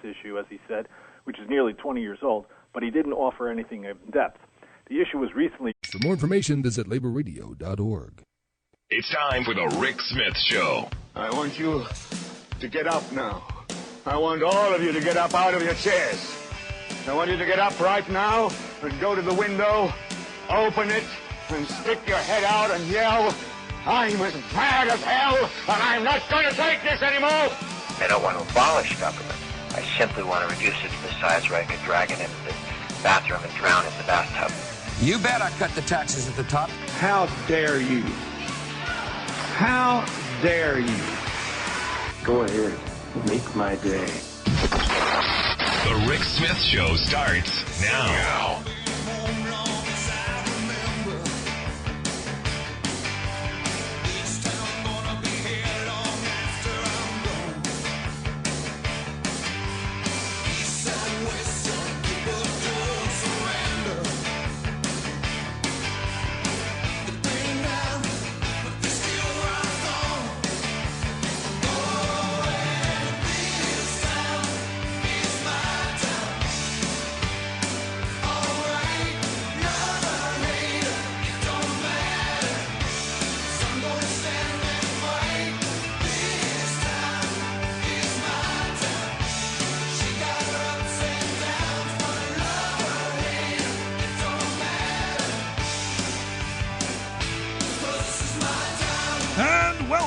issue, as he said, which is nearly 20 years old, but he didn't offer anything in depth. The issue was recently... For more information, visit laborradio.org. It's time for the Rick Smith Show. I want you to get up now. I want all of you to get up out of your chairs. I want you to get up right now and go to the window, open it, and stick your head out and yell, I'm as mad as hell, and I'm not going to take this anymore. I don't want to abolish government. I simply want to reduce it to the size where I can drag it into the bathroom and drown it in the bathtub. You bet I cut the taxes at the top. How dare you? How dare you? Go ahead. Make my day. The Rick Smith Show starts now.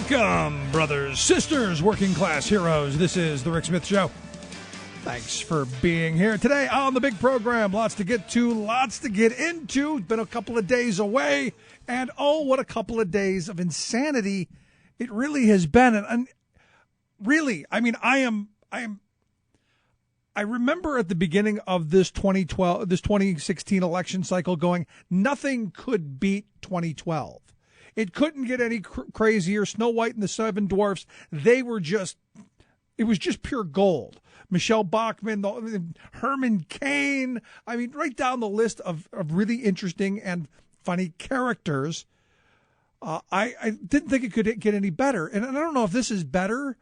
Welcome, brothers, sisters, working class heroes. This is the Rick Smith Show. Thanks for being here today on the big program. Lots to get to, lots to get into. It's been a couple of days away, and oh, what a couple of days of insanity it really has been. And really, I mean, I remember at the beginning of this 2016 election cycle going, nothing could beat 2012. It couldn't get any crazier. Snow White and the Seven Dwarfs, it was just pure gold. Michelle Bachmann, Herman Cain, I mean, right down the list of really interesting and funny characters. I didn't think it could get any better. And I don't know if this is better,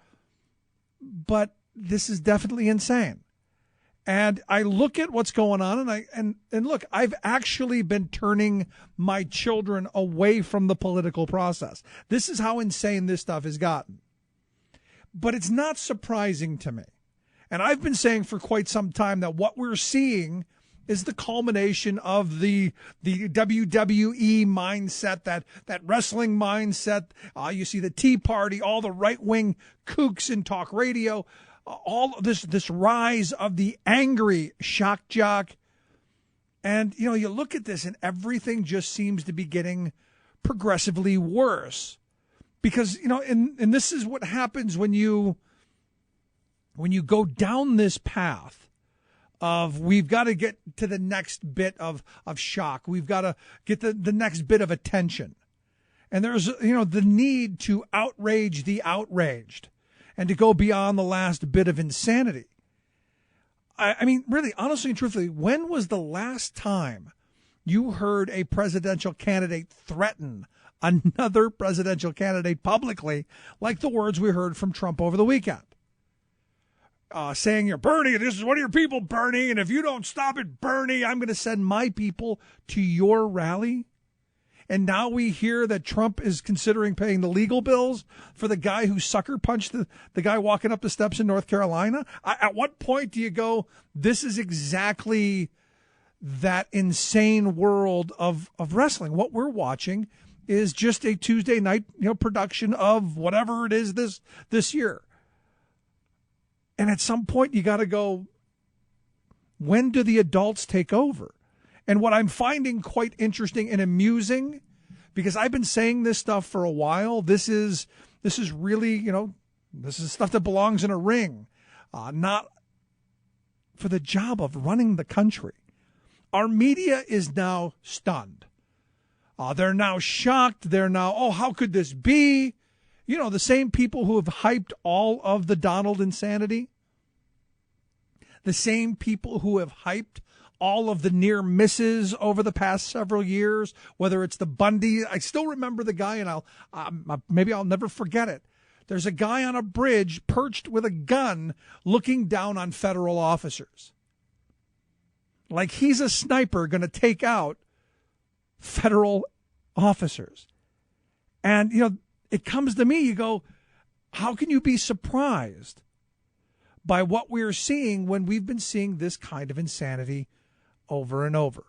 but this is definitely insane. And I look at what's going on, and look, I've actually been turning my children away from the political process. This is how insane this stuff has gotten. But it's not surprising to me. And I've been saying for quite some time that what we're seeing is the culmination of the WWE mindset, that wrestling mindset. You see the Tea Party, all the right-wing kooks in talk radio, all this rise of the angry shock jock. And, you know, you look at this and everything just seems to be getting progressively worse. Because, you know, and this is what happens when you go down this path of we've got to get to the next bit of shock. We've got to get the next bit of attention. And there's, you know, the need to outrage the outraged. And to go beyond the last bit of insanity. I mean, really, honestly and truthfully, when was the last time you heard a presidential candidate threaten another presidential candidate publicly, like the words we heard from Trump over the weekend? Saying, you're Bernie, this is one of your people, Bernie, and if you don't stop it, Bernie, I'm going to send my people to your rally. And now we hear that Trump is considering paying the legal bills for the guy who sucker punched the guy walking up the steps in North Carolina. At what point do you go, this is exactly that insane world of wrestling? What we're watching is just a Tuesday night, you know, production of whatever it is this year. And at some point you got to go, when do the adults take over? And what I'm finding quite interesting and amusing, because I've been saying this stuff for a while, this is really, you know, this is stuff that belongs in a ring, not for the job of running the country. Our media is now stunned. They're now shocked. They're now, oh, how could this be? You know, the same people who have hyped all of the Donald insanity, the same people who have hyped all of the near misses over the past several years, whether it's the Bundy. I still remember the guy, and maybe I'll never forget it. There's a guy on a bridge perched with a gun looking down on federal officers. Like he's a sniper going to take out federal officers. And, it comes to me, you go, how can you be surprised by what we're seeing when we've been seeing this kind of insanity over and over?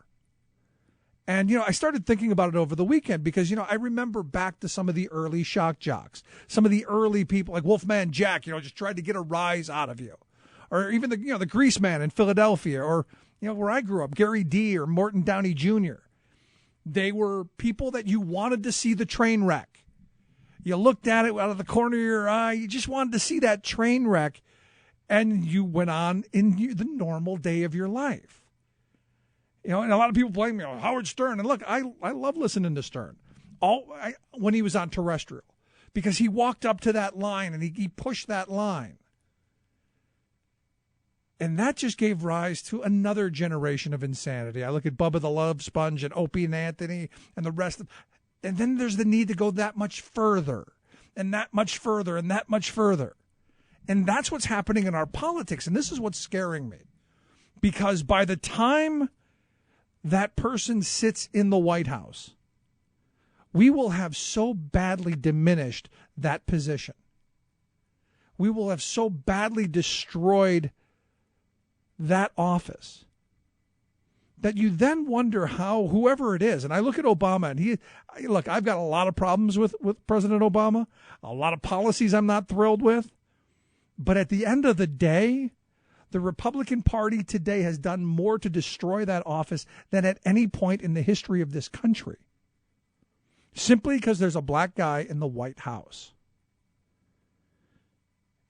And, I started thinking about it over the weekend because, I remember back to some of the early shock jocks, some of the early people like Wolfman Jack, just tried to get a rise out of you. Or even the Grease Man in Philadelphia, or, where I grew up, Gary D. or Morton Downey Jr. They were people that you wanted to see the train wreck. You looked at it out of the corner of your eye. You just wanted to see that train wreck. And you went on in the normal day of your life. And a lot of people blame me on Howard Stern. And look, I love listening to Stern when he was on terrestrial, because he walked up to that line and he pushed that line. And that just gave rise to another generation of insanity. I look at Bubba the Love Sponge and Opie and Anthony and the rest of, and then there's the need to go that much further and that much further and that much further. And that's what's happening in our politics. And this is what's scaring me, because by the time that person sits in the White House, we will have so badly diminished that position. We will have so badly destroyed that office that you then wonder how whoever it is, and I look at Obama, and I've got a lot of problems with President Obama, a lot of policies I'm not thrilled with, but at the end of the day, the Republican Party today has done more to destroy that office than at any point in the history of this country, simply because there's a black guy in the White House.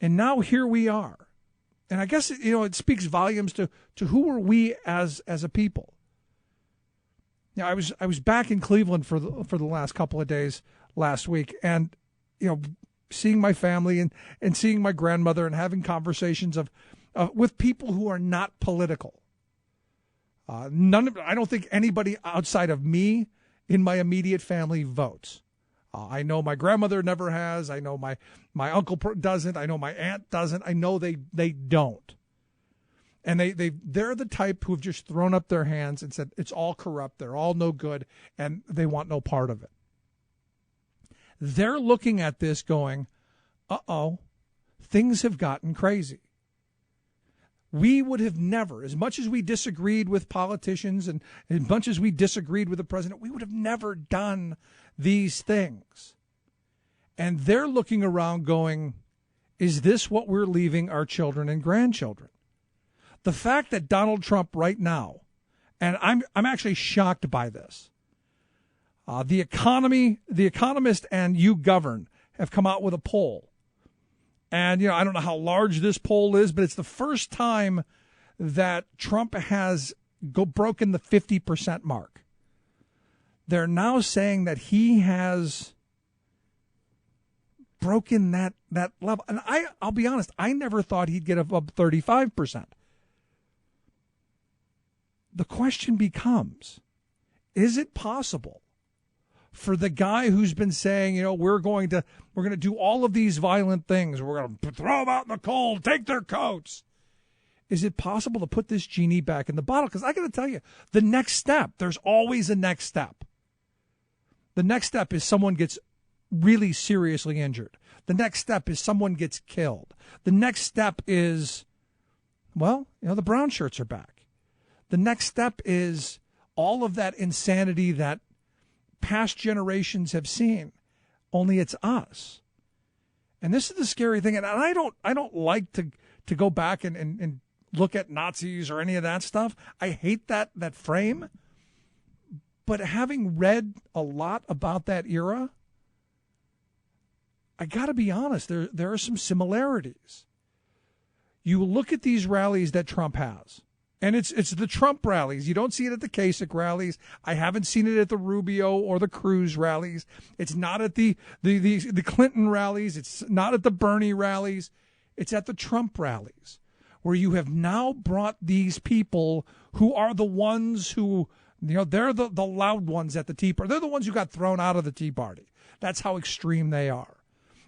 And now here we are. And I guess, it speaks volumes to who are we as a people. I was back in Cleveland for the last couple of days last week, and, seeing my family and seeing my grandmother and having conversations with people who are not political. I don't think anybody outside of me in my immediate family votes. I know my grandmother never has. I know my uncle doesn't. I know my aunt doesn't. I know they don't. And they're the type who have just thrown up their hands and said, it's all corrupt. They're all no good. And they want no part of it. They're looking at this going, uh-oh, things have gotten crazy. We would have never, as much as we disagreed with politicians and as much as we disagreed with the president, we would have never done these things. And they're looking around going, is this what we're leaving our children and grandchildren? The fact that Donald Trump right now, and I'm actually shocked by this, The Economist and YouGovern have come out with a poll. And, I don't know how large this poll is, but it's the first time that Trump has broken the 50% mark. They're now saying that he has broken that level. And I'll be honest, I never thought he'd get above 35%. The question becomes, is it possible for the guy who's been saying, we're going to do all of these violent things, we're going to throw them out in the cold, take their coats, is it possible to put this genie back in the bottle? Because I got to tell you, the next step, there's always a next step. The next step is someone gets really seriously injured. The next step is someone gets killed. The next step is, the brown shirts are back. The next step is all of that insanity that past generations have seen, only it's us. And this is the scary thing. And I don't like to go back and look at Nazis or any of that stuff. I hate that frame. But having read a lot about that era, I got to be honest, there are some similarities. You look at these rallies that Trump has, and it's the Trump rallies. You don't see it at the Kasich rallies. I haven't seen it at the Rubio or the Cruz rallies. It's not at the Clinton rallies. It's not at the Bernie rallies. It's at the Trump rallies, where you have now brought these people who are the ones who, they're the loud ones at the Tea Party. They're the ones who got thrown out of the Tea Party. That's how extreme they are.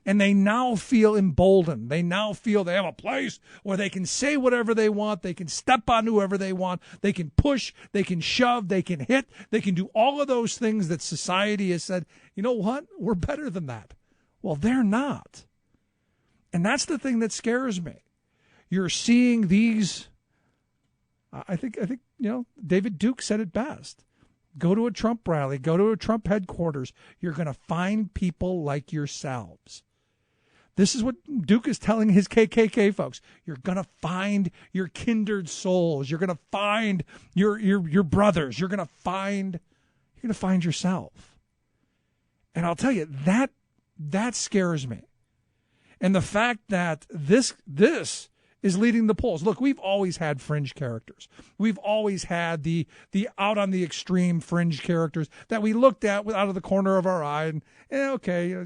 And they now feel emboldened. They now feel they have a place where they can say whatever they want. They can step on whoever they want. They can push. They can shove. They can hit. They can do all of those things that society has said, you know what? We're better than that. Well, they're not. And that's the thing that scares me. You're seeing these, I think David Duke said it best. Go to a Trump rally, go to a Trump headquarters. You're going to find people like yourselves. This is what Duke is telling his KKK folks. You're going to find your kindred souls. You're going to find your brothers. You're going to find yourself. And I'll tell you, that scares me. And the fact that this is leading the polls. Look, we've always had fringe characters. We've always had the out on the extreme fringe characters that we looked at out of the corner of our eye and, okay,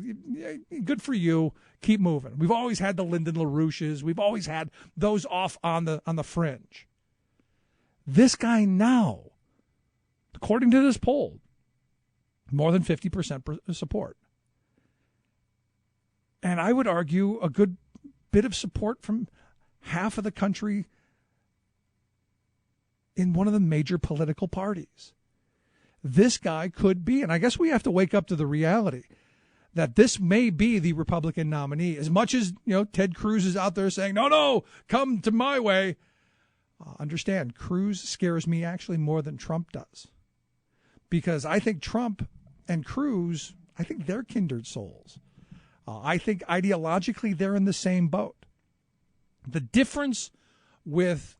good for you. Keep moving. We've always had the Lyndon LaRouches. We've always had those off on the fringe. This guy now, according to this poll, more than 50% support. And I would argue a good bit of support from half of the country in one of the major political parties. This guy could be, and I guess we have to wake up to the reality that this may be the Republican nominee. As much as, Ted Cruz is out there saying, no, come to my way. Understand, Cruz scares me actually more than Trump does. Because I think Trump and Cruz, I think they're kindred souls. I think ideologically they're in the same boat. The difference with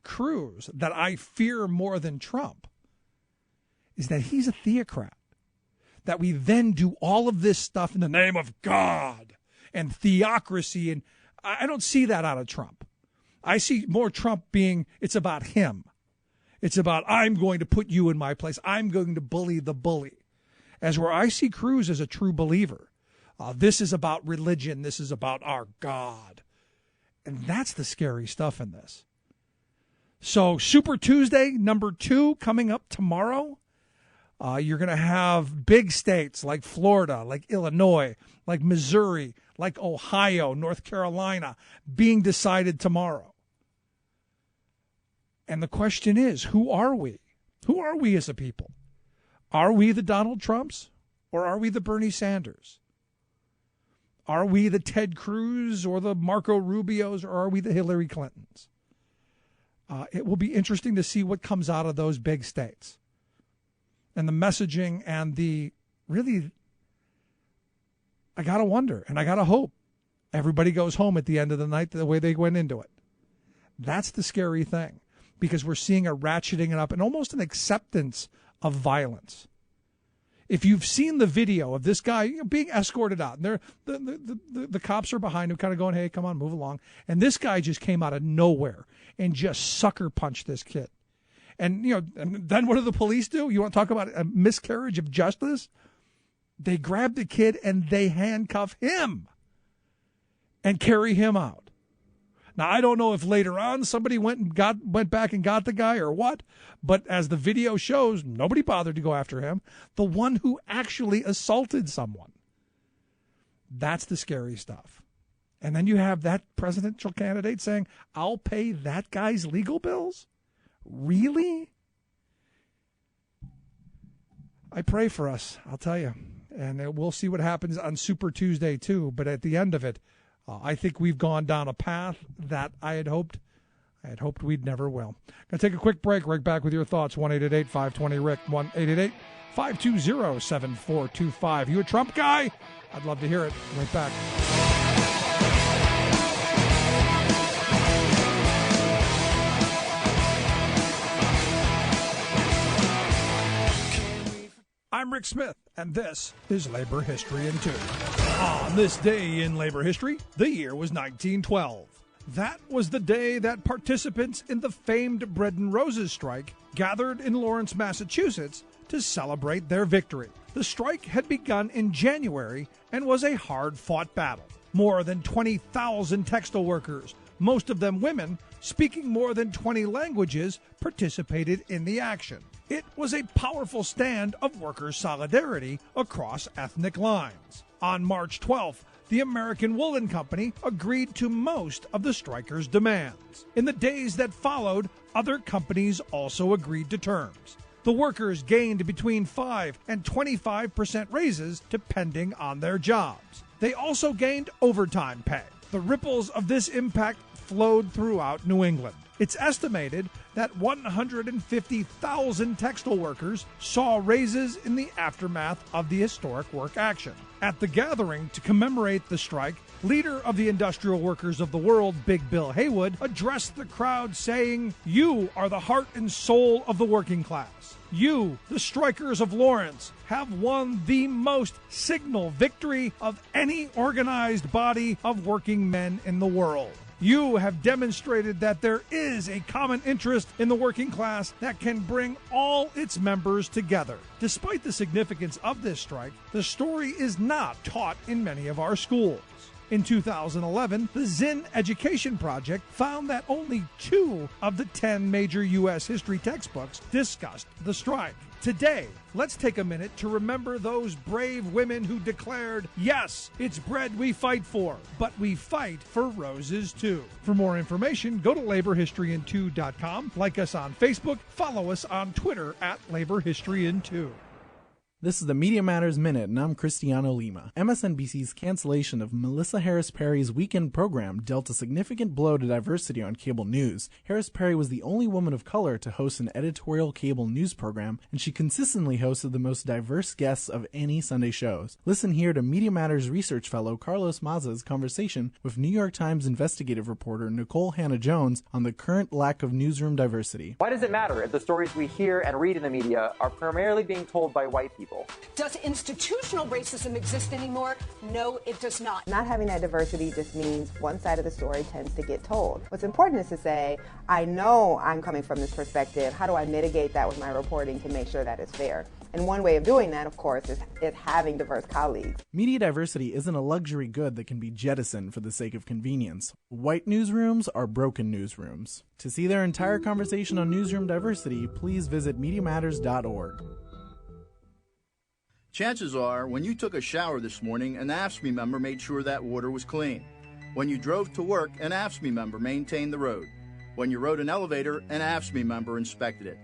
Cruz that I fear more than Trump is that he's a theocrat. That we then do all of this stuff in the name of God and theocracy. And I don't see that out of Trump. I see more Trump being, it's about him. It's about, I'm going to put you in my place. I'm going to bully the bully. As where I see Cruz as a true believer. This is about religion. This is about our God. And that's the scary stuff in this. So Super Tuesday, number 2, coming up tomorrow. You're going to have big states like Florida, like Illinois, like Missouri, like Ohio, North Carolina being decided tomorrow. And the question is, who are we? Who are we as a people? Are we the Donald Trumps or are we the Bernie Sanders? Are we the Ted Cruz or the Marco Rubios, or are we the Hillary Clintons? It will be interesting to see what comes out of those big states. And the messaging and I got to wonder and I got to hope everybody goes home at the end of the night the way they went into it. That's the scary thing, because we're seeing a ratcheting it up and almost an acceptance of violence. If you've seen the video of this guy being escorted out, and the cops are behind him kind of going, hey, come on, move along. And this guy just came out of nowhere and just sucker punched this kid. And, and then what do the police do? You want to talk about a miscarriage of justice? They grab the kid and they handcuff him and carry him out. Now, I don't know if later on somebody went back and got the guy or what, but as the video shows, nobody bothered to go after him. The one who actually assaulted someone. That's the scary stuff. And then you have that presidential candidate saying, I'll pay that guy's legal bills? Really? I pray for us, I'll tell you. And we'll see what happens on Super Tuesday, too. But at the end of it, I think we've gone down a path that I had hoped we'd never will. Going to take a quick break. Right back with your thoughts. 1-888-520-RICK. 1-888-520-7425. You a Trump guy? I'd love to hear it. Right back. I'm Rick Smith, and this is Labor History in 2. On this day in labor history, the year was 1912. That was the day that participants in the famed Bread and Roses strike gathered in Lawrence, Massachusetts to celebrate their victory. The strike had begun in January and was a hard-fought battle. More than 20,000 textile workers, most of them women, speaking more than 20 languages, participated in the action. It was a powerful stand of workers' solidarity across ethnic lines. On March 12th, the American Woolen Company agreed to most of the strikers' demands. In the days that followed, other companies also agreed to terms. The workers gained between 5 and 25% raises depending on their jobs. They also gained overtime pay. The ripples of this impact flowed throughout New England. It's estimated that 150,000 textile workers saw raises in the aftermath of the historic work action. At the gathering to commemorate the strike, leader of the industrial workers of the world, Big Bill Haywood, addressed the crowd saying, "You are the heart and soul of the working class. You, the strikers of Lawrence, have won the most signal victory of any organized body of working men in the world. You have demonstrated that there is a common interest in the working class that can bring all its members together." Despite the significance of this strike, the story is not taught in many of our schools. In 2011, the Zinn Education Project found that only 2 of the 10 major U.S. history textbooks discussed the strike. Today, let's take a minute to remember those brave women who declared, "Yes, it's bread we fight for, but we fight for roses too." For more information, go to laborhistoryin2.com, like us on Facebook, follow us on Twitter at laborhistoryin2. This is the Media Matters Minute, and I'm Cristiano Lima. MSNBC's cancellation of Melissa Harris Perry's weekend program dealt a significant blow to diversity on cable news. Harris Perry was the only woman of color to host an editorial cable news program, and she consistently hosted the most diverse guests of any Sunday shows. Listen here to Media Matters research fellow Carlos Maza's conversation with New York Times investigative reporter Nicole Hannah-Jones on the current lack of newsroom diversity. Why does it matter if the stories we hear and read in the media are primarily being told by white people? Does institutional racism exist anymore? No, it does not. Not having that diversity just means one side of the story tends to get told. What's important is to say, I know I'm coming from this perspective. How do I mitigate that with my reporting to make sure that it's fair? And one way of doing that, of course, is having diverse colleagues. Media diversity isn't a luxury good that can be jettisoned for the sake of convenience. White newsrooms are broken newsrooms. To see their entire conversation on newsroom diversity, please visit MediaMatters.org. Chances are, when you took a shower this morning, an AFSCME member made sure that water was clean. When you drove to work, an AFSCME member maintained the road. When you rode an elevator, an AFSCME member inspected it.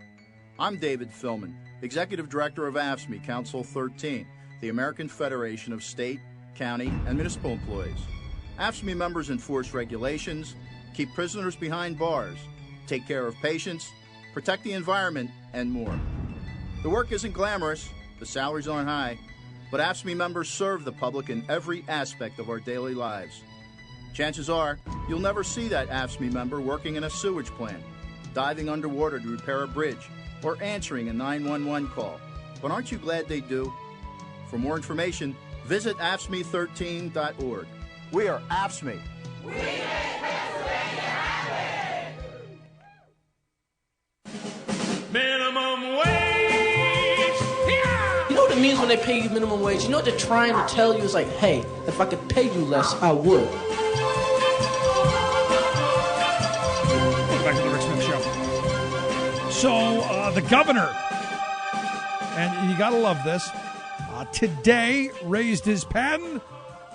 I'm David Philman, Executive Director of AFSCME Council 13, the American Federation of State, County, and Municipal Employees. AFSCME members enforce regulations, keep prisoners behind bars, take care of patients, protect the environment, and more. The work isn't glamorous, the salaries aren't high, but AFSCME members serve the public in every aspect of our daily lives. Chances are, you'll never see that AFSCME member working in a sewage plant, diving underwater to repair a bridge, or answering a 911 call. But aren't you glad they do? For more information, visit AFSCME13.org. We are AFSCME. We make Pennsylvania happy! Minimum wage! Yeah! You know what it means when they pay you minimum wage? You know what they're trying to tell you? It's like, hey, if I could pay you less, I would. Back to the Rick Smith Show. So, the governor, and you got to love this, today raised his pen,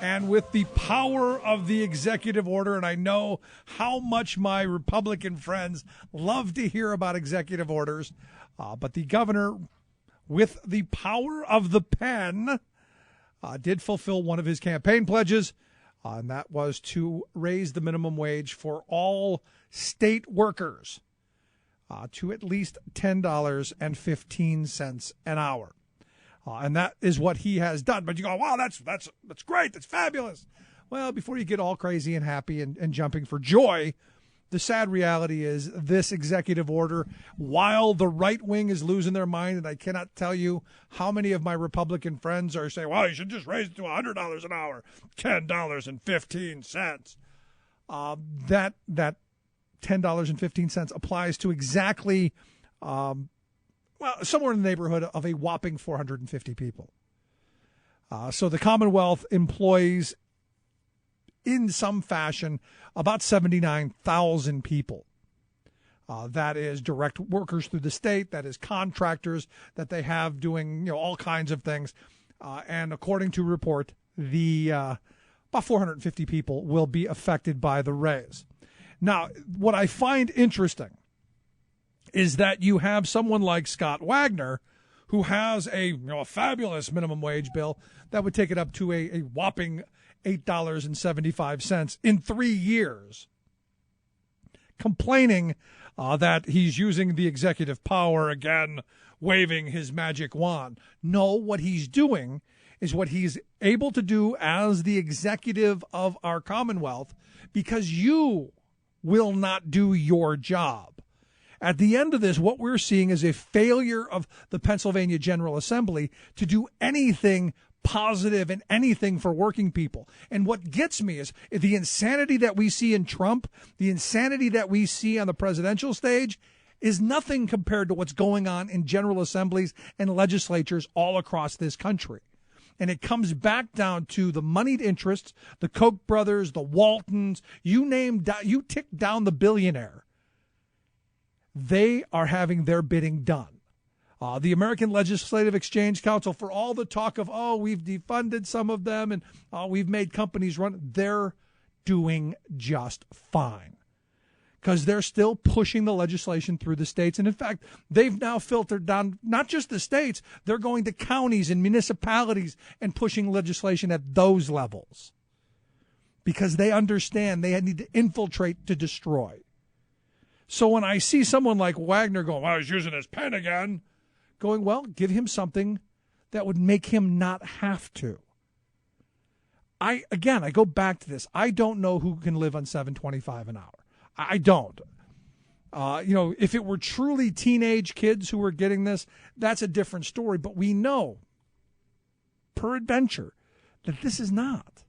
and with the power of the executive order, and I know how much my Republican friends love to hear about executive orders, but the governor, with the power of the pen, did fulfill one of his campaign pledges, and that was to raise the minimum wage for all state workers to at least $10.15 an hour. And that is what he has done. But you go, wow, that's great. That's fabulous. Well, before you get all crazy and happy and jumping for joy, the sad reality is this executive order, while the right wing is losing their mind, and I cannot tell you how many of my Republican friends are saying, well, you should just raise it to $100 an hour, $10.15. That $10.15 applies to exactly, somewhere in the neighborhood of a whopping 450 people. So the Commonwealth employs in some fashion about 79,000 people. That is direct workers through the state. That is contractors that they have doing all kinds of things. And according to report, about 450 people will be affected by the raise. Now, what I find interesting is that you have someone like Scott Wagner, who has a fabulous minimum wage bill that would take it up to a whopping $8.75 in 3 years, complaining that he's using the executive power again, waving his magic wand. No, what he's doing is what he's able to do as the executive of our Commonwealth, because you will not do your job. At the end of this, what we're seeing is a failure of the Pennsylvania General Assembly to do anything positive and anything for working people. And what gets me is the insanity that we see in Trump, the insanity that we see on the presidential stage, is nothing compared to what's going on in general assemblies and legislatures all across this country. And it comes back down to the moneyed interests, the Koch brothers, the Waltons, you tick down the billionaire. They are having their bidding done. The American Legislative Exchange Council, for all the talk of, we've defunded some of them and we've made companies run, they're doing just fine, because they're still pushing the legislation through the states. And in fact, they've now filtered down not just the states, they're going to counties and municipalities and pushing legislation at those levels, because they understand they need to infiltrate to destroy. So when I see someone like Wagner going, he's using his pen again, going, well, give him something that would make him not have to. I go back to this. I don't know who can live on $7.25 an hour. I don't. If it were truly teenage kids who were getting this, that's a different story. But we know, peradventure, that this is not.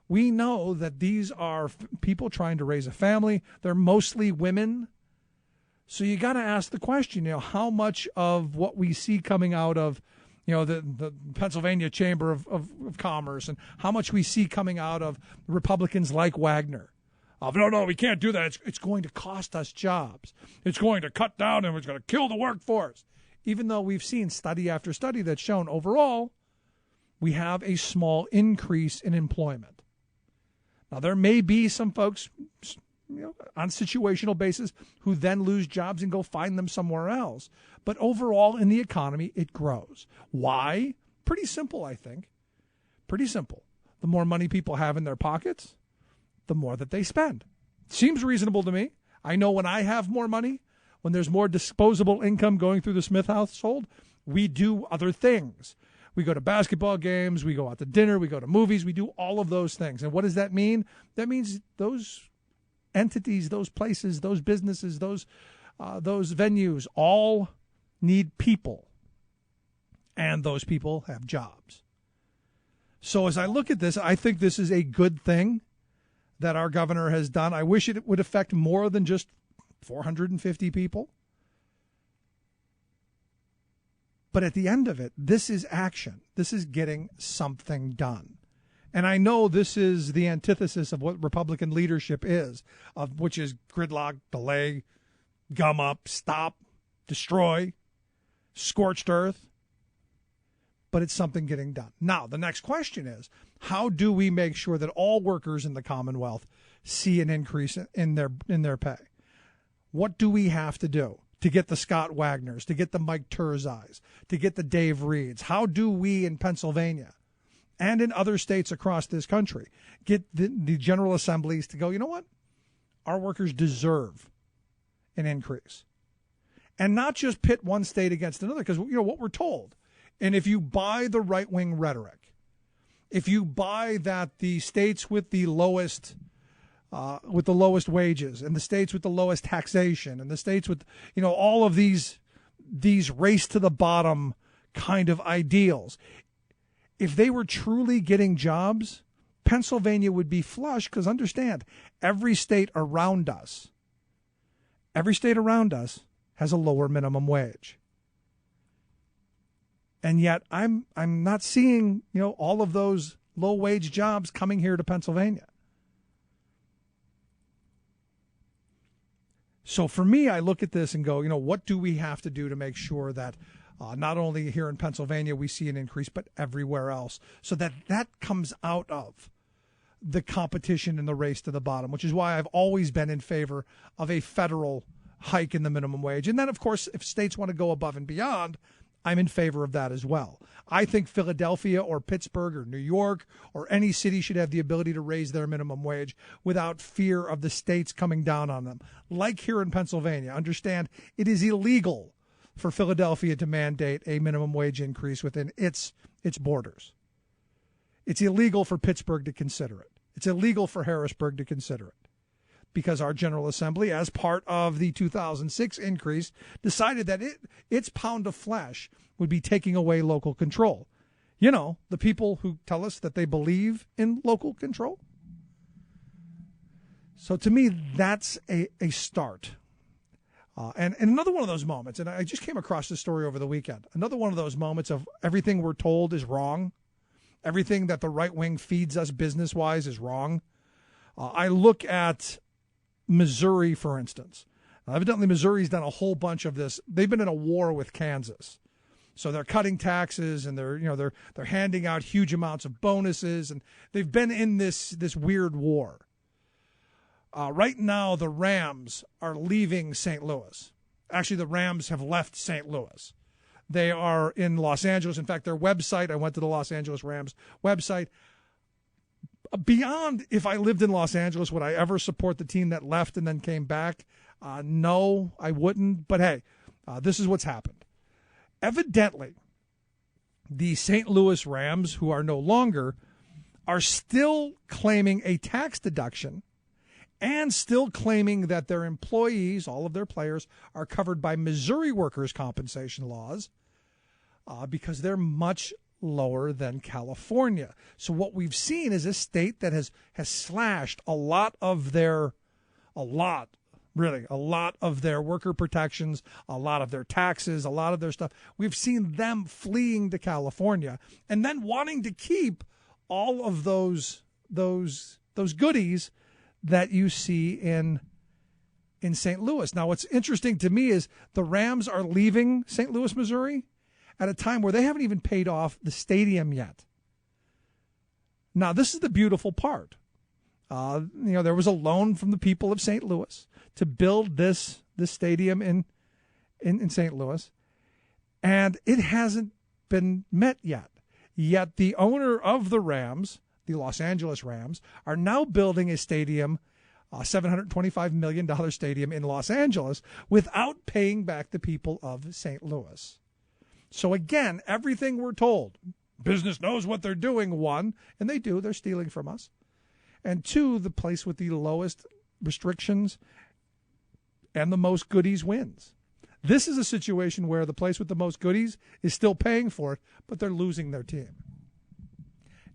We know that these are people trying to raise a family. They're mostly women. So you got to ask the question, how much of what we see coming out of, the Pennsylvania Chamber of Commerce, and how much we see coming out of Republicans like Wagner. No, we can't do that. It's going to cost us jobs. It's going to cut down and it's going to kill the workforce. Even though we've seen study after study that's shown overall, we have a small increase in employment. Now, there may be some folks, on situational basis who then lose jobs and go find them somewhere else. But overall, in the economy, it grows. Why? Pretty simple, I think. Pretty simple. The more money people have in their pockets, the more that they spend. Seems reasonable to me. I know when I have more money, when there's more disposable income going through the Smith household, we do other things. We go to basketball games, we go out to dinner, we go to movies, we do all of those things. And what does that mean? That means those entities, those places, those businesses, those venues all need people. And those people have jobs. So as I look at this, I think this is a good thing that our governor has done. I wish it would affect more than just 450 people. But at the end of it, this is action. This is getting something done. And I know this is the antithesis of what Republican leadership is, which is gridlock, delay, gum up, stop, destroy, scorched earth. But it's something getting done. Now, the next question is, how do we make sure that all workers in the Commonwealth see an increase in their pay? What do we have to do to get the Scott Wagners, to get the Mike Turzais, to get the Dave Reeds? How do we in Pennsylvania and in other states across this country get the general assemblies to go, you know what? Our workers deserve an increase. And not just pit one state against another, because what we're told. And if you buy the right-wing rhetoric, if you buy that the states with the lowest wages and the states with the lowest taxation and the states with, all of these race to the bottom kind of ideals, if they were truly getting jobs, Pennsylvania would be flush, because understand, every state around us has a lower minimum wage. And yet I'm not seeing, all of those low wage jobs coming here to Pennsylvania. So for me, I look at this and go, what do we have to do to make sure that not only here in Pennsylvania we see an increase, but everywhere else, so that comes out of the competition in the race to the bottom, which is why I've always been in favor of a federal hike in the minimum wage. And then, of course, if states want to go above and beyond, I'm in favor of that as well. I think Philadelphia or Pittsburgh or New York or any city should have the ability to raise their minimum wage without fear of the states coming down on them. Like here in Pennsylvania, understand it is illegal for Philadelphia to mandate a minimum wage increase within its borders. It's illegal for Pittsburgh to consider it. It's illegal for Harrisburg to consider it, because our General Assembly, as part of the 2006 increase, decided that its pound of flesh would be taking away local control. The people who tell us that they believe in local control. So to me, that's a start. And another one of those moments, and I just came across this story over the weekend, another one of those moments of everything we're told is wrong. Everything that the right wing feeds us business-wise is wrong. I look at Missouri, for instance. Evidently, Missouri's done a whole bunch of this. They've been in a war with Kansas, so they're cutting taxes and they're handing out huge amounts of bonuses, and they've been in this weird war. Right now, the Rams are leaving St. Louis. Actually, the Rams have left St. Louis. They are in Los Angeles. In fact, their website, I went to the Los Angeles Rams website. Beyond if I lived in Los Angeles, would I ever support the team that left and then came back? No, I wouldn't. But hey, this is what's happened. Evidently, the St. Louis Rams, who are no longer, are still claiming a tax deduction and still claiming that their employees, all of their players, are covered by Missouri workers' compensation laws because they're much lower than California. So what we've seen is a state that has slashed a lot of their worker protections, a lot of their taxes, a lot of their stuff. We've seen them fleeing to California and then wanting to keep all of those goodies that you see in St. Louis. Now, what's interesting to me is the Rams are leaving St. Louis, Missouri, at a time where they haven't even paid off the stadium yet. Now, this is the beautiful part. There was a loan from the people of St. Louis to build this stadium in St. Louis, and it hasn't been met yet. Yet the owner of the Rams, the Los Angeles Rams, are now building a stadium, a $725 million stadium in Los Angeles, without paying back the people of St. Louis. So again, everything we're told, business knows what they're doing, one, and they do, they're stealing from us. And two, the place with the lowest restrictions and the most goodies wins. This is a situation where the place with the most goodies is still paying for it, but they're losing their team.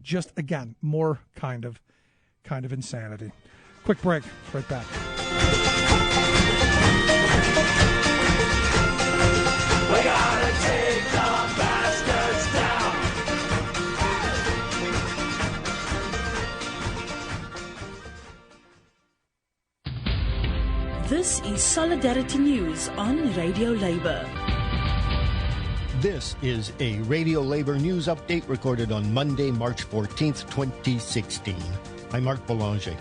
Just, again, more kind of insanity. Quick break. Right back. We gotta take the bastards down. This is Solidarity News on Radio Labour. This is a Radio Labor News Update recorded on Monday, March 14th, 2016. I'm Mark Boulanger.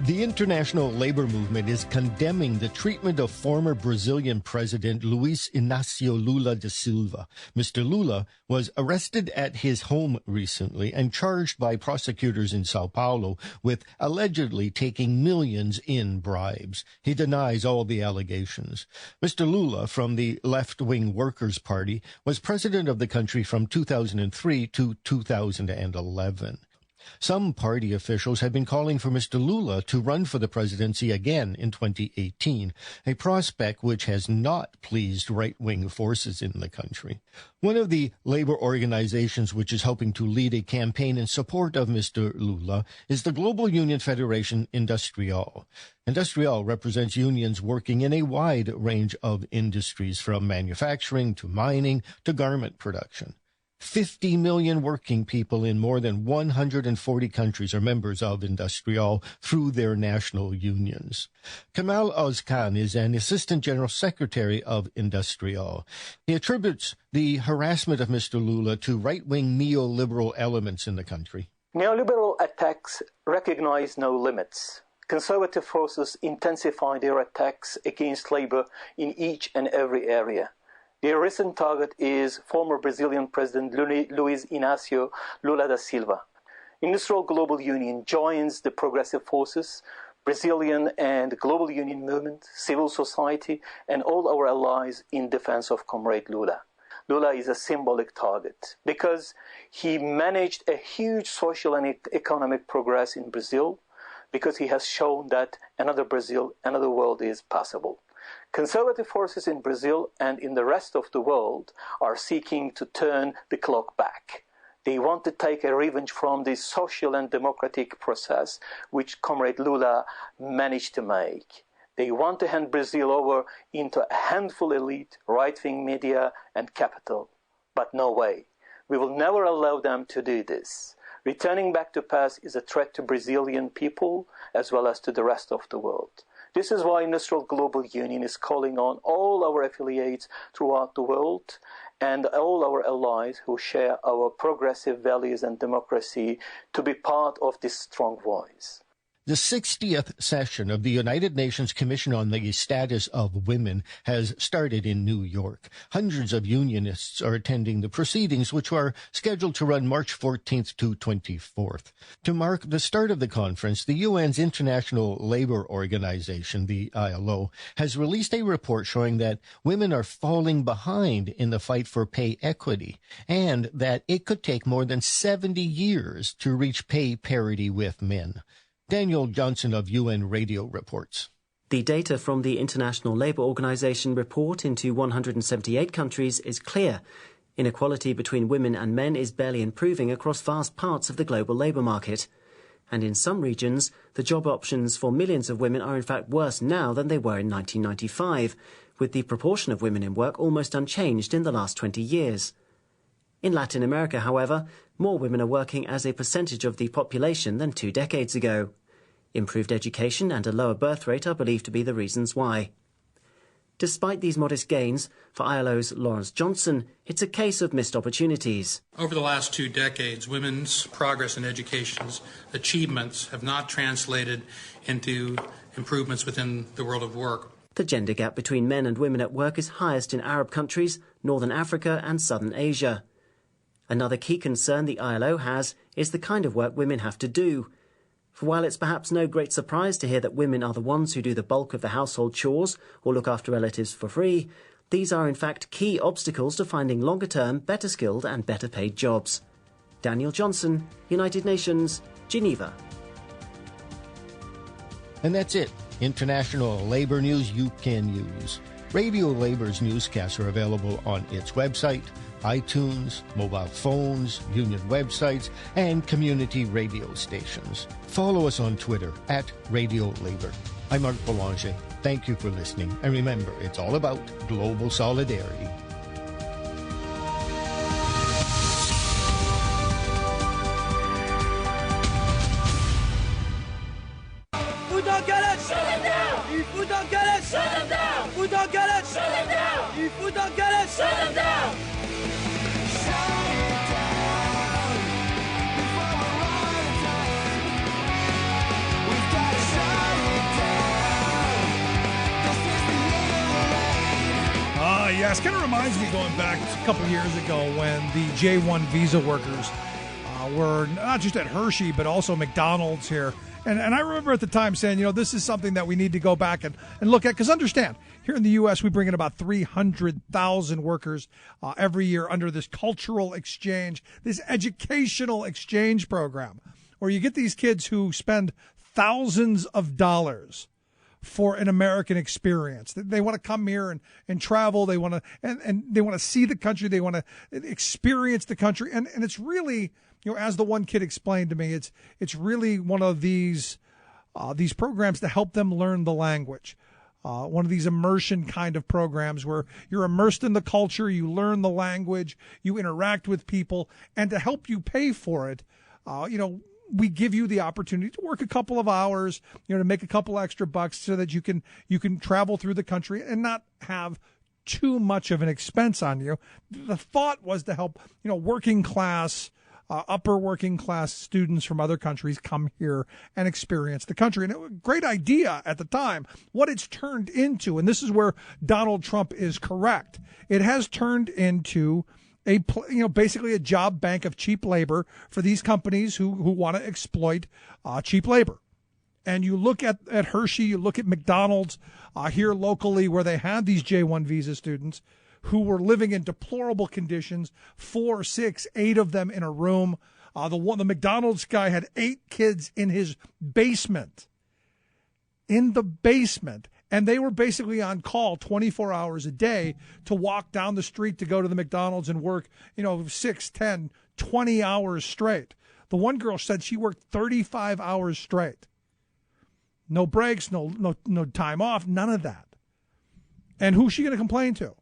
The international labor movement is condemning the treatment of former Brazilian President Luiz Inácio Lula da Silva. Mr. Lula was arrested at his home recently and charged by prosecutors in Sao Paulo with allegedly taking millions in bribes. He denies all the allegations. Mr. Lula, from the left-wing Workers' Party, was president of the country from 2003 to 2011. Some party officials have been calling for Mr. Lula to run for the presidency again in 2018, a prospect which has not pleased right-wing forces in the country. One of the labor organizations which is helping to lead a campaign in support of Mr. Lula is the Global Union Federation Industrial. Industrial represents unions working in a wide range of industries, from manufacturing to mining to garment production. 50 million working people in more than 140 countries are members of Industrial through their national unions. Kamal Ozkan is an assistant general secretary of Industrial. He attributes the harassment of Mr. Lula to right-wing neoliberal elements in the country. Neoliberal attacks recognize no limits. Conservative forces intensify their attacks against labor in each and every area. Their recent target is former Brazilian President Luiz Inácio Lula da Silva. Industrial Global Union joins the progressive forces, Brazilian and global union movement, civil society, and all our allies in defense of Comrade Lula. Lula is a symbolic target because he managed a huge social and economic progress in Brazil, because he has shown that another Brazil, another world is possible. Conservative forces in Brazil and in the rest of the world are seeking to turn the clock back. They want to take a revenge from the social and democratic process which Comrade Lula managed to make. They want to hand Brazil over into a handful elite, right-wing media and capital. But no way. We will never allow them to do this. Returning back to past is a threat to Brazilian people as well as to the rest of the world. This is why Industrial Global Union is calling on all our affiliates throughout the world and all our allies who share our progressive values and democracy to be part of this strong voice. The 60th session of the United Nations Commission on the Status of Women has started in New York. Hundreds of unionists are attending the proceedings, which are scheduled to run March 14th to 24th. To mark the start of the conference, the UN's International Labor Organization, the ILO, has released a report showing that women are falling behind in the fight for pay equity, and that it could take more than 70 years to reach pay parity with men. Daniel Johnson of UN Radio reports. The data from the International Labour Organization report into 178 countries is clear. Inequality between women and men is barely improving across vast parts of the global labour market. And in some regions, the job options for millions of women are in fact worse now than they were in 1995, with the proportion of women in work almost unchanged in the last 20 years. In Latin America, however, more women are working as a percentage of the population than 2 decades ago. Improved education and a lower birth rate are believed to be the reasons why. Despite these modest gains, for ILO's Lawrence Johnson, it's a case of missed opportunities. Over the last 2 decades, women's progress in education's achievements have not translated into improvements within the world of work. The gender gap between men and women at work is highest in Arab countries, Northern Africa and Southern Asia. Another key concern the ILO has is the kind of work women have to do. For while it's perhaps no great surprise to hear that women are the ones who do the bulk of the household chores or look after relatives for free, these are in fact key obstacles to finding longer-term, better skilled and better paid jobs. Daniel Johnson, United Nations, Geneva. And that's it. International labor news you can use. Radio Labor's newscasts are available on its website, iTunes, mobile phones, union websites, and community radio stations. Follow us on Twitter at Radio Labor. I'm Mark Boulanger. Thank you for listening. And remember, it's all about global solidarity. Yes, kind of reminds me going back a couple years ago when the J1 visa workers were not just at Hershey, but also McDonald's here. And I remember at the time saying, this is something that we need to go back and look at. Because understand, here in the U.S., we bring in about 300,000 workers every year under this cultural exchange, this educational exchange program, where you get these kids who spend thousands of dollars for an American experience. They want to come here and travel. They want to and they want to see the country. They want to experience the country. And it's really, as the one kid explained to me, it's really one of these programs to help them learn the language. one of these immersion kind of programs where you're immersed in the culture, you learn the language, you interact with people, and to help you pay for it, we give you the opportunity to work a couple of hours, to make a couple extra bucks so that you can travel through the country and not have too much of an expense on you. The thought was to help, working class, upper working class students from other countries come here and experience the country. And it was a great idea at the time. What it's turned into, and this is where Donald Trump is correct, it has turned into basically a job bank of cheap labor for these companies who want to exploit cheap labor. And you look at Hershey, you look at McDonald's here locally where they had these J-1 visa students who were living in deplorable conditions, 4, 6, 8 of them in a room. The McDonald's guy had 8 kids in his basement. In the basement. And they were basically on call 24 hours a day to walk down the street to go to the McDonald's and work, 6, 10, 20 hours straight. The one girl said she worked 35 hours straight. No breaks, no time off, none of that. And who's she going to complain to?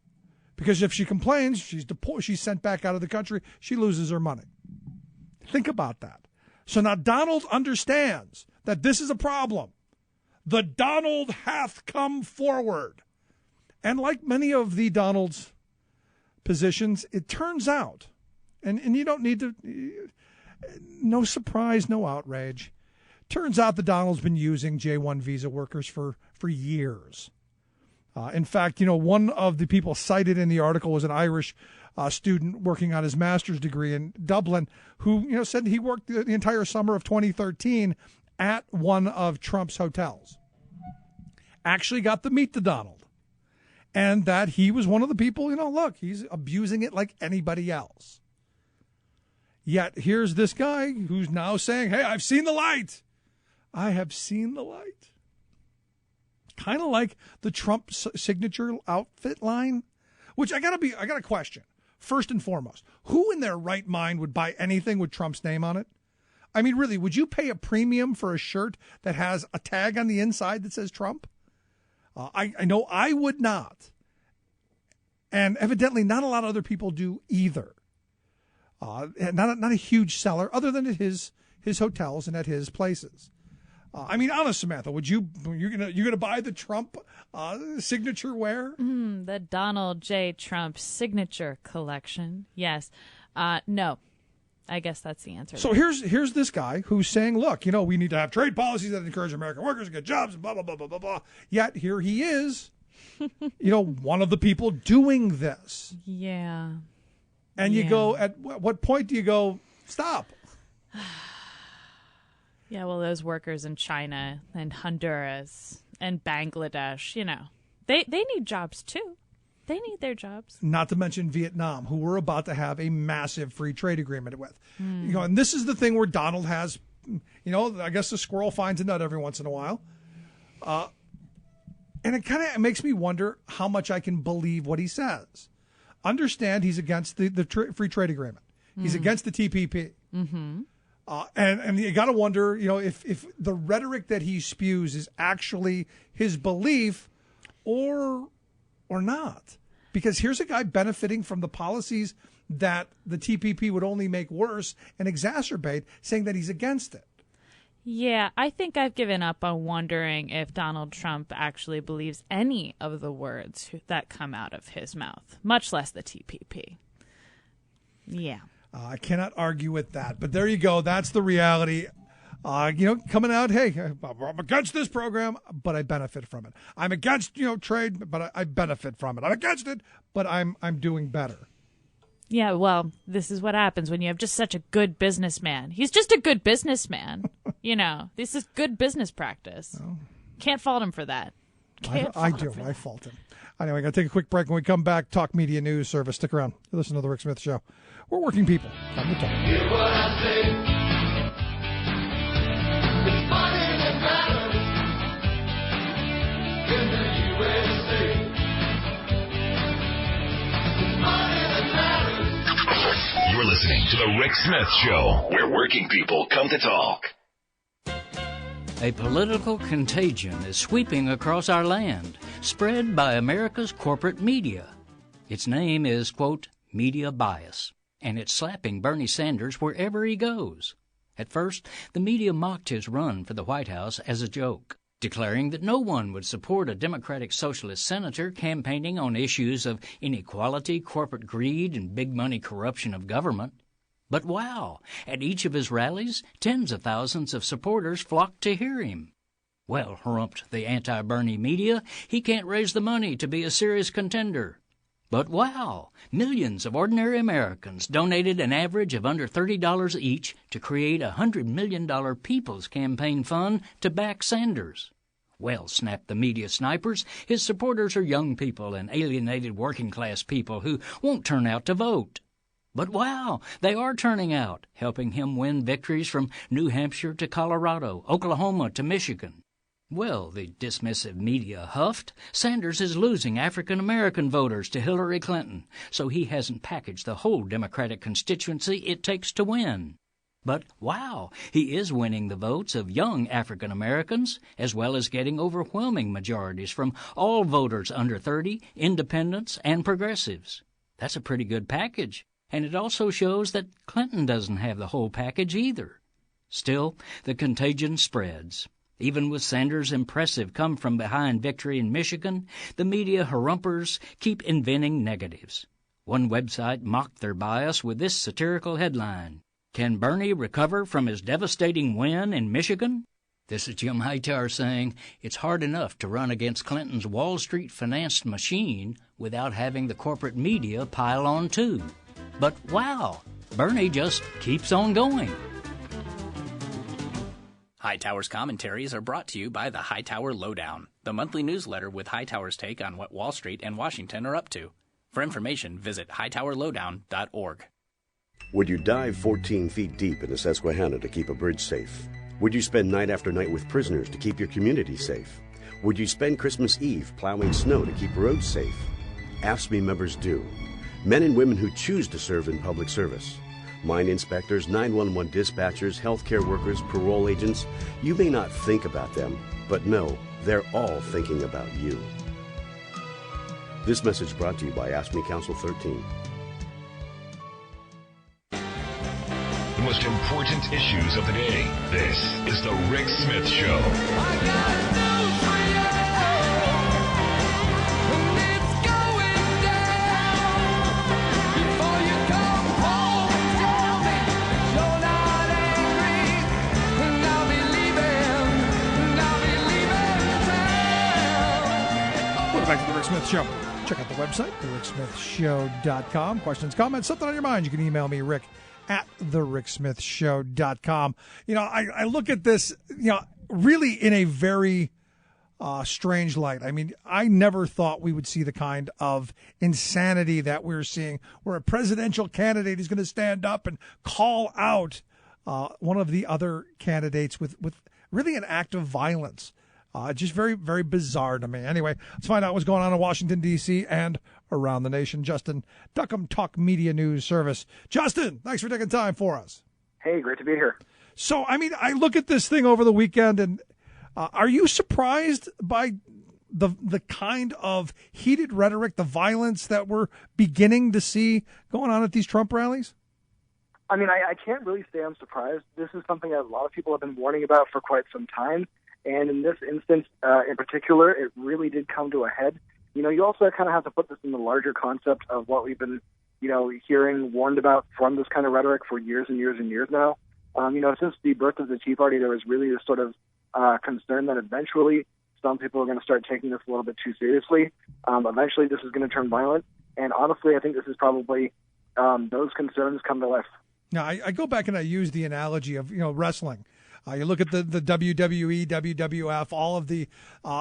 Because if she complains, she's sent back out of the country, she loses her money. Think about that. So now Donald understands that this is a problem. The Donald hath come forward. And like many of the Donald's positions, it turns out, and you don't need to, no surprise, no outrage. Turns out the Donald's been using J-1 visa workers for years. In fact, one of the people cited in the article was an Irish student working on his master's degree in Dublin who, said he worked the entire summer of 2013 at one of Trump's hotels. Actually got to meet the Donald. And that he was one of the people, look, he's abusing it like anybody else. Yet here's this guy who's now saying, hey, I've seen the light. I have seen the light. Kind of like the Trump signature outfit line, which I got to question. First and foremost, who in their right mind would buy anything with Trump's name on it? I mean, really, would you pay a premium for a shirt that has a tag on the inside that says Trump? I know I would not. And evidently not a lot of other people do either. Not a huge seller other than at his hotels and at his places. I mean, honest, Samantha, you're gonna buy the Trump signature wear? The Donald J. Trump signature collection. Yes. No. I guess that's the answer. So here's this guy who's saying, look, we need to have trade policies that encourage American workers to get jobs and blah, blah, blah, blah, blah, blah. Yet here he is, one of the people doing this. Yeah. And you go, at what point do you go, stop? Yeah, well, those workers in China and Honduras and Bangladesh, they need jobs too. They need their jobs. Not to mention Vietnam, who we're about to have a massive free trade agreement with. And this is the thing where Donald has, I guess the squirrel finds a nut every once in a while. And it kind of makes me wonder how much I can believe what he says. Understand he's against the free trade agreement. He's against the TPP. Mm-hmm. And you got to wonder, if the rhetoric that he spews is actually his belief or not. Because here's a guy benefiting from the policies that the TPP would only make worse and exacerbate, saying that he's against it. Yeah, I think I've given up on wondering if Donald Trump actually believes any of the words that come out of his mouth, much less the TPP. Yeah. I cannot argue with that. But there you go. That's the reality. Coming out, hey, I'm against this program, but I benefit from it. I'm against, trade, but I benefit from it. I'm against it, but I'm doing better. Yeah, well, this is what happens when you have just such a good businessman. He's just a good businessman. This is good business practice. Oh. Can't fault him for that. I fault him. Anyway, I'm going to take a quick break. When we come back, Talk Media News Service. Stick around. You listen to The Rick Smith Show. We're working people. Come to talk. Hear what I say. It's money that matters in the USA. It's money that matters. You're listening to The Rick Smith Show, where working people come to talk. A political contagion is sweeping across our land. spread by America's corporate media. Its name is, quote, media bias, and it's slapping Bernie Sanders wherever he goes. At first, the media mocked his run for the White House as a joke, declaring that no one would support a Democratic Socialist senator campaigning on issues of inequality, corporate greed, and big money corruption of government. But wow, at each of his rallies, tens of thousands of supporters flocked to hear him. Well, harumphed the anti-Bernie media, he can't raise the money to be a serious contender. But wow, millions of ordinary Americans donated an average of under $30 each to create a $100 million People's Campaign Fund to back Sanders. Well, snapped the media snipers, his supporters are young people and alienated working-class people who won't turn out to vote. But wow, they are turning out, helping him win victories from New Hampshire to Colorado, Oklahoma to Michigan. Well, the dismissive media huffed, Sanders is losing African-American voters to Hillary Clinton, so he hasn't packaged the whole Democratic constituency it takes to win. But wow, he is winning the votes of young African-Americans, as well as getting overwhelming majorities from all voters under 30, independents, and progressives. That's a pretty good package, and it also shows that Clinton doesn't have the whole package either. Still, the contagion spreads. Even with Sanders' impressive come-from-behind victory in Michigan, the media harumpers keep inventing negatives. One website mocked their bias with this satirical headline, "Can Bernie recover from his devastating win in Michigan?" This is Jim Hightower saying it's hard enough to run against Clinton's Wall Street-financed machine without having the corporate media pile on too. But wow, Bernie just keeps on going. Hightower's commentaries are brought to you by the Hightower Lowdown, the monthly newsletter with Hightower's take on what Wall Street and Washington are up to. For information, visit hightowerlowdown.org. Would you dive 14 feet deep in the Susquehanna to keep a bridge safe? Would you spend night after night with prisoners to keep your community safe? Would you spend Christmas Eve plowing snow to keep roads safe? AFSCME members do. Men and women who choose to serve in public service. Mine inspectors, 911 dispatchers, healthcare workers, parole agents. You may not think about them, but know they're all thinking about you. This message brought to you by AFSCME Council 13. The most important issues of the day. This is The Rick Smith Show. Back to the Rick Smith Show. Check out the website, thericksmithshow.com. Questions, comments, something on your mind, you can email me, Rick, at thericksmithshow.com. You know, I look at this, you know, really in a very strange light. I mean, I never thought we would see the kind of insanity that we're seeing, where a presidential candidate is going to stand up and call out one of the other candidates with really an act of violence. Just very, very bizarre to me. Anyway, let's find out what's going on in Washington, D.C. and around the nation. Justin Duckham, Talk Media News Service. Justin, thanks for taking time for us. Hey, great to be here. So, I mean, I look at this thing over the weekend, and are you surprised by the kind of heated rhetoric, the violence that we're beginning to see going on at these Trump rallies? I mean, I can't really say I'm surprised. This is something that a lot of people have been warning about for quite some time. And in this instance, in particular, it really did come to a head. You know, you also kind of have to put this in the larger concept of what we've been, you know, hearing, warned about from this kind of rhetoric for years and years and years now. You know, since the birth of the Tea Party, there was really this sort of concern that eventually some people are going to start taking this a little bit too seriously. Eventually, this is going to turn violent. And honestly, I think this is probably those concerns come to life. Now, I go back and I use the analogy of, you know, wrestling. You look at the WWE, WWF, all of the,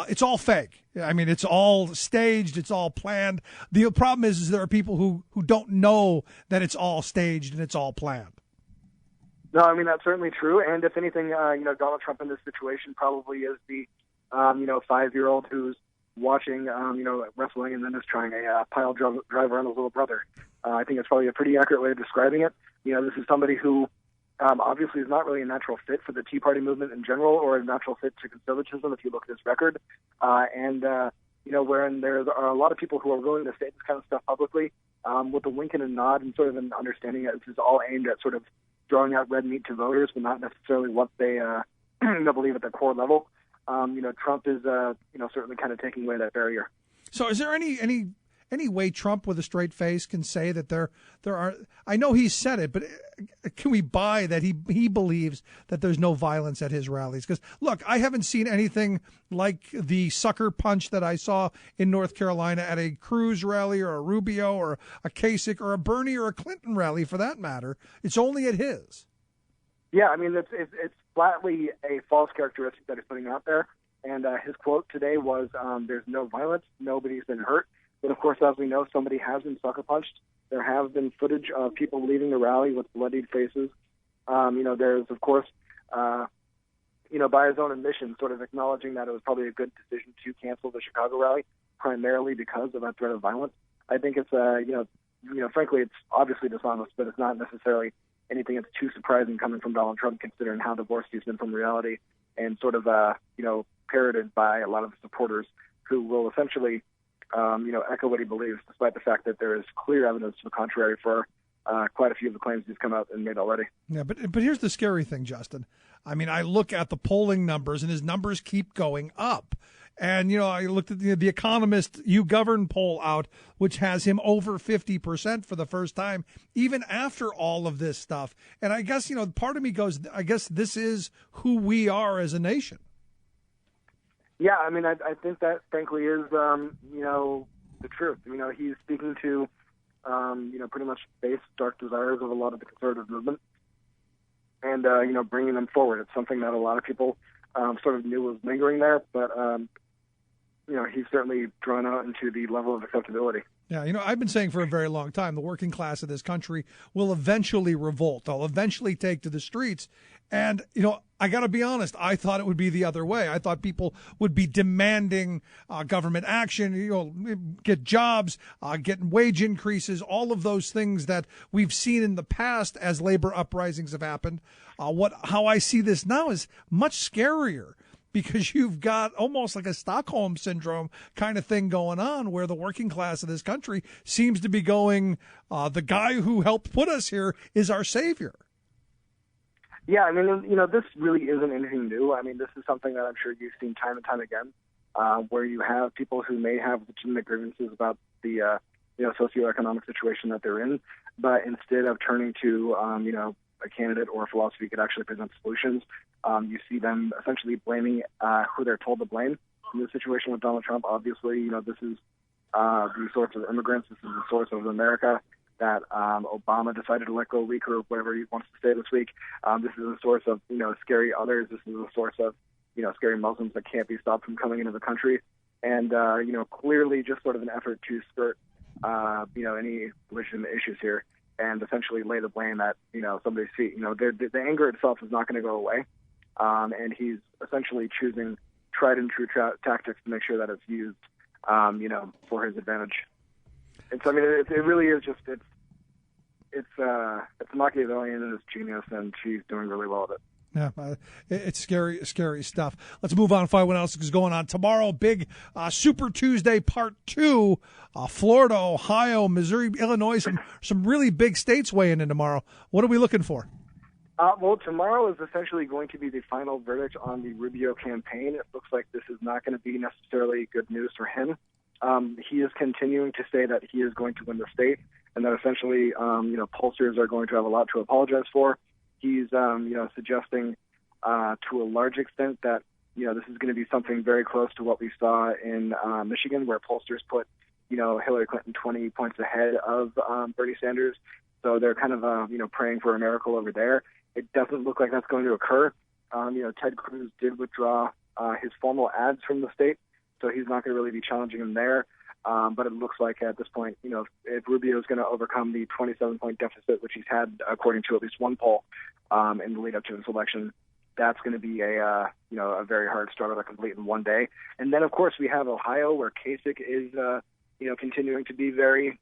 it's all fake. I mean, it's all staged. It's all planned. The problem is there are people who don't know that it's all staged and it's all planned. No, I mean, that's certainly true. And if anything, you know, Donald Trump in this situation probably is the, you know, 5-year-old who's watching, you know, wrestling and then is trying a pile driver on his little brother. I think it's probably a pretty accurate way of describing it. You know, this is somebody who obviously is not really a natural fit for the Tea Party movement in general, or a natural fit to conservatism if you look at his record. And wherein there are a lot of people who are willing to say this kind of stuff publicly with a wink and a nod and sort of an understanding that this is all aimed at sort of throwing out red meat to voters, but not necessarily what they believe at the core level. Trump is, certainly kind of taking away that barrier. So is there any way Trump with a straight face can say that there are, I know he said it, but can we buy that he believes that there's no violence at his rallies? Because, look, I haven't seen anything like the sucker punch that I saw in North Carolina at a Cruz rally or a Rubio or a Kasich or a Bernie or a Clinton rally, for that matter. It's only at his. Yeah, I mean, it's flatly a false characteristic that he's putting out there. And his quote today was, there's no violence, nobody's been hurt. But, of course, as we know, somebody has been sucker punched. There have been footage of people leaving the rally with bloodied faces. There's, of course, by his own admission, sort of acknowledging that it was probably a good decision to cancel the Chicago rally, primarily because of that threat of violence. I think it's, frankly, it's obviously dishonest, but it's not necessarily anything that's too surprising coming from Donald Trump, considering how divorced he's been from reality and sort of, parroted by a lot of the supporters who will essentially echo what he believes, despite the fact that there is clear evidence to the contrary for quite a few of the claims he's come out and made already. Yeah, but here's the scary thing, Justin. I mean, I look at the polling numbers, and his numbers keep going up. And, I looked at the Economist YouGovern poll out, which has him over 50% for the first time, even after all of this stuff. And I guess, part of me goes, I guess this is who we are as a nation. Yeah, I mean, I think that, frankly, is, the truth. He's speaking to, pretty much base dark desires of a lot of the conservative movement and, bringing them forward. It's something that a lot of people sort of knew was lingering there, but, he's certainly drawn out into the level of acceptability. Yeah, I've been saying for a very long time, the working class of this country will eventually revolt. They'll eventually take to the streets. And, I got to be honest, I thought it would be the other way. I thought people would be demanding government action, get jobs, getting wage increases, all of those things that we've seen in the past as labor uprisings have happened. How I see this now is much scarier, because you've got almost like a Stockholm syndrome kind of thing going on, where the working class of this country seems to be going, the guy who helped put us here is our savior. Yeah, I mean, this really isn't anything new. I mean, this is something that I'm sure you've seen time and time again, where you have people who may have legitimate grievances about the, socioeconomic situation that they're in, but instead of turning to, a candidate or a philosophy who could actually present solutions, you see them essentially blaming who they're told to blame. In the situation with Donald Trump, obviously, this is the source of immigrants. This is the source of America that Obama decided to let go a week, or whatever he wants to say this week. This is a source of, scary others. This is a source of, scary Muslims that can't be stopped from coming into the country. And, clearly just sort of an effort to skirt, any legitimate issues here and essentially lay the blame at, somebody's feet. The anger itself is not going to go away. And he's essentially choosing tried and true tactics to make sure that it's used, for his advantage. And so, I mean, it really is just, it's Machiavellian in its genius, and she's doing really well with it. Yeah, it's scary stuff. Let's move on. Find what else is going on tomorrow. Big Super Tuesday Part 2. Florida, Ohio, Missouri, Illinois. Some really big states weighing in tomorrow. What are we looking for? Well, tomorrow is essentially going to be the final verdict on the Rubio campaign. It looks like this is not going to be necessarily good news for him. He is continuing to say that he is going to win the state, and that essentially, pollsters are going to have a lot to apologize for. He's, suggesting to a large extent that, this is going to be something very close to what we saw in Michigan, where pollsters put, Hillary Clinton 20 points ahead of Bernie Sanders. So they're kind of, praying for a miracle over there. It doesn't look like that's going to occur. Ted Cruz did withdraw his formal ads from the state, so he's not going to really be challenging him there. But it looks like at this point, if Rubio is going to overcome the 27-point deficit, which he's had according to at least one poll in the lead up to this election, that's going to be a very hard struggle to complete in one day. And then, of course, we have Ohio, where Kasich is, continuing to be very,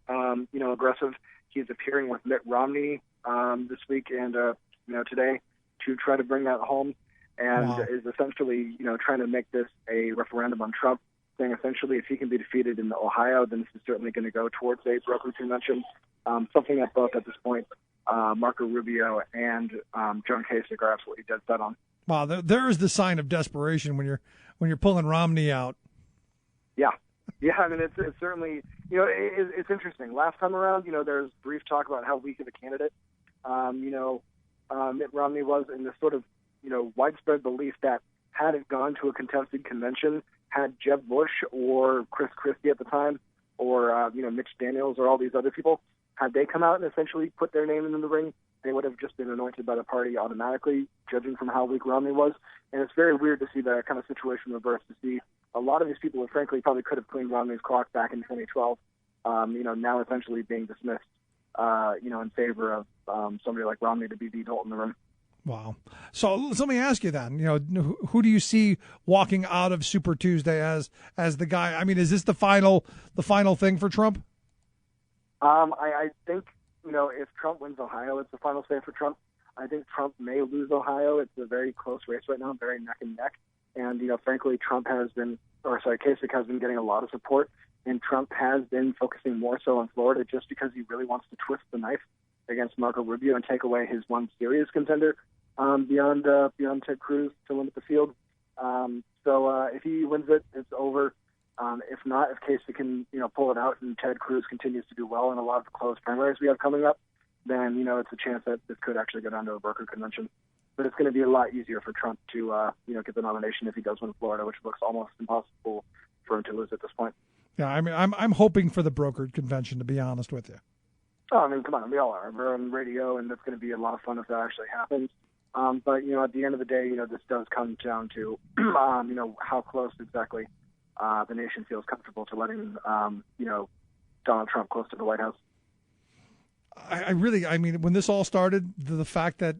aggressive. He's appearing with Mitt Romney this week and, today to try to bring that home, and is essentially, trying to make this a referendum on Trump. saying essentially if he can be defeated in Ohio, then this is certainly going to go towards a brokered convention, something that both at this point Marco Rubio and John Kasich are absolutely dead set on. Wow, there is the sign of desperation when you're pulling Romney out. Yeah, I mean, it's certainly, it's interesting. Last time around, there's brief talk about how weak of a candidate, Mitt Romney was, in this sort of, widespread belief that had it gone to a contested convention, had Jeb Bush or Chris Christie at the time, or, Mitch Daniels or all these other people, had they come out and essentially put their name in the ring, they would have just been anointed by the party automatically, judging from how weak Romney was. And it's very weird to see that kind of situation reversed, to see a lot of these people who frankly probably could have cleaned Romney's clock back in 2012, now essentially being dismissed, in favor of somebody like Romney to be the adult in the room. Wow. So let me ask you then, who do you see walking out of Super Tuesday as the guy? I mean, is this the final thing for Trump? I think, if Trump wins Ohio, it's the final say for Trump. I think Trump may lose Ohio. It's a very close race right now, very neck and neck. And, frankly, Kasich has been getting a lot of support, and Trump has been focusing more so on Florida just because he really wants to twist the knife against Marco Rubio and take away his one serious contender beyond Ted Cruz to limit the field. So if he wins it, it's over. If not, if Kasich can, pull it out and Ted Cruz continues to do well in a lot of the close primaries we have coming up, then, it's a chance that this could actually go down to a brokered convention. But it's going to be a lot easier for Trump to, get the nomination if he does win Florida, which looks almost impossible for him to lose at this point. Yeah, I mean, I'm hoping for the brokered convention, to be honest with you. Oh, I mean, come on, we all are. We're on radio, and it's going to be a lot of fun if that actually happens. But, at the end of the day, this does come down to, how close exactly the nation feels comfortable to letting, Donald Trump close to the White House. I mean, when this all started, the fact that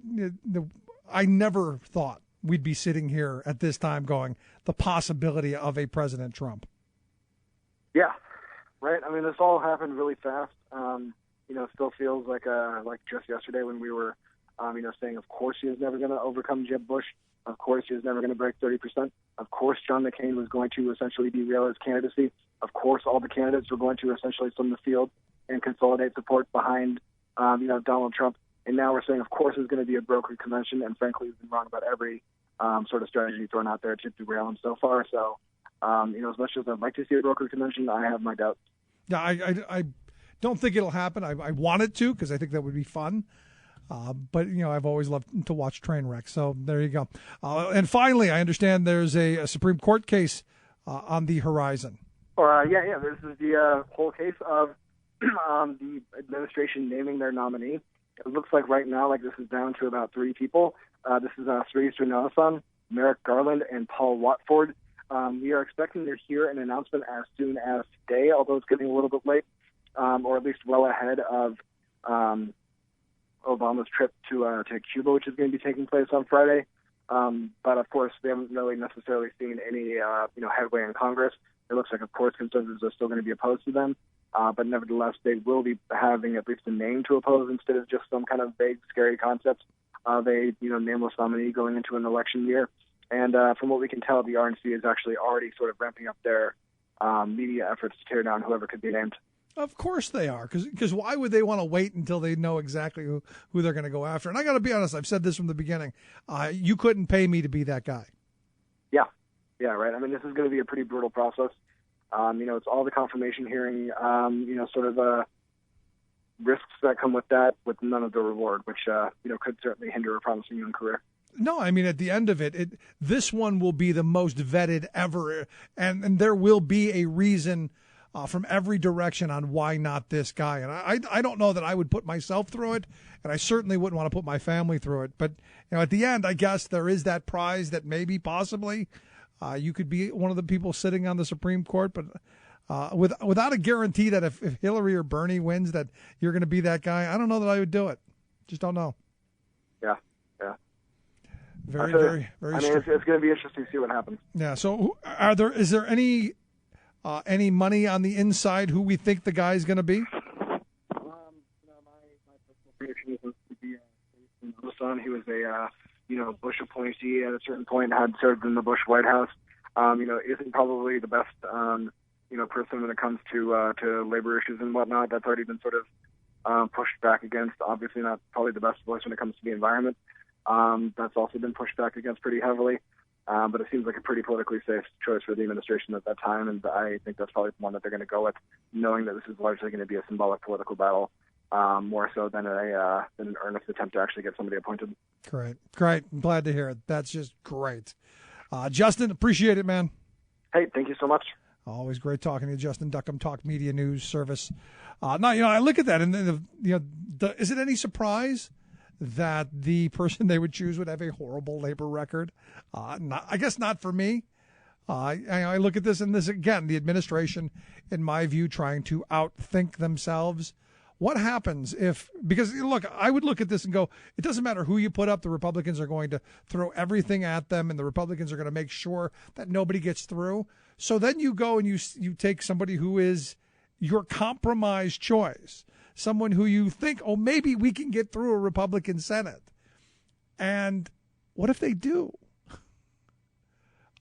I never thought we'd be sitting here at this time going the possibility of a President Trump. Yeah, right. I mean, this all happened really fast. Still feels like just yesterday when we were, saying, of course, he was never going to overcome Jeb Bush. Of course, he was never going to break 30%. Of course, John McCain was going to essentially derail his candidacy. Of course, all the candidates were going to essentially swim the field and consolidate support behind, Donald Trump. And now we're saying, of course, it's going to be a brokered convention. And frankly, we've been wrong about every sort of strategy thrown out there to derail him so far. So, as much as I'd like to see a brokered convention, I have my doubts. Yeah, I don't think it'll happen. I want it to, because I think that would be fun. But, I've always loved to watch train wrecks. So there you go. And finally, I understand there's a Supreme Court case on the horizon. Yeah. This is the whole case of the administration naming their nominee. It looks like right now, this is down to about 3 people. This is Sri Srinivasan, Merrick Garland, and Paul Watford. We are expecting to hear an announcement as soon as today, although it's getting a little bit late, or at least well ahead of Obama's trip to Cuba, which is going to be taking place on Friday. But of course, they haven't really necessarily seen any headway in Congress. It looks like, of course, conservatives are still going to be opposed to them. But nevertheless, they will be having at least a name to oppose instead of just some kind of vague, scary concept of a nameless nominee going into an election year. And from what we can tell, the RNC is actually already sort of ramping up their media efforts to tear down whoever could be named. Of course they are, because why would they want to wait until they know exactly who they're going to go after? And I got to be honest, I've said this from the beginning. You couldn't pay me to be that guy. Yeah, right. I mean, this is going to be a pretty brutal process. It's all the confirmation hearing, sort of risks that come with that, with none of the reward, which, could certainly hinder a promising young career. No, I mean, at the end of it, this one will be the most vetted ever, and there will be a reason from every direction on why not this guy. And I don't know that I would put myself through it, and I certainly wouldn't want to put my family through it. But, at the end, I guess there is that prize that maybe possibly you could be one of the people sitting on the Supreme Court, but without a guarantee that if Hillary or Bernie wins that you're going to be that guy, I don't know that I would do it. Just don't know. Yeah. Very, very, very. I mean, it's going to be interesting to see what happens. Yeah. So, is there any money on the inside who we think the guy is going to be? My personal prediction is to be He was a Bush appointee at a certain point, had served in the Bush White House. isn't probably the best, person when it comes to labor issues and whatnot. That's already been sort of pushed back against. Obviously not probably the best voice when it comes to the environment. That's also been pushed back against pretty heavily. But it seems like a pretty politically safe choice for the administration at that time, and I think that's probably the one that they're going to go with, knowing that this is largely going to be a symbolic political battle, more so than an earnest attempt to actually get somebody appointed. Great. I'm glad to hear it. That's just great. Justin, appreciate it, man. Hey, thank you so much. Always great talking to you, Justin Duckham, Talk Media News Service. I look at that, and is it any surprise that the person they would choose would have a horrible labor record? I guess not for me. I look at this, and this again, the administration, in my view, trying to outthink themselves. What happens because look, I would look at this and go, it doesn't matter who you put up, the Republicans are going to throw everything at them, and the Republicans are going to make sure that nobody gets through. So then you go and you take somebody who is your compromise choice, someone who you think, oh, maybe we can get through a Republican Senate. And what if they do?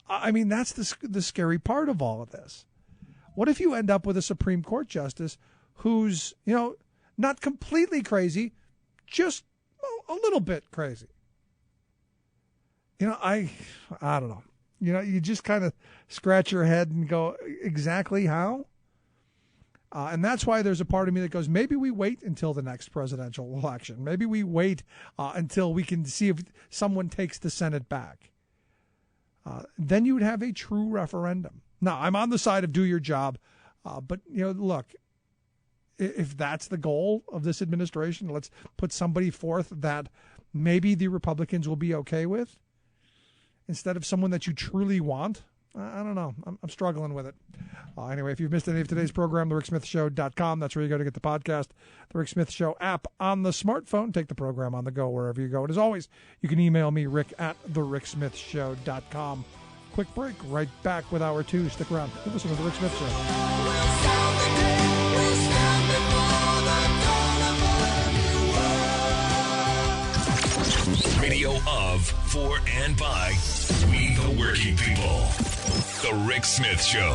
I mean, that's the scary part of all of this. What if you end up with a Supreme Court justice who's, not completely crazy, just a little bit crazy? I don't know. You just kind of scratch your head and go, exactly how? And that's why there's a part of me that goes, maybe we wait until the next presidential election. Maybe we wait until we can see if someone takes the Senate back. Then you would have a true referendum. Now, I'm on the side of do your job, but, look, if that's the goal of this administration, let's put somebody forth that maybe the Republicans will be okay with instead of someone that you truly want. I don't know. I'm struggling with it. Anyway, if you've missed any of today's program, thericksmithshow.com. That's where you go to get the podcast. The Rick Smith Show app on the smartphone. Take the program on the go wherever you go. And as always, you can email me, rick@thericksmithshow.com. Quick break. Right back with hour 2. Stick around. You're listening to The Rick Smith Show. Radio of, for, and by we the working people. The Rick Smith Show.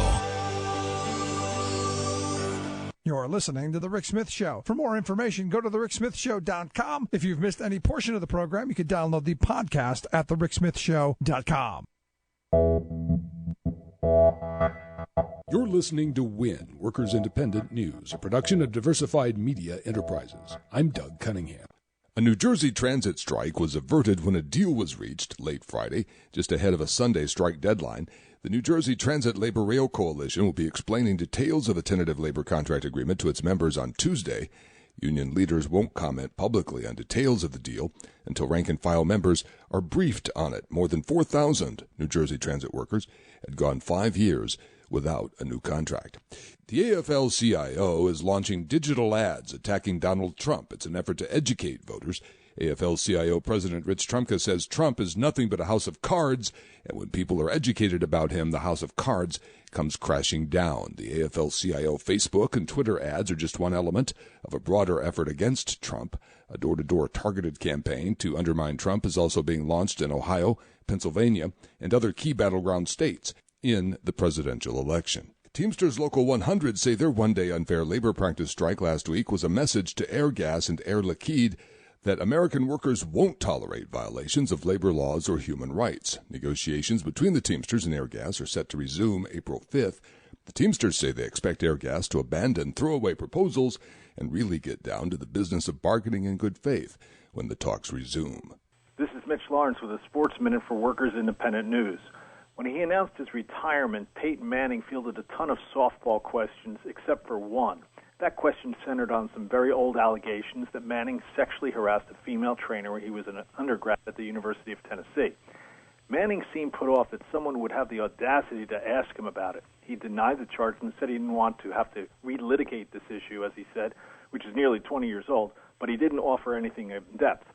You're listening to The Rick Smith Show. For more information, go to thericksmithshow.com. If you've missed any portion of the program, you can download the podcast at thericksmithshow.com. You're listening to WIN, Workers Independent News, a production of Diversified Media Enterprises. I'm Doug Cunningham. A New Jersey transit strike was averted when a deal was reached late Friday, just ahead of a Sunday strike deadline. The New Jersey Transit Labor Rail Coalition will be explaining details of a tentative labor contract agreement to its members on Tuesday. Union leaders won't comment publicly on details of the deal until rank-and-file members are briefed on it. More than 4,000 New Jersey transit workers had gone 5 years without a new contract. The AFL-CIO is launching digital ads attacking Donald Trump. It's an effort to educate voters. AFL-CIO President Rich Trumka says Trump is nothing but a house of cards, and when people are educated about him, the house of cards comes crashing down. The AFL-CIO Facebook and Twitter ads are just one element of a broader effort against Trump. A door-to-door targeted campaign to undermine Trump is also being launched in Ohio, Pennsylvania, and other key battleground states in the presidential election. Teamsters Local 100 say their one-day unfair labor practice strike last week was a message to Airgas and Air Liquide that American workers won't tolerate violations of labor laws or human rights. Negotiations between the Teamsters and Airgas are set to resume April 5th. The Teamsters say they expect Airgas to abandon throwaway proposals and really get down to the business of bargaining in good faith when the talks resume. This is Mitch Lawrence with a Sports Minute for Workers Independent News. When he announced his retirement, Peyton Manning fielded a ton of softball questions except for one. That question centered on some very old allegations that Manning sexually harassed a female trainer when he was an undergrad at the University of Tennessee. Manning seemed put off that someone would have the audacity to ask him about it. He denied the charge and said he didn't want to have to relitigate this issue, as he said, which is nearly 20 years old, but he didn't offer anything in depth.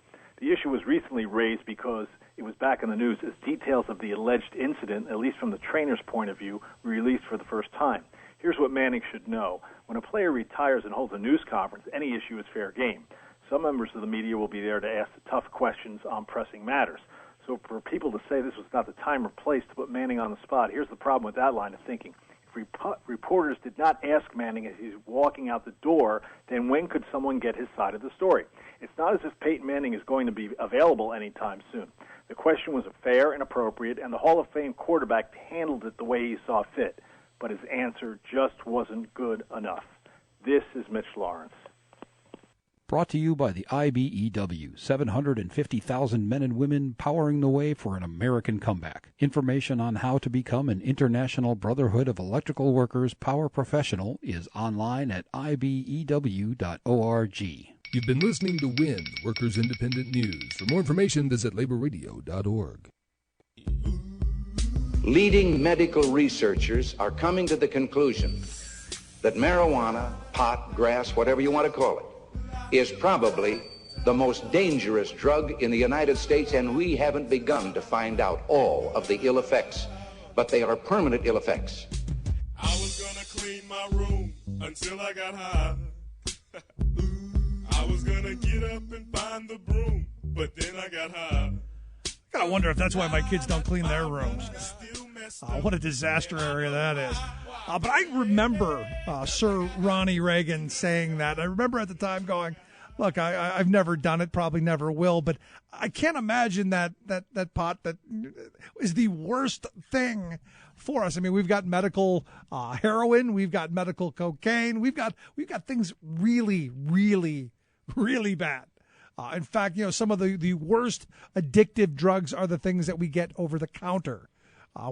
The issue was recently raised because it was back in the news as details of the alleged incident, at least from the trainer's point of view, were released for the first time. Here's what Manning should know. When a player retires and holds a news conference, any issue is fair game. Some members of the media will be there to ask the tough questions on pressing matters. So for people to say this was not the time or place to put Manning on the spot, here's the problem with that line of thinking. If reporters did not ask Manning as he's walking out the door, then when could someone get his side of the story? It's not as if Peyton Manning is going to be available anytime soon. The question was fair and appropriate, and the Hall of Fame quarterback handled it the way he saw fit. But his answer just wasn't good enough. This is Mitch Lawrence. Brought to you by the IBEW, 750,000 men and women powering the way for an American comeback. Information on how to become an International Brotherhood of Electrical Workers power professional is online at ibew.org. You've been listening to WIN, Workers Independent News. For more information, visit laborradio.org. Leading medical researchers are coming to the conclusion that marijuana, pot, grass, whatever you want to call it, is probably the most dangerous drug in the United States, and we haven't begun to find out all of the ill effects, but they are permanent ill effects. I was gonna clean my room until I got high. I was gonna get up and find the broom, but then I got high. I gotta wonder if that's why my kids don't clean their rooms. What a disaster area that is. But I remember Sir Ronnie Reagan saying that. I remember at the time going, look, I've never done it, probably never will, but I can't imagine that pot that is the worst thing for us. I mean, we've got medical heroin, we've got medical cocaine, we've got things really, really, really bad. In fact, some of the worst addictive drugs are the things that we get over the counter,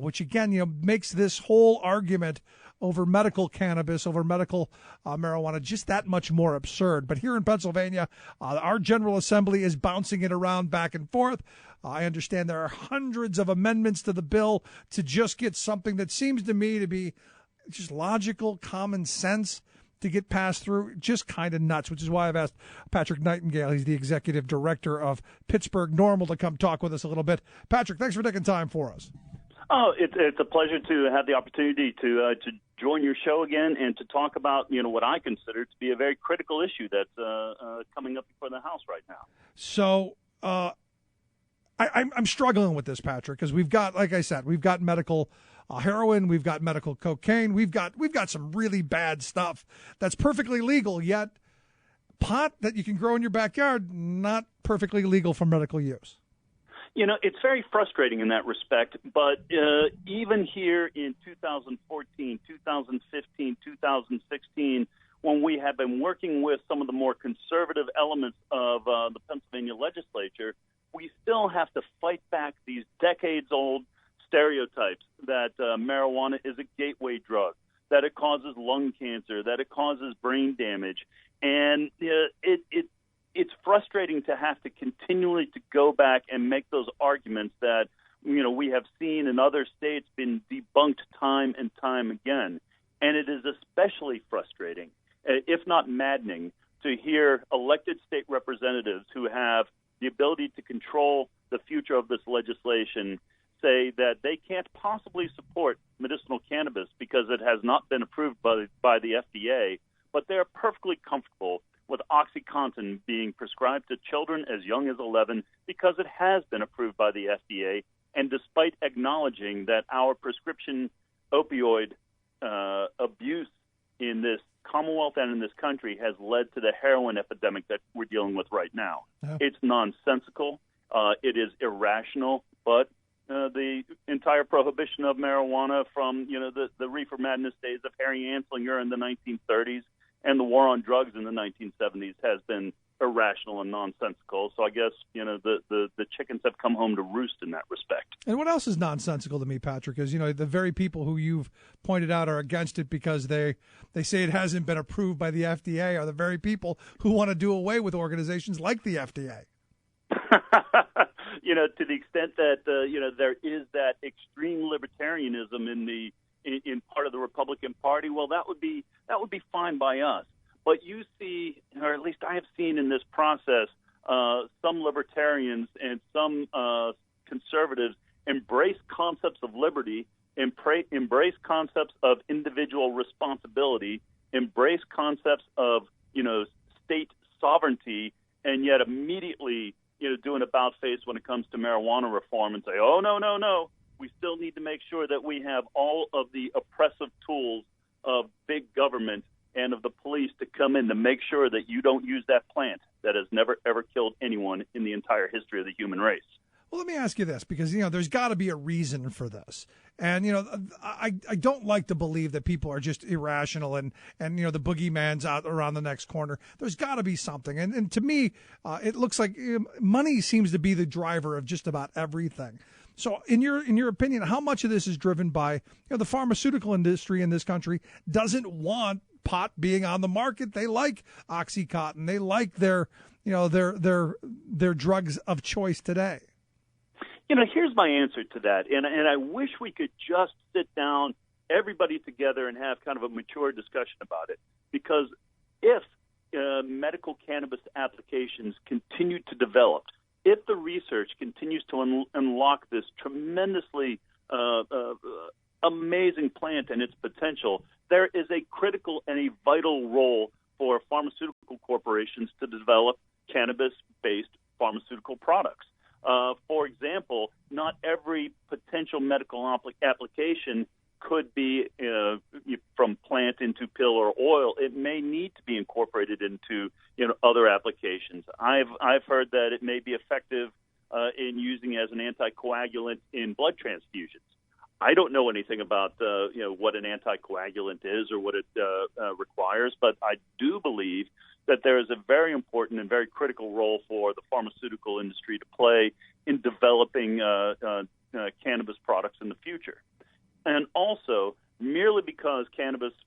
which again, makes this whole argument over medical cannabis, over medical marijuana, just that much more absurd. But here in Pennsylvania, our General Assembly is bouncing it around back and forth. I understand there are hundreds of amendments to the bill to just get something that seems to me to be just logical, common sense to get passed through, just kind of nuts, which is why I've asked Patrick Nightingale, he's the executive director of Pittsburgh NORML, to come talk with us a little bit. Patrick, thanks for taking time for us. Oh, it's a pleasure to have the opportunity to join your show again and to talk about what I consider to be a very critical issue that's coming up before the House right now. So I'm struggling with this, Patrick, because we've got, like I said, we've got medical heroin, we've got medical cocaine, we've got some really bad stuff that's perfectly legal, yet pot that you can grow in your backyard, not perfectly legal for medical use. It's very frustrating in that respect, but even here in 2014, 2015, 2016, when we have been working with some of the more conservative elements of the Pennsylvania legislature, we still have to fight back these decades-old stereotypes that marijuana is a gateway drug, that it causes lung cancer, that it causes brain damage, and it's frustrating to have to continually to go back and make those arguments that we have seen in other states been debunked time and time again. And it is especially frustrating, if not maddening, to hear elected state representatives who have the ability to control the future of this legislation say that they can't possibly support medicinal cannabis because it has not been approved by the FDA, but they're perfectly comfortable with OxyContin being prescribed to children as young as 11 because it has been approved by the FDA, and despite acknowledging that our prescription opioid abuse in this Commonwealth and in this country has led to the heroin epidemic that we're dealing with right now. Yeah. It's nonsensical. It is irrational, but the entire prohibition of marijuana from, the reefer madness days of Harry Anslinger in the 1930s and the war on drugs in the 1970s has been irrational and nonsensical. So I guess, the chickens have come home to roost in that respect. And what else is nonsensical to me, Patrick, is, the very people who you've pointed out are against it because they say it hasn't been approved by the FDA are the very people who want to do away with organizations like the FDA. To the extent that, there is that extreme libertarianism in part of the Republican Party, well, that would be fine by us. But you see, or at least I have seen in this process, some libertarians and some conservatives embrace concepts of liberty, embrace concepts of individual responsibility, embrace concepts of, state sovereignty, and yet immediately do an about face when it comes to marijuana reform and say, oh, no. We still need to make sure that we have all of the oppressive tools of big government and of the police to come in to make sure that you don't use that plant that has never, ever killed anyone in the entire history of the human race. Well, let me ask you this, because, there's got to be a reason for this. And, I don't like to believe that people are just irrational and the boogeyman's out around the next corner. There's got to be something. And to me, it looks like money seems to be the driver of just about everything. So in your opinion, how much of this is driven by, the pharmaceutical industry in this country doesn't want pot being on the market? They like OxyContin. They like their drugs of choice today. Here's my answer to that, and I wish we could just sit down, everybody together, and have kind of a mature discussion about it. Because if medical cannabis applications continue to develop, if the research continues to unlock this tremendously amazing plant and its potential, there is a critical and a vital role for pharmaceutical corporations to develop cannabis-based pharmaceutical products. For example, not every potential medical application could be from plant into pill or oil. It may need to be incorporated into other applications. I've heard that it may be effective in using as an anticoagulant in blood transfusions. I don't know anything about what an anticoagulant is or what it requires, but I do believe that there is a very important and very critical role for the pharmaceutical industry to play in developing cannabis products in the future. And also, merely because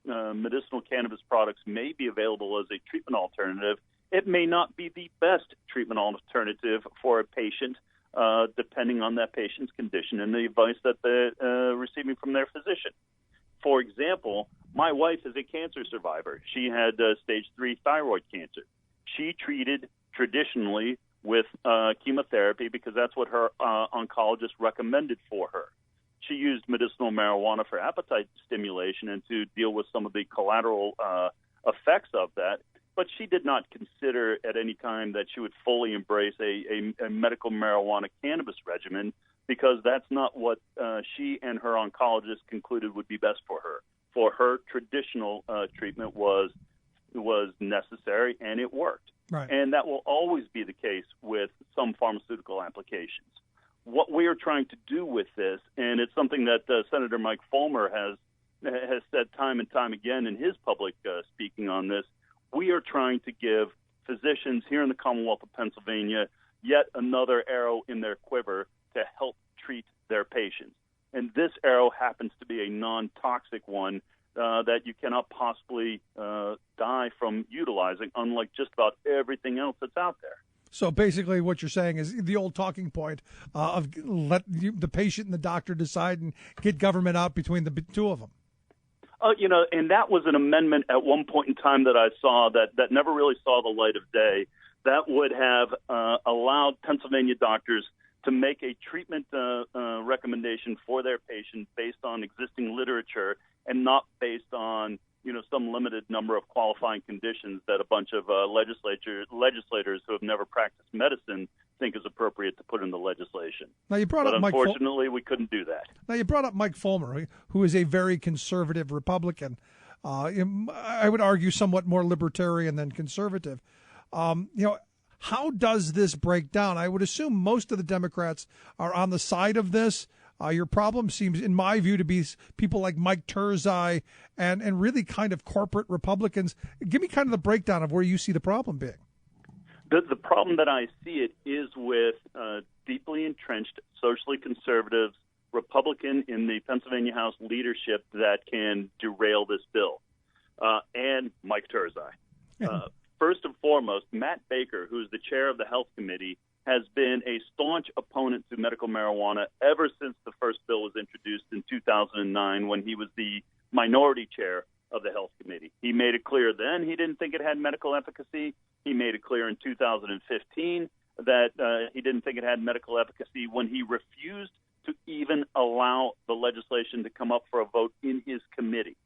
medicinal cannabis products may be available as a treatment alternative, it may not be the best treatment alternative for a patient, depending on that patient's condition and the advice that they're receiving from their physician. For example, my wife is a cancer survivor. She had stage 3 thyroid cancer. She treated traditionally with chemotherapy because that's what her oncologist recommended for her. She used medicinal marijuana for appetite stimulation and to deal with some of the collateral effects of that, but she did not consider at any time that she would fully embrace a medical marijuana cannabis regimen, because that's not what she and her oncologist concluded would be best for her. For her, traditional treatment was necessary, and it worked. Right. And that will always be the case with some pharmaceutical applications. What we are trying to do with this, and it's something that Senator Mike Fulmer has said time and time again in his public speaking on this, we are trying to give physicians here in the Commonwealth of Pennsylvania yet another arrow in their quiver to help treat their patients. And this arrow happens to be a non-toxic one that you cannot possibly die from utilizing, unlike just about everything else that's out there. So basically what you're saying is the old talking point of let the patient and the doctor decide and get government out between the two of them. And that was an amendment at one point in time that I saw that never really saw the light of day. That would have allowed Pennsylvania doctors to make a treatment recommendation for their patient based on existing literature and not based on some limited number of qualifying conditions that a bunch of legislators who have never practiced medicine think is appropriate to put in the legislation. Now you brought but up Mike. Unfortunately, we couldn't do that. Now you brought up Mike Fulmer, who is a very conservative Republican. I would argue somewhat more libertarian than conservative. How does this break down? I would assume most of the Democrats are on the side of this. Your problem seems, in my view, to be people like Mike Turzai and really kind of corporate Republicans. Give me kind of the breakdown of where you see the problem being. The problem that I see it is with deeply entrenched, socially conservatives, Republican in the Pennsylvania House leadership that can derail this bill, and Mike Turzai. First and foremost, Matt Baker, who is the chair of the Health Committee, has been a staunch opponent to medical marijuana ever since the first bill was introduced in 2009 when he was the minority chair of the Health Committee. He made it clear then he didn't think it had medical efficacy. He made it clear in 2015 that he didn't think it had medical efficacy when he refused to even allow the legislation to come up for a vote in his committee.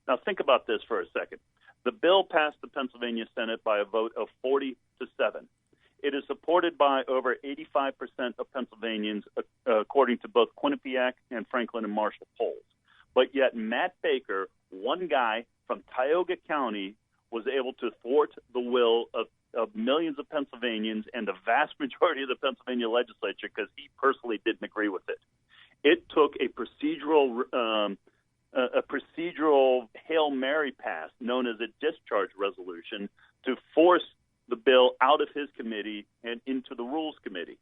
Now think about this for a second. The bill passed the Pennsylvania Senate by a vote of 40-7. It is supported by over 85% of Pennsylvanians, according to both Quinnipiac and Franklin and Marshall polls. But yet Matt Baker, one guy from Tioga County, was able to thwart the will of millions of Pennsylvanians and the vast majority of the Pennsylvania legislature because he personally didn't agree with it. It took a procedural Hail Mary pass known as a discharge resolution to force the bill out of his committee and into the Rules Committee.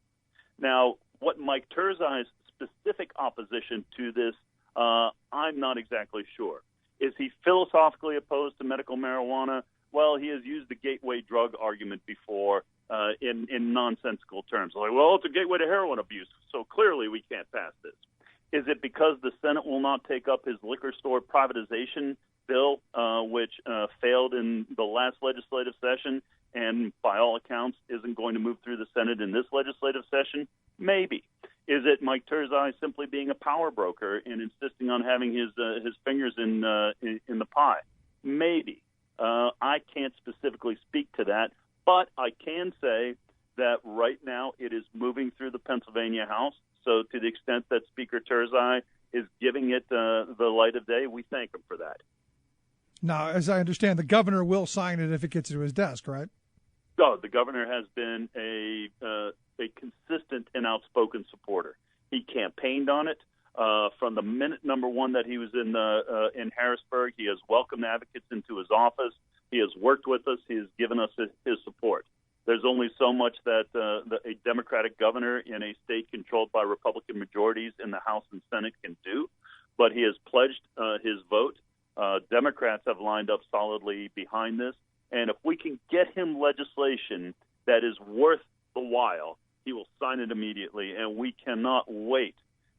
Now, what Mike Turzai's specific opposition to this, I'm not exactly sure. Is he philosophically opposed to medical marijuana? Well, he has used the gateway drug argument before in nonsensical terms. Like, well, it's a gateway to heroin abuse, so clearly we can't pass this. Is it because the Senate will not take up his liquor store privatization bill, which failed in the last legislative session and by all accounts isn't going to move through the Senate in this legislative session? Maybe. Is it Mike Turzai simply being a power broker and insisting on having his fingers in the pie? Maybe. I can't specifically speak to that, but I can say that right now it is moving through the Pennsylvania House. So to the extent that Speaker Turzai is giving it the light of day, we thank him for that. Now, as I understand, the governor will sign it if it gets to his desk, right? Oh, the governor has been a consistent and outspoken supporter. He campaigned on it from the minute number one that he was in Harrisburg. He has welcomed advocates into his office. He has worked with us. He has given us his support. There's only so much that a Democratic governor in a state controlled by Republican majorities in the House and Senate can do, but he has pledged his vote. Democrats have lined up solidly behind this, and if we can get him legislation that is worth the while, he will sign it immediately, and we cannot wait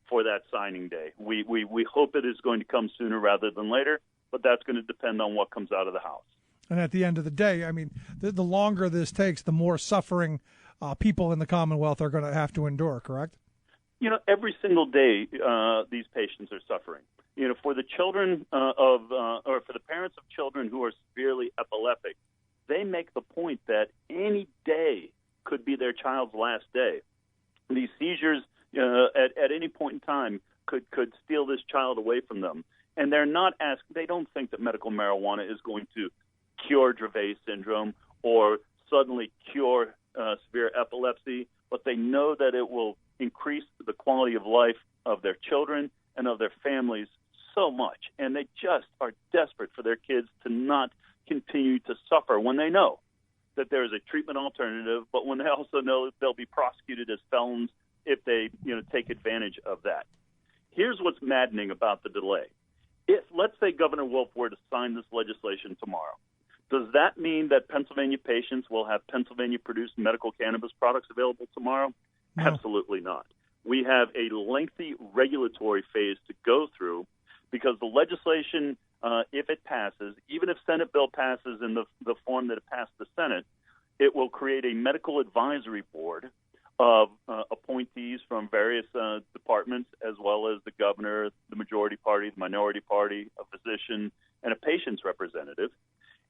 for that signing day. We hope it is going to come sooner rather than later, but that's going to depend on what comes out of the House. And at the end of the day, I mean, the longer this takes, the more suffering people in the Commonwealth are going to have to endure, correct? You know, every single day these patients are suffering. You know, for the children or for the parents of children who are severely epileptic, they make the point that any day could be their child's last day. These seizures at any point in time could steal this child away from them. And they're not they don't think that medical marijuana is going to cure Dravet syndrome or suddenly cure severe epilepsy, but they know that it will increase the quality of life of their children and of their families so much. And they just are desperate for their kids to not continue to suffer when they know that there is a treatment alternative, but when they also know that they'll be prosecuted as felons if they, take advantage of that. Here's what's maddening about the delay. If, let's say, Governor Wolf were to sign this legislation tomorrow, does that mean that Pennsylvania patients will have Pennsylvania-produced medical cannabis products available tomorrow? No. Absolutely not. We have a lengthy regulatory phase to go through because the legislation, if it passes, even if Senate bill passes in the form that it passed the Senate, it will create a medical advisory board of appointees from various departments, as well as the governor, the majority party, the minority party, a physician, and a patient's representative.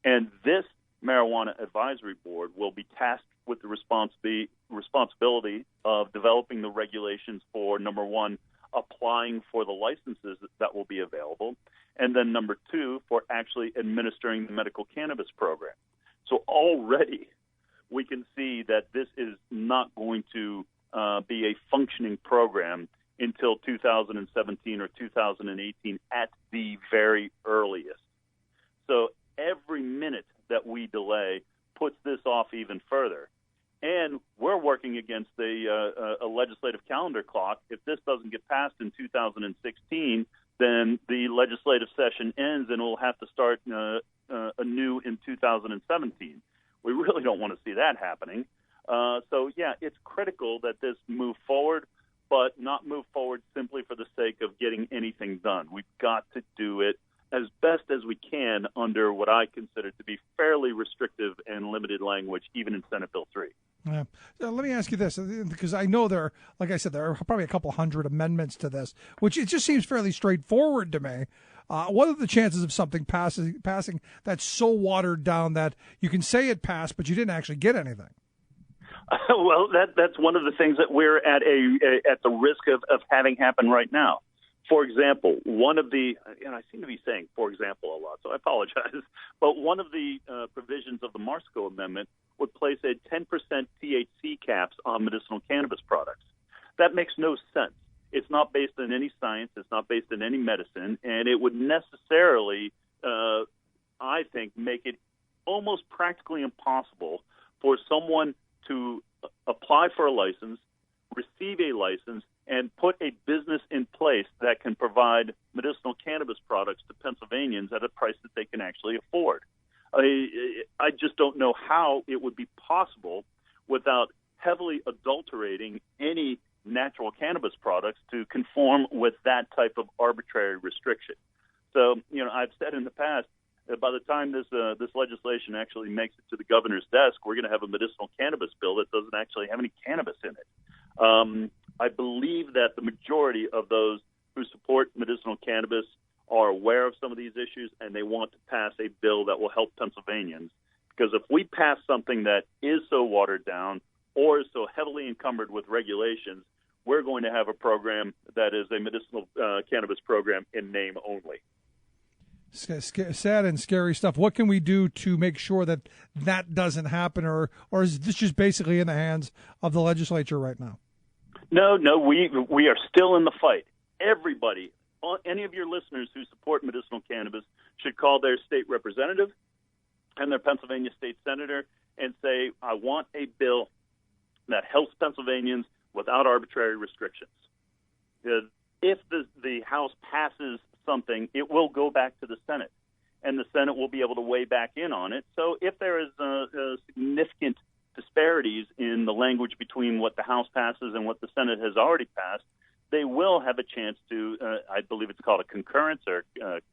And this marijuana advisory board will be tasked with the responsibility of developing the regulations for, number one, applying for the licenses that will be available, and then number two, for actually administering the medical cannabis program. So already we can see that this is not going to be a functioning program until 2017 or 2018 at the very earliest. So every minute that we delay puts this off even further. And we're working against a legislative calendar clock. If this doesn't get passed in 2016, then the legislative session ends and we'll have to start anew in 2017. We really don't want to see that happening. So, it's critical that this move forward, but not move forward simply for the sake of getting anything done. We've got to do it as best as we can under what I consider to be fairly restrictive and limited language, even in Senate Bill 3. Yeah. Let me ask you this, because I know there are probably a couple hundred amendments to this, which it just seems fairly straightforward to me. What are the chances of something passing that's so watered down that you can say it passed, but you didn't actually get anything? Well, that's one of the things that we're at the risk of having happen right now. For example, one of the, and I seem to be saying "for example" a lot, so I apologize, but one of the provisions of the Marsko Amendment would place a 10% THC caps on medicinal cannabis products. That makes no sense. It's not based on any science. It's not based on any medicine, and it would necessarily, I think, make it almost practically impossible for someone to apply for a license, receive a license, and put a business in place that can provide medicinal cannabis products to Pennsylvanians at a price that they can actually afford. I just don't know how it would be possible without heavily adulterating any natural cannabis products to conform with that type of arbitrary restriction. So, I've said in the past that by the time this legislation actually makes it to the governor's desk, we're going to have a medicinal cannabis bill that doesn't actually have any cannabis in it. I believe that the majority of those who support medicinal cannabis are aware of some of these issues, and they want to pass a bill that will help Pennsylvanians. Because if we pass something that is so watered down or is so heavily encumbered with regulations, we're going to have a program that is a medicinal cannabis program in name only. Sad and scary stuff. What can we do to make sure that that doesn't happen, or is this just basically in the hands of the legislature right now? No, we are still in the fight. Everybody, any of your listeners who support medicinal cannabis should call their state representative and their Pennsylvania state senator and say, I want a bill that helps Pennsylvanians without arbitrary restrictions. If the House passes something, it will go back to the Senate, and the Senate will be able to weigh back in on it. So if there is significant disparities in the language between what the House passes and what the Senate has already passed, they will have a chance to, I believe it's called a concurrence or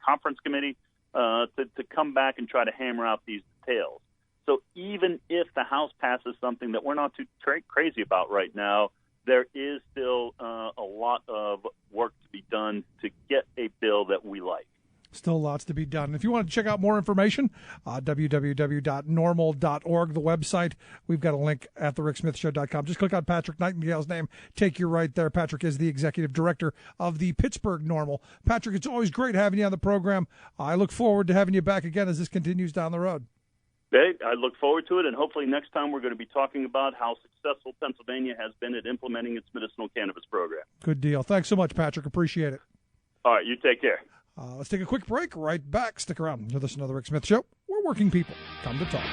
conference committee, to come back and try to hammer out these details. So even if the House passes something that we're not too crazy about right now, there is still a lot of work to be done to get a bill that we like. Still lots to be done. If you want to check out more information, www.normal.org, the website. We've got a link at thericksmithshow.com. Just click on Patrick Nightingale's name. Take you right there. Patrick is the executive director of the Pittsburgh Normal. Patrick, it's always great having you on the program. I look forward to having you back again as this continues down the road. Hey, I look forward to it, and hopefully next time we're going to be talking about how successful Pennsylvania has been at implementing its medicinal cannabis program. Good deal. Thanks so much, Patrick. Appreciate it. All right, you take care. Let's take a quick break. Right back. Stick around. You're listening to The Rick Smith Show, where working people come to talk.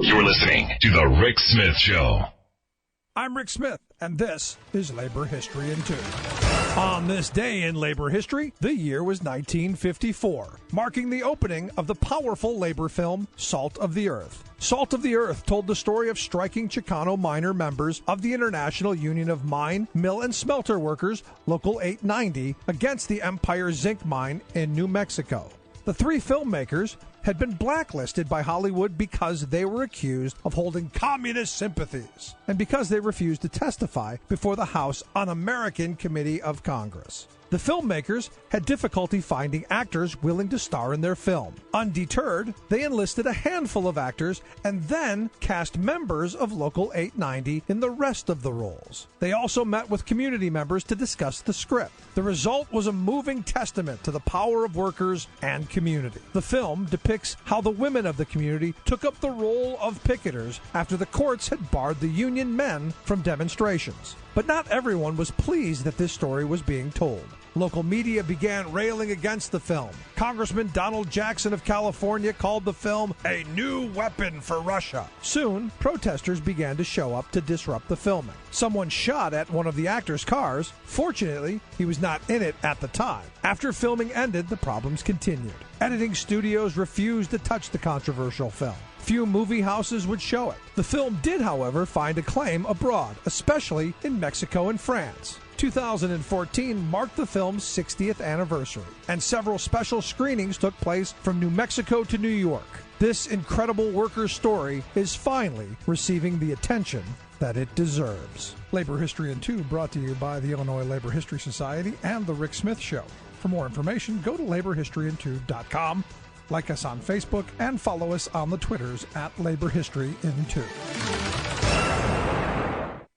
You're listening to The Rick Smith Show. I'm Rick Smith, and this is Labor History in 2. On this day in labor history, the year was 1954, marking the opening of the powerful labor film Salt of the Earth. Salt of the Earth told the story of striking Chicano miner members of the International Union of Mine, Mill, and Smelter Workers, Local 890, against the Empire Zinc Mine in New Mexico. The three filmmakers had been blacklisted by Hollywood because they were accused of holding communist sympathies and because they refused to testify before the House Un-American Committee of Congress. The filmmakers had difficulty finding actors willing to star in their film. Undeterred, they enlisted a handful of actors and then cast members of Local 890 in the rest of the roles. They also met with community members to discuss the script. The result was a moving testament to the power of workers and community. The film depicts how the women of the community took up the role of picketers after the courts had barred the union men from demonstrations. But not everyone was pleased that this story was being told. Local media began railing against the film. Congressman Donald Jackson of California called the film a new weapon for Russia. Soon, protesters began to show up to disrupt the filming. Someone shot at one of the actors' cars. Fortunately, he was not in it at the time. After filming ended, the problems continued. Editing studios refused to touch the controversial film. Few movie houses would show it. The film did, however, find acclaim abroad, especially in Mexico and France. 2014 marked the film's 60th anniversary, and several special screenings took place from New Mexico to New York. This incredible worker's story is finally receiving the attention that it deserves. Labor History in 2 brought to you by the Illinois Labor History Society and The Rick Smith Show. For more information, go to laborhistoryin2.com, like us on Facebook, and follow us on the Twitters at Labor History in 2.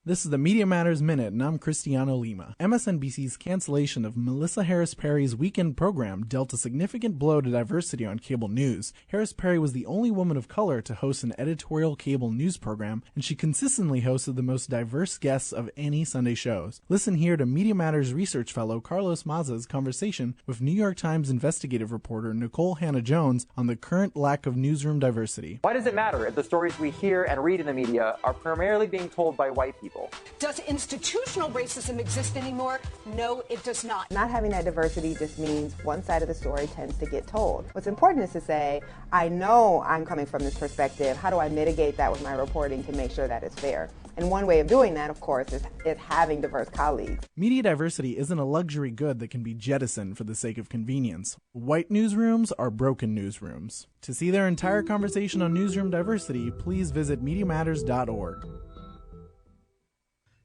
This is the Media Matters Minute, and I'm Cristiano Lima. MSNBC's cancellation of Melissa Harris Perry's weekend program dealt a significant blow to diversity on cable news. Harris Perry was the only woman of color to host an editorial cable news program, and she consistently hosted the most diverse guests of any Sunday shows. Listen here to Media Matters research fellow Carlos Maza's conversation with New York Times investigative reporter Nicole Hannah-Jones on the current lack of newsroom diversity. Why does it matter if the stories we hear and read in the media are primarily being told by white people? Does institutional racism exist anymore? No, it does not. Not having that diversity just means one side of the story tends to get told. What's important is to say, I know I'm coming from this perspective. How do I mitigate that with my reporting to make sure that it's fair? And one way of doing that, of course, is having diverse colleagues. Media diversity isn't a luxury good that can be jettisoned for the sake of convenience. White newsrooms are broken newsrooms. To see their entire conversation on newsroom diversity, please visit MediaMatters.org.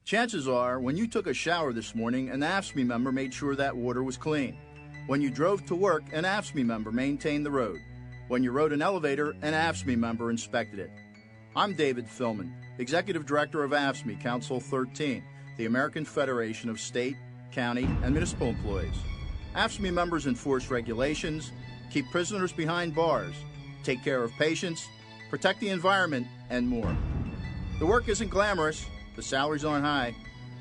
Chances are, when you took a shower this morning, an AFSCME member made sure that water was clean. When you drove to work, an AFSCME member maintained the road. When you rode an elevator, an AFSCME member inspected it. I'm David Philman, Executive Director of AFSCME Council 13, the American Federation of State, County, and Municipal Employees. AFSCME members enforce regulations, keep prisoners behind bars, take care of patients, protect the environment, and more. The work isn't glamorous, the salaries aren't high,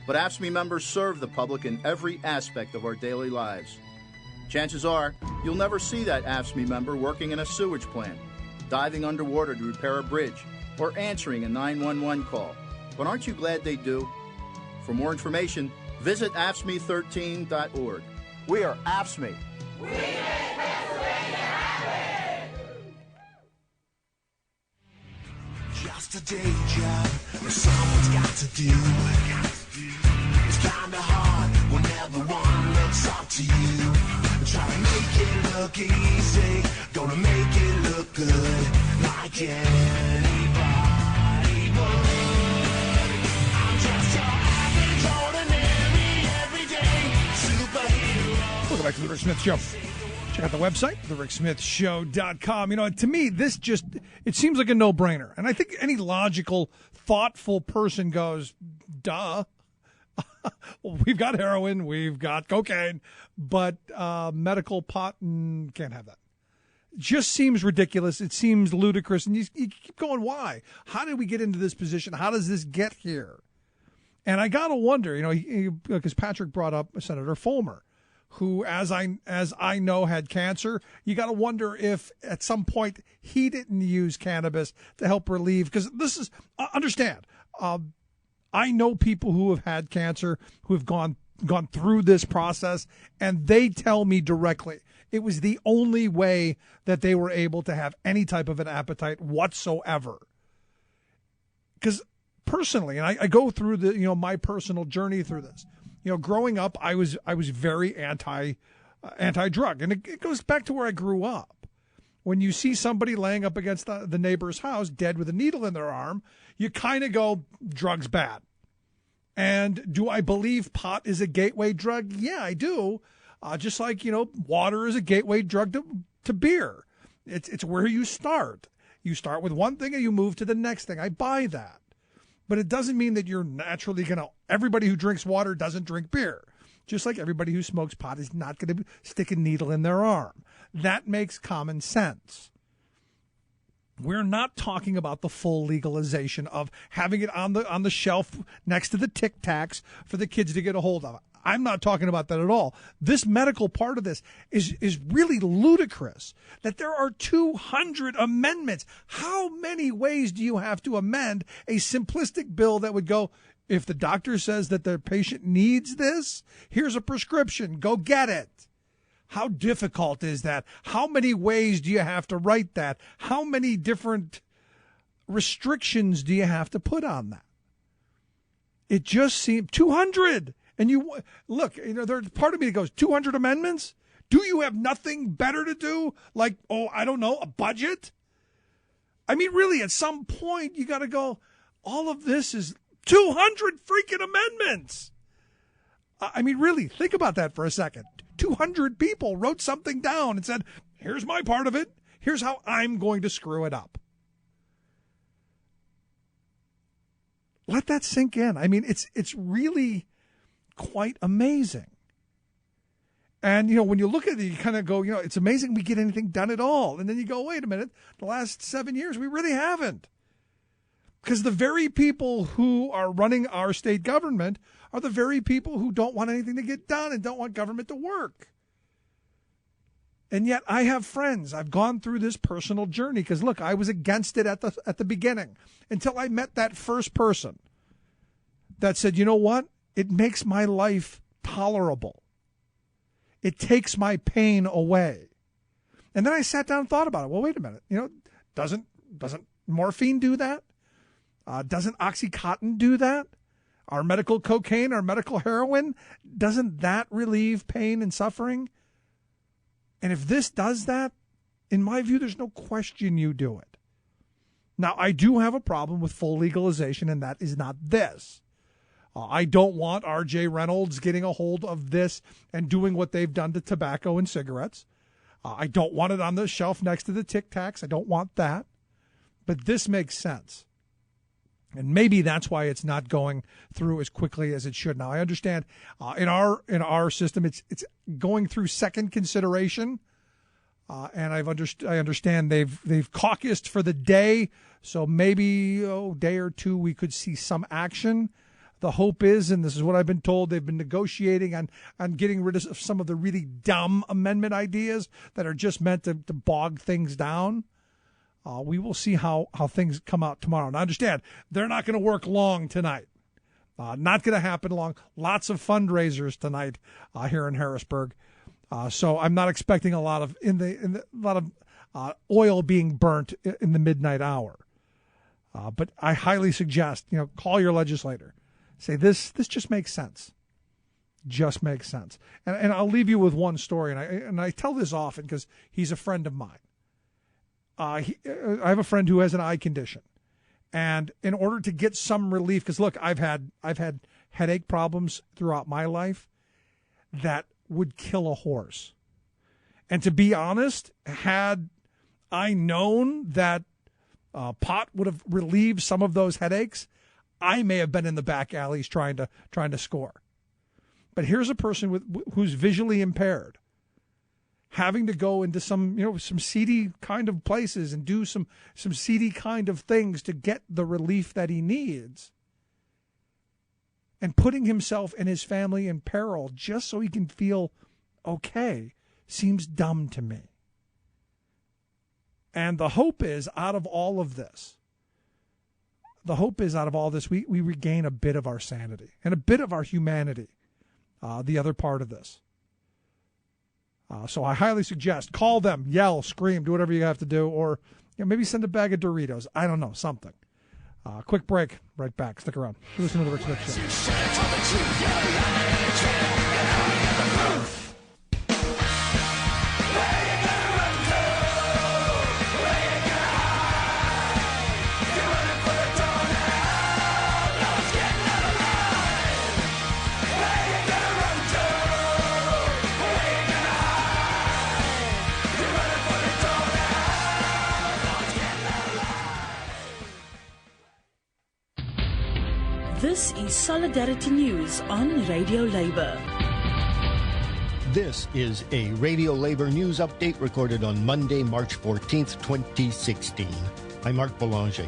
but AFSCME members serve the public in every aspect of our daily lives. Chances are, you'll never see that AFSCME member working in a sewage plant, diving underwater to repair a bridge, or answering a 911 call. But aren't you glad they do? For more information, visit AFSCME13.org. We are AFSCME. We make Pennsylvania happen! Just a day job that someone's got to do. It's kinda hard when everyone looks up to you. Try to make it look easy, gonna make it look good, like anybody would. I'm just your average, ordinary, everyday superhero. Welcome back to the Rick Smith Show. Check out the website, thericksmithshow.com. You know, to me, it seems like a no-brainer. And I think any logical, thoughtful person goes, duh. Well, we've got heroin, we've got cocaine, but medical pot, can't have that. It just seems ridiculous. It seems ludicrous. And you keep going, why? How did we get into this position? How does this get here? And I got to wonder, you know, because Patrick brought up Senator Fulmer, who, as I know, had cancer. You got to wonder if at some point he didn't use cannabis to help relieve, because this is, understand, I know people who have had cancer, who have gone through this process, and they tell me directly it was the only way that they were able to have any type of an appetite whatsoever. Because personally, and I go through my personal journey through this. You know, growing up, I was very anti-drug, and it goes back to where I grew up. When you see somebody laying up against the neighbor's house, dead with a needle in their arm, you kind of go, drugs bad. And do I believe pot is a gateway drug? Yeah, I do. Just like, water is a gateway drug to beer. It's where you start. You start with one thing and you move to the next thing. I buy that. But it doesn't mean that you're naturally everybody who drinks water doesn't drink beer. Just like everybody who smokes pot is not going to stick a needle in their arm. That makes common sense. We're not talking about the full legalization of having it on the shelf next to the Tic Tacs for the kids to get a hold of. I'm not talking about that at all. This medical part of this is really ludicrous, that there are 200 amendments. How many ways do you have to amend a simplistic bill that would go, if the doctor says that the patient needs this, here's a prescription, go get it? How difficult is that? How many ways do you have to write that? How many different restrictions do you have to put on that? It just seemed 200. And you look, there's part of me that goes, 200 amendments? Do you have nothing better to do? Like, I don't know, a budget? I mean, really, at some point, you got to go, all of this is 200 freaking amendments. I mean, really, think about that for a second. 200 people wrote something down and said, here's my part of it. Here's how I'm going to screw it up. Let that sink in. I mean, it's really quite amazing. And, when you look at it, you kind of go, it's amazing we get anything done at all. And then you go, wait a minute, the last 7 years, we really haven't. Because the very people who are running our state government are the very people who don't want anything to get done and don't want government to work. And yet I have friends. I've gone through this personal journey because, look, I was against it at the beginning until I met that first person that said, you know what? It makes my life tolerable. It takes my pain away. And then I sat down and thought about it. Well, wait a minute. Doesn't morphine do that? Doesn't Oxycontin do that? Our medical cocaine, our medical heroin, doesn't that relieve pain and suffering? And if this does that, in my view, there's no question you do it. Now, I do have a problem with full legalization, and that is not this. I don't want R.J. Reynolds getting a hold of this and doing what they've done to tobacco and cigarettes. I don't want it on the shelf next to the Tic Tacs. I don't want that. But this makes sense. And maybe that's why it's not going through as quickly as it should. Now, I understand in our system, it's going through second consideration, and I understand they've caucused for the day, so maybe a day or two we could see some action. The hope is, and this is what I've been told, they've been negotiating on getting rid of some of the really dumb amendment ideas that are just meant to bog things down. We will see how things come out tomorrow. Now, understand, they're not going to work long tonight. Not going to happen long. Lots of fundraisers tonight here in Harrisburg. So I'm not expecting a lot of oil being burnt in the midnight hour. But I highly suggest, call your legislator. Say this just makes sense. Just makes sense. And I'll leave you with one story, and I tell this often because he's a friend of mine. I have a friend who has an eye condition, and in order to get some relief, because look, I've had headache problems throughout my life that would kill a horse. And to be honest, had I known that pot would have relieved some of those headaches, I may have been in the back alleys trying to score. But here's a person who's visually impaired, having to go into some seedy kind of places and do some seedy kind of things to get the relief that he needs, and putting himself and his family in peril just so he can feel okay seems dumb to me. And the hope is out of all this, we regain a bit of our sanity and a bit of our humanity, the other part of this. So I highly suggest, call them, yell, scream, do whatever you have to do, or maybe send a bag of Doritos. I don't know, something. Quick break, right back. Stick around. Listen to the Rick Smith Show. This is Solidarity News on Radio Labour. This is a Radio Labour News Update recorded on Monday, March 14th, 2016. I'm Mark Belanger.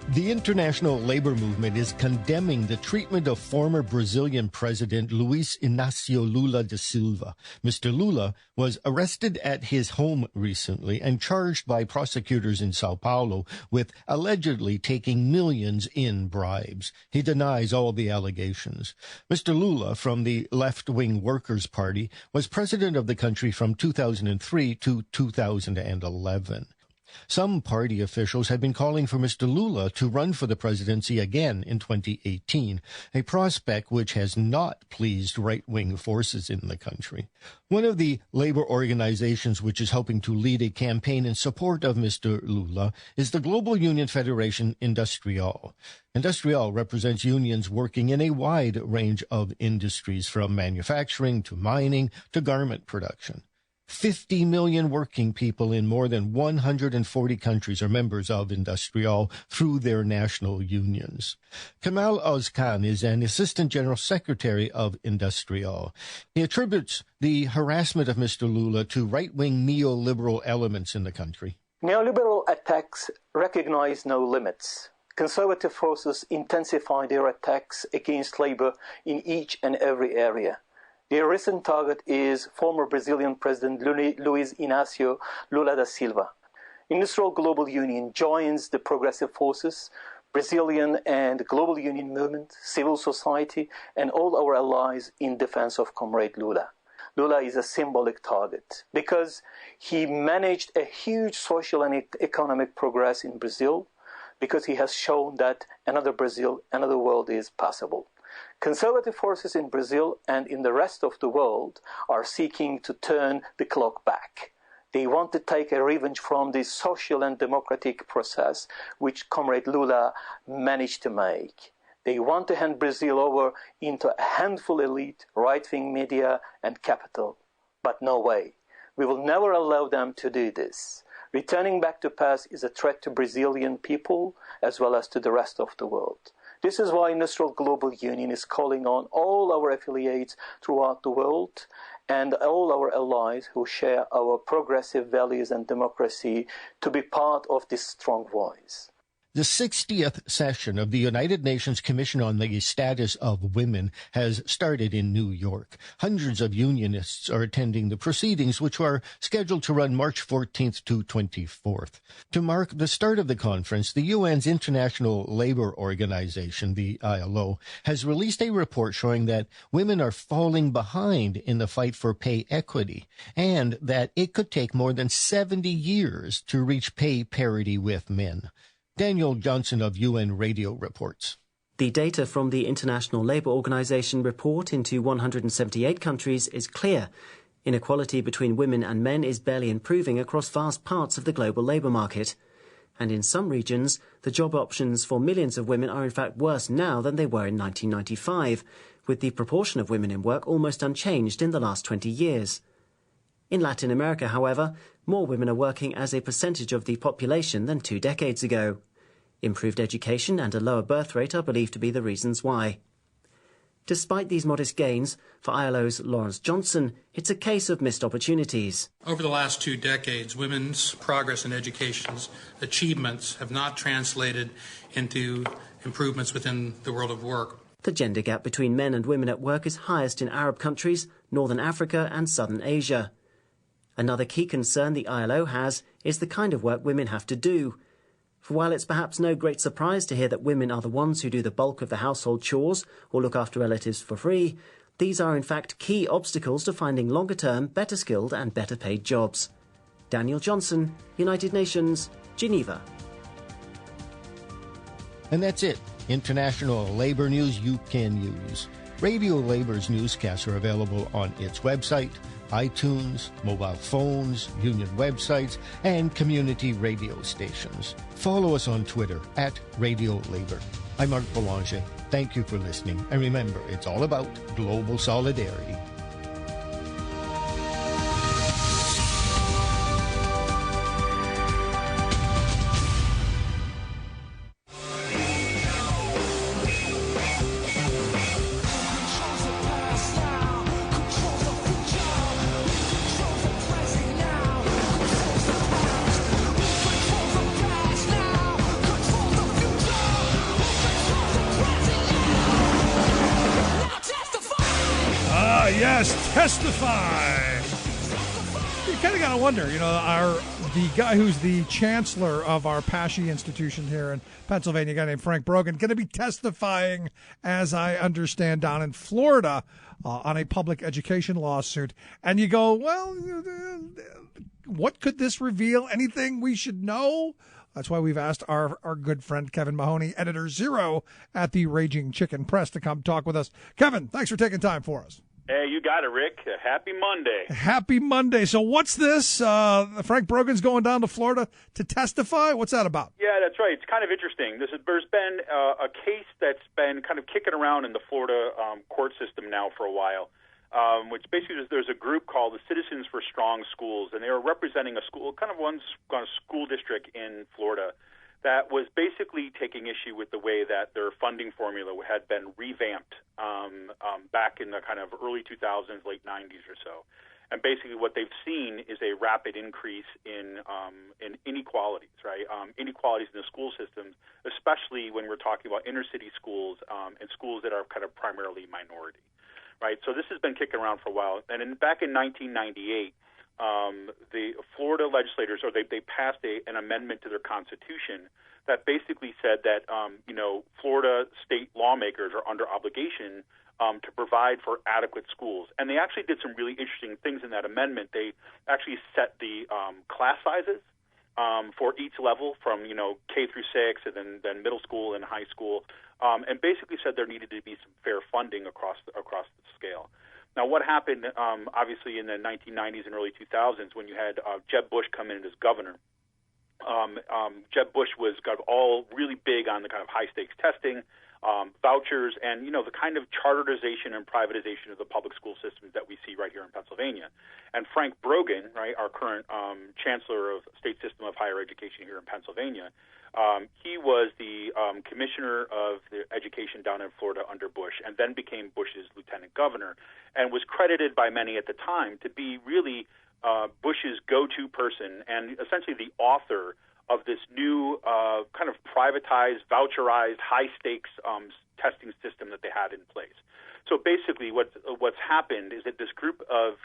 The international labor movement is condemning the treatment of former Brazilian President Luiz Inácio Lula da Silva. Mr. Lula was arrested at his home recently and charged by prosecutors in Sao Paulo with allegedly taking millions in bribes. He denies all the allegations. Mr. Lula, from the left-wing Workers' Party, was president of the country from 2003 to 2011. Some party officials had been calling for Mr. Lula to run for the presidency again in 2018, a prospect which has not pleased right-wing forces in the country. One of the labor organizations which is helping to lead a campaign in support of Mr. Lula is the Global Union Federation Industrial. Industrial represents unions working in a wide range of industries, from manufacturing to mining to garment production. 50 million working people in more than 140 countries are members of Industrial through their national unions. Kamal Ozkan is an assistant general secretary of Industrial. He attributes the harassment of Mr. Lula to right-wing neoliberal elements in the country. Neoliberal attacks recognize no limits. Conservative forces intensify their attacks against labor in each and every area. Their recent target is former Brazilian President Luiz Inácio Lula da Silva. Industrial Global Union joins the progressive forces, Brazilian and Global Union movement, civil society, and all our allies in defense of Comrade Lula. Lula is a symbolic target because he managed a huge social and economic progress in Brazil, because he has shown that another Brazil, another world is possible. Conservative forces in Brazil and in the rest of the world are seeking to turn the clock back. They want to take a revenge from the social and democratic process which Comrade Lula managed to make. They want to hand Brazil over into a handful elite, right-wing media and capital. But no way. We will never allow them to do this. Returning back to past is a threat to Brazilian people as well as to the rest of the world. This is why Industrial Global Union is calling on all our affiliates throughout the world and all our allies who share our progressive values and democracy to be part of this strong voice. The 60th session of the United Nations Commission on the Status of Women has started in New York. Hundreds of unionists are attending the proceedings, which are scheduled to run March 14th to 24th. To mark the start of the conference, the UN's International Labor Organization, the ILO, has released a report showing that women are falling behind in the fight for pay equity, and that it could take more than 70 years to reach pay parity with men. Daniel Johnson of UN Radio reports. The data from the International Labour Organization report into 178 countries is clear. Inequality between women and men is barely improving across vast parts of the global labour market. And in some regions, the job options for millions of women are in fact worse now than they were in 1995, with the proportion of women in work almost unchanged in the last 20 years. In Latin America, however, more women are working as a percentage of the population than 2 decades ago. Improved education and a lower birth rate are believed to be the reasons why. Despite these modest gains, for ILO's Lawrence Johnson, it's a case of missed opportunities. Over the last 2 decades, women's progress in education's achievements have not translated into improvements within the world of work. The gender gap between men and women at work is highest in Arab countries, Northern Africa and Southern Asia. Another key concern the ILO has is the kind of work women have to do. For while it's perhaps no great surprise to hear that women are the ones who do the bulk of the household chores or look after relatives for free, these are in fact key obstacles to finding longer-term, better skilled and better paid jobs. Daniel Johnson, United Nations, Geneva. And that's it. International labor news you can use. Radio Labor's newscasts are available on its website, iTunes, mobile phones, union websites, and community radio stations. Follow us on Twitter @Radio Labor. I'm Mark Boulanger. Thank you for listening. And remember, it's all about global solidarity. Testify. You kind of got to wonder, the guy who's the chancellor of our Pesci institution here in Pennsylvania, a guy named Frank Brogan, going to be testifying, as I understand, down in Florida on a public education lawsuit. And you go, well, what could this reveal? Anything we should know? That's why we've asked our good friend Kevin Mahoney, editor zero at the Raging Chicken Press, to come talk with us. Kevin, thanks for taking time for us. Hey, you got it, Rick. Happy Monday. Happy Monday. So what's this? Frank Brogan's going down to Florida to testify? What's that about? Yeah, that's right. It's kind of interesting. There's been a case that's been kind of kicking around in the Florida court system now for a while, which basically there's a group called the Citizens for Strong Schools, and they are representing a school, kind of one school district in Florida that was basically taking issue with the way that their funding formula had been revamped back in the kind of early 2000s, late 90s or so. And basically what they've seen is a rapid increase in inequalities, right? Inequalities in the school systems, especially when we're talking about inner city schools and schools that are kind of primarily minority, right? So this has been kicking around for a while. And back in 1998, the Florida legislators, they passed an amendment to their constitution that basically said that, Florida state lawmakers are under obligation to provide for adequate schools. And they actually did some really interesting things in that amendment. They actually set the class sizes for each level from, K through 6 and then middle school and high school, and basically said there needed to be some fair funding across the scale. Now, what happened, obviously, in the 1990s and early 2000s when you had Jeb Bush come in as governor? Jeb Bush was kind of all really big on the kind of high-stakes testing, vouchers, and, the kind of charterization and privatization of the public school systems that we see right here in Pennsylvania. And Frank Brogan, right, our current chancellor of state system of higher education here in Pennsylvania, he was the commissioner of the education down in Florida under Bush, and then became Bush's lieutenant governor, and was credited by many at the time to be really Bush's go-to person and essentially the author of this new kind of privatized, voucherized, high-stakes testing system that they had in place. So basically what's happened is that this group of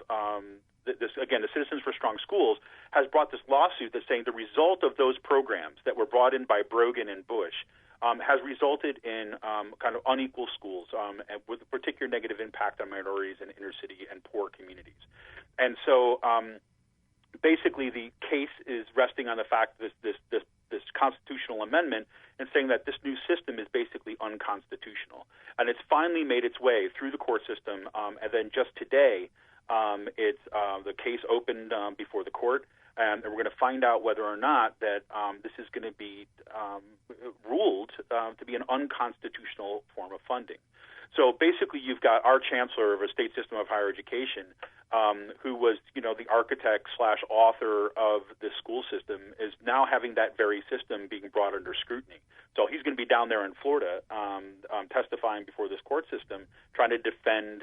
the Citizens for Strong Schools has brought this lawsuit that's saying the result of those programs that were brought in by Brogan and Bush has resulted in kind of unequal schools and with a particular negative impact on minorities in inner city and poor communities. And so basically the case is resting on the fact that this constitutional amendment and saying that this new system is basically unconstitutional. And it's finally made its way through the court system, and then just today the case opened before the court, and we're going to find out whether or not that this is going to be ruled to be an unconstitutional form of funding. So basically you've got our chancellor of a state system of higher education who was, the architect / author of this school system, is now having that very system being brought under scrutiny. So he's going to be down there in Florida testifying before this court system, trying to defend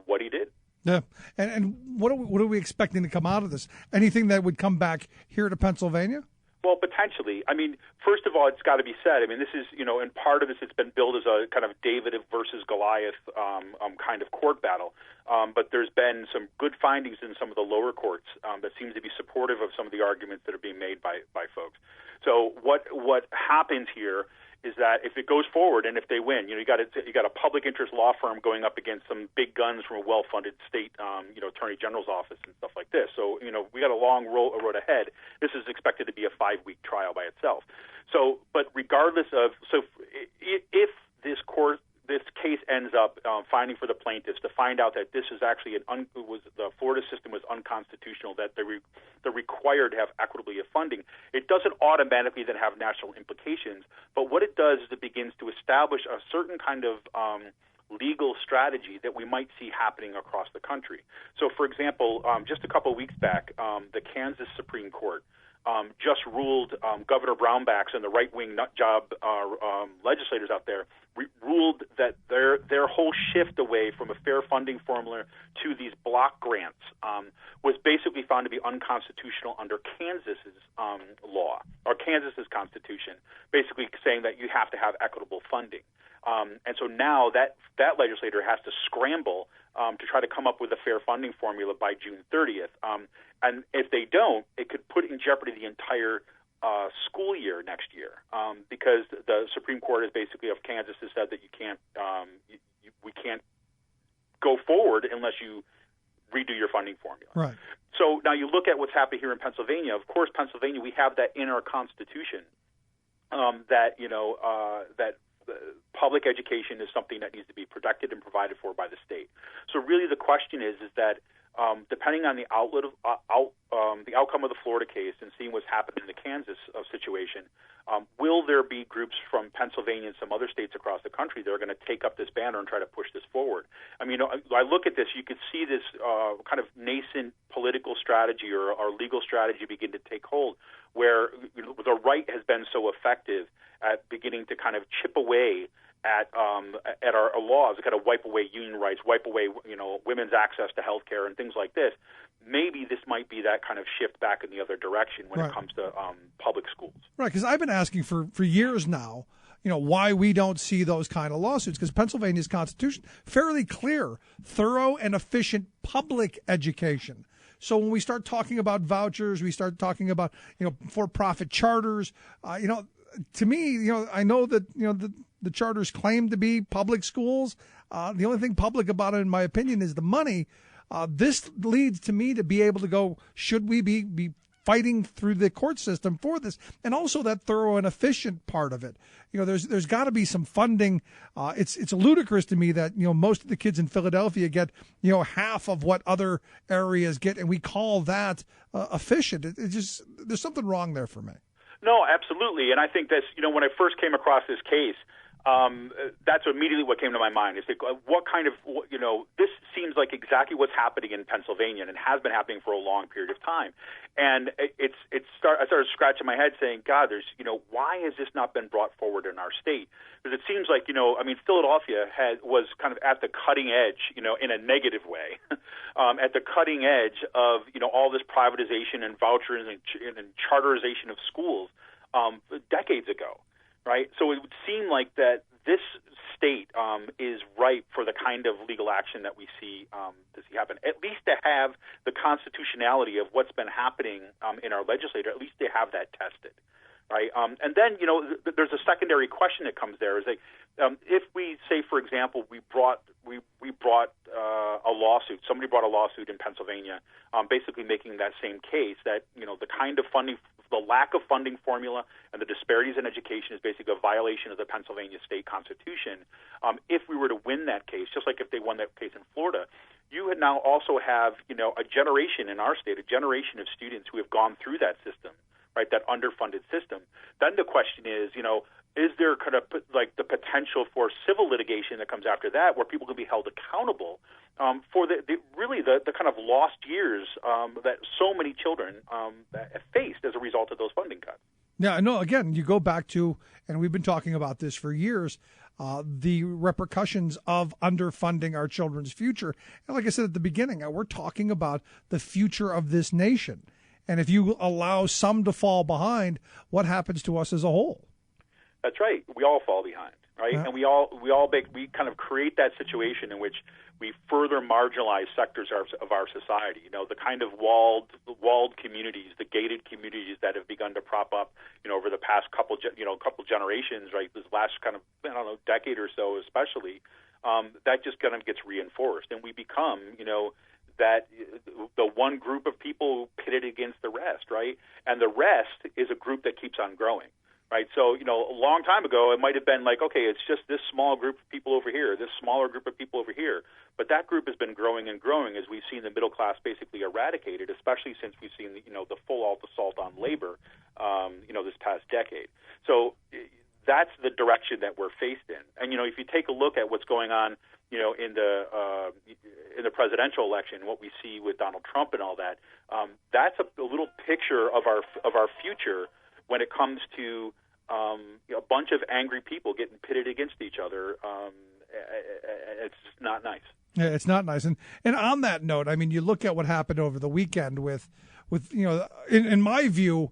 what he did. Yeah, and what are we expecting to come out of this? Anything that would come back here to Pennsylvania? Well, potentially. I mean, first of all, it's got to be said. I mean, this is, and part of this, it's been billed as a kind of David versus Goliath kind of court battle. But there's been some good findings in some of the lower courts that seems to be supportive of some of the arguments that are being made by folks. So what happens here is that if it goes forward and if they win, you got a public interest law firm going up against some big guns from a well-funded state, attorney general's office and stuff like this. So, we got a long road ahead. This is expected to be a 5-week trial by itself. So, but regardless of, if this case ends up finding for the plaintiffs to find out that this is actually the Florida system was unconstitutional, that they're required to have equitably of funding, it doesn't automatically then have national implications. But what it does is it begins to establish a certain kind of legal strategy that we might see happening across the country. So, for example, just a couple of weeks back, the Kansas Supreme Court just ruled Governor Brownbacks and the right-wing nutjob legislators out there ruled that their whole shift away from a fair funding formula to these block grants was basically found to be unconstitutional under Kansas's law or Kansas's constitution, basically saying that you have to have equitable funding. And so now that legislator has to scramble to try to come up with a fair funding formula by June 30th. And if they don't, it could put in jeopardy the entire school year next year, because the Supreme Court of Kansas has said that you can't we can't go forward unless you redo your funding formula. Right. So now you look at what's happening here in Pennsylvania. Of course, Pennsylvania, we have that in our Constitution that public education is something that needs to be protected and provided for by the state. So really, the question is that depending on the the outcome of the Florida case and seeing what's happened in the Kansas situation, will there be groups from Pennsylvania and some other states across the country that are going to take up this banner and try to push this forward? I mean, I look at this, you could see this kind of nascent political strategy or legal strategy begin to take hold, where the right has been so effective at beginning to kind of chip away at our laws, to kind of wipe away union rights, wipe away women's access to health care and things like this. Maybe this might be that kind of shift back in the other direction when it comes to public schools. Right, because I've been asking for years now, why we don't see those kind of lawsuits, because Pennsylvania's Constitution, fairly clear, thorough and efficient public education. So when we start talking about vouchers, we start talking about, for-profit charters, to me, I know that, the charters claim to be public schools. The only thing public about it, in my opinion, is the money. This leads to me to be able to go, should we be fighting through the court system for this? And also that thorough and efficient part of it. There's got to be some funding. It's ludicrous to me that, most of the kids in Philadelphia get, half of what other areas get, and we call that efficient. It just, there's something wrong there for me. No, absolutely. And I think that's, when I first came across this case, that's immediately what came to my mind. Is what kind of, this seems like exactly what's happening in Pennsylvania, and it has been happening for a long period of time. And I started scratching my head saying, God, why has this not been brought forward in our state? Because it seems like, Philadelphia was kind of at the cutting edge, in a negative way, at the cutting edge of, all this privatization and vouchers and charterization of schools decades ago. Right, so it would seem like that this state is ripe for the kind of legal action that we see happen. At least to have the constitutionality of what's been happening in our legislature, at least to have that tested. Right, and then there's a secondary question that comes there: is like if we say, for example, we brought a lawsuit. Somebody brought a lawsuit in Pennsylvania, basically making that same case that the kind of funding, the lack of funding formula, and the disparities in education is basically a violation of the Pennsylvania state constitution. If we were to win that case, just like if they won that case in Florida, you would now also have a generation in our state, a generation of students who have gone through that system. Right, that underfunded system. Then the question is, is there kind of like the potential for civil litigation that comes after that, where people can be held accountable for the kind of lost years that so many children have faced as a result of those funding cuts? Yeah, I know. Again, you go back to, and we've been talking about this for years, the repercussions of underfunding our children's future. And like I said at the beginning, we're talking about the future of this nation. And if you allow some to fall behind, what happens to us as a whole? That's right. We all fall behind, right? Yeah. And we kind of create that situation in which we further marginalize sectors of our society. The kind of walled communities, the gated communities that have begun to prop up, over the past couple generations, right? This last kind of decade or so, especially, that just kind of gets reinforced, and we become, that the one group of people pitted against the rest, right? And the rest is a group that keeps on growing, right? So, a long time ago, it might have been like, okay, it's just this small group of people over here, this smaller group of people over here. But that group has been growing and growing as we've seen the middle class basically eradicated, especially since we've seen, the full assault on labor, this past decade. So that's the direction that we're faced in. And, if you take a look at what's going on, in the presidential election, what we see with Donald Trump and all that, that's a little picture of our future when it comes to a bunch of angry people getting pitted against each other. It's just not nice. Yeah, it's not nice. And on that note, I mean, you look at what happened over the weekend with in my view,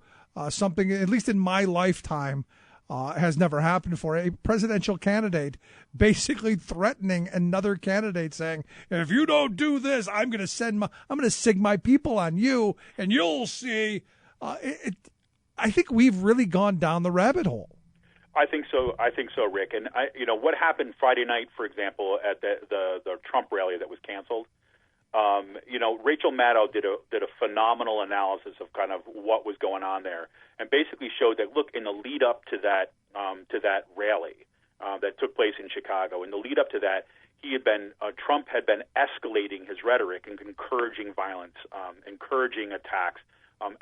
something, at least in my lifetime, has never happened before. A presidential candidate basically threatening another candidate, saying, "If you don't do this, I'm going to sig my people on you, and you'll see." I think we've really gone down the rabbit hole. I think so, Rick. And what happened Friday night, for example, at the Trump rally that was canceled. Rachel Maddow did a phenomenal analysis of kind of what was going on there, and basically showed that, look, in the lead up to that rally that took place in Chicago, in the lead up to that, Trump had been escalating his rhetoric and encouraging violence, encouraging attacks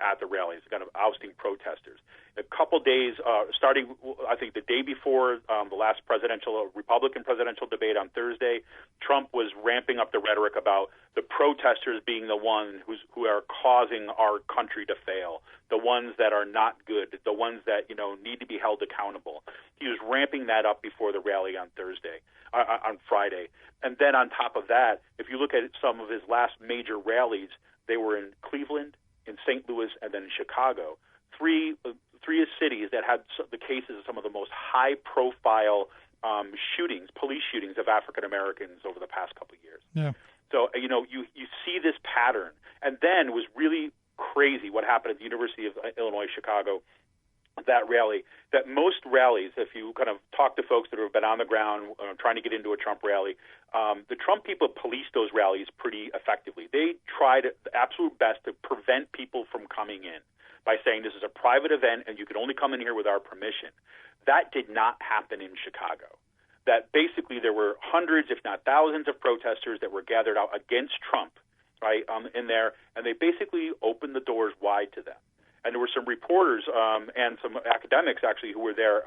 at the rallies, kind of ousting protesters. A couple days, starting, I think, the day before the last Republican presidential debate on Thursday, Trump was ramping up the rhetoric about the protesters being the ones who are causing our country to fail, the ones that are not good, the ones that need to be held accountable. He was ramping that up before the rally on Friday, and then on top of that, if you look at some of his last major rallies, they were in Cleveland, in St. Louis, and then in Chicago. Three cities that had the cases of some of the most high-profile police shootings of African Americans over the past couple of years. Yeah. So you see this pattern, and then it was really crazy what happened at the University of Illinois Chicago. That rally, that most rallies, if you kind of talk to folks that have been on the ground trying to get into a Trump rally, the Trump people police those rallies pretty effectively. They tried the absolute best to prevent people from coming in by saying this is a private event and you can only come in here with our permission. That did not happen in Chicago. That basically there were hundreds, if not thousands, of protesters that were gathered out against Trump, right, in there, and they basically opened the doors wide to them. And there were some reporters and some academics, actually, who were there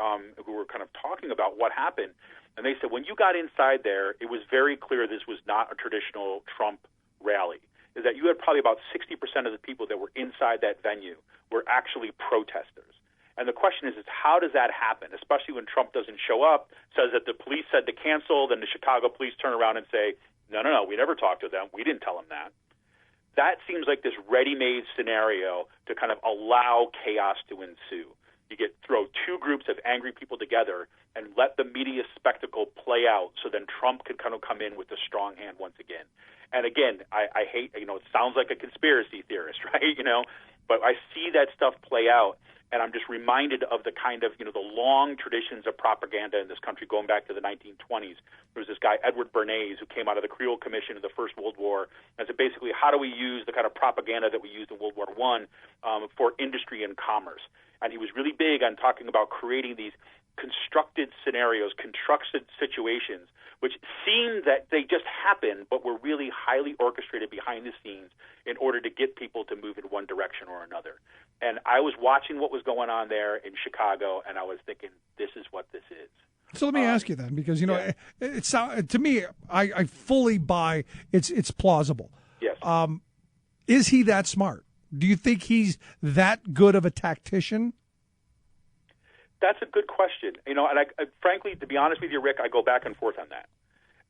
who were kind of talking about what happened. And they said when you got inside there, it was very clear this was not a traditional Trump rally, is that you had probably about 60% of the people that were inside that venue were actually protesters. And the question is how does that happen, especially when Trump doesn't show up, says that the police said to cancel, then the Chicago police turn around and say, no, we never talked to them. We didn't tell them that. That seems like this ready-made scenario to kind of allow chaos to ensue. You throw two groups of angry people together and let the media spectacle play out so then Trump could kind of come in with a strong hand once again. And again, I hate, it sounds like a conspiracy theorist, right? But I see that stuff play out. And I'm just reminded of the kind of, the long traditions of propaganda in this country going back to the 1920s. There was this guy, Edward Bernays, who came out of the Creole Commission in the First World War and said, basically, how do we use the kind of propaganda that we used in World War I for industry and commerce? And he was really big on talking about creating these constructed scenarios, constructed situations, which seemed that they just happened, but were really highly orchestrated behind the scenes in order to get people to move in one direction or another. And I was watching what was going on there in Chicago, and I was thinking, this is what this is. So let me ask you then, because, it's to me, I fully buy it's plausible. Yes. Is he that smart? Do you think he's that good of a tactician? That's a good question. And I frankly, to be honest with you, Rick, I go back and forth on that.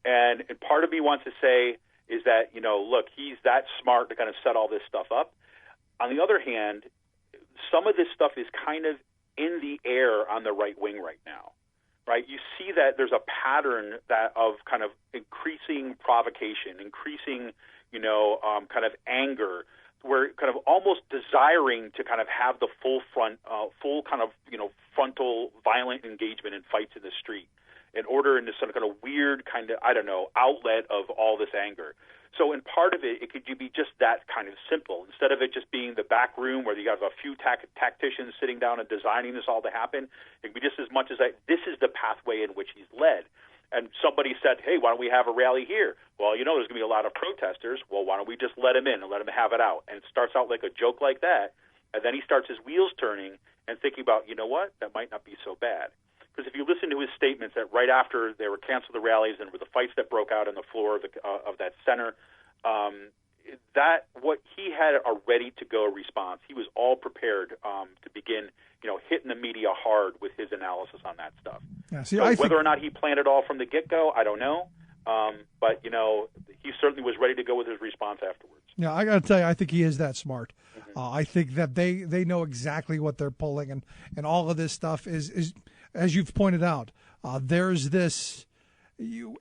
And part of me wants to say is that, look, he's that smart to kind of set all this stuff up. On the other hand, some of this stuff is kind of in the air on the right wing right now, right? You see that there's a pattern of kind of increasing provocation, increasing, kind of anger, where kind of almost desiring to kind of have the full kind of, frontal violent engagement in fights in the street in order in this sort of kind of weird kind of, outlet of all this anger. So in part of it could be just that kind of simple. Instead of it just being the back room where you have a few tacticians sitting down and designing this all to happen, it could be just as much as this is the pathway in which he's led. And somebody said, hey, why don't we have a rally here? Well, there's going to be a lot of protesters. Well, why don't we just let him in and let him have it out? And it starts out like a joke like that, and then he starts his wheels turning and thinking about, what, that might not be so bad. Because if you listen to his statements that right after they were canceled the rallies and with the fights that broke out on the floor of that center, that what he had a ready-to-go response. He was all prepared to begin, hitting the media hard with his analysis on that stuff. Yeah, see, so whether or not he planned it all from the get-go, I don't know. But, he certainly was ready to go with his response afterwards. Yeah, I got to tell you, I think he is that smart. I think that they know exactly what they're pulling, and all of this stuff is as you've pointed out, there's this.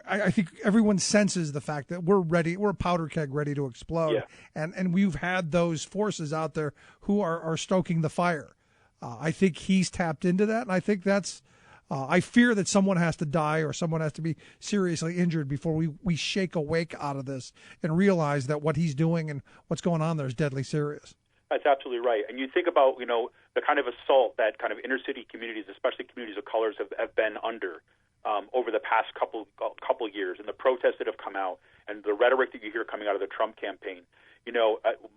I think everyone senses the fact that we're ready. We're a powder keg ready to explode, and we've had those forces out there who are stoking the fire. I think he's tapped into that, and I think that's. I fear that someone has to die or someone has to be seriously injured before we shake awake out of this and realize that what he's doing and what's going on there is deadly serious. That's absolutely right. And you think about, the kind of assault that kind of inner city communities, especially communities of colors, have been under over the past couple years, and the protests that have come out and the rhetoric that you hear coming out of the Trump campaign.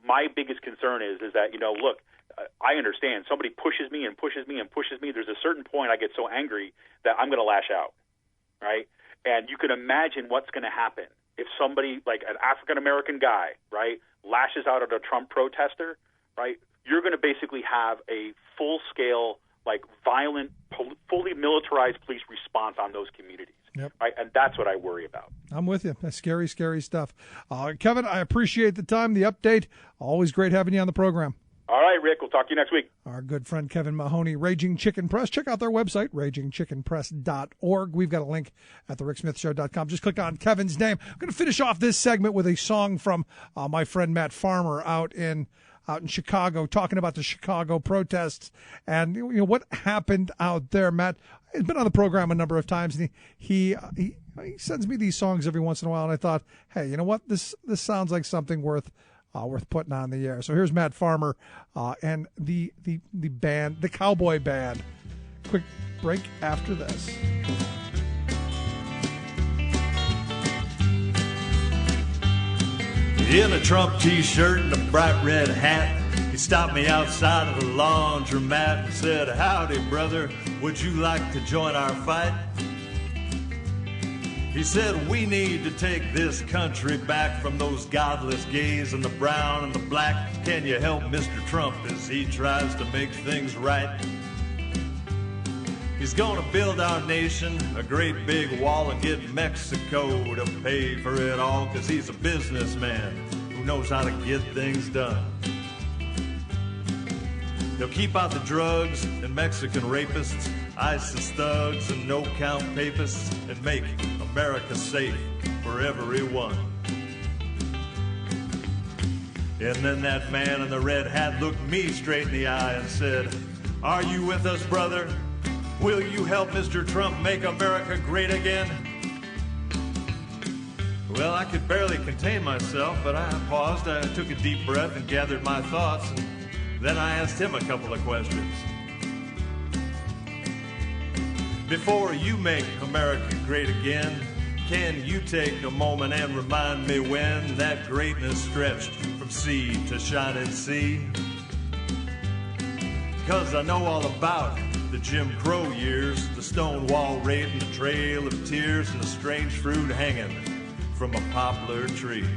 My biggest concern is that, look, I understand somebody pushes me and pushes me and pushes me. There's a certain point I get so angry that I'm going to lash out, right? And you can imagine what's going to happen if somebody like an African-American guy, right, lashes out at a Trump protester, right? You're going to basically have a full-scale, like violent, fully militarized police response on those communities. Yep. Right, and that's what I worry about. I'm with you. That's scary, scary stuff. Kevin, I appreciate the time, the update. Always great having you on the program. All right, Rick. We'll talk to you next week. Our good friend Kevin Mahoney, Raging Chicken Press. Check out their website, ragingchickenpress.org. We've got a link at thericksmithshow.com. Just click on Kevin's name. I'm going to finish off this segment with a song from my friend Matt Farmer out in Chicago, talking about the Chicago protests and what happened out there. Matt has been on the program a number of times, and he sends me these songs every once in a while, and I thought, hey, you know what? This sounds like something worth putting on the air. So here's Matt Farmer and the band, the Cowboy Band. Quick break after this. In a Trump t-shirt and a bright red hat, he stopped me outside of the laundromat and said, "Howdy, brother, would you like to join our fight?" He said, "We need to take this country back from those godless gays and the brown and the black. Can you help Mr. Trump as he tries to make things right? He's gonna build our nation a great big wall and get Mexico to pay for it all, 'cause he's a businessman who knows how to get things done. He'll keep out the drugs and Mexican rapists, ISIS thugs and no-count papists, and make America safe for everyone." And then that man in the red hat looked me straight in the eye and said, "Are you with us, brother? Will you help Mr. Trump make America great again?" Well, I could barely contain myself, but I paused, I took a deep breath and gathered my thoughts, and then I asked him a couple of questions. "Before you make America great again, can you take a moment and remind me when that greatness stretched from sea to shining sea? 'Cause I know all about the Jim Crow years, the Stonewall raid and the Trail of Tears and the strange fruit hanging from a poplar tree.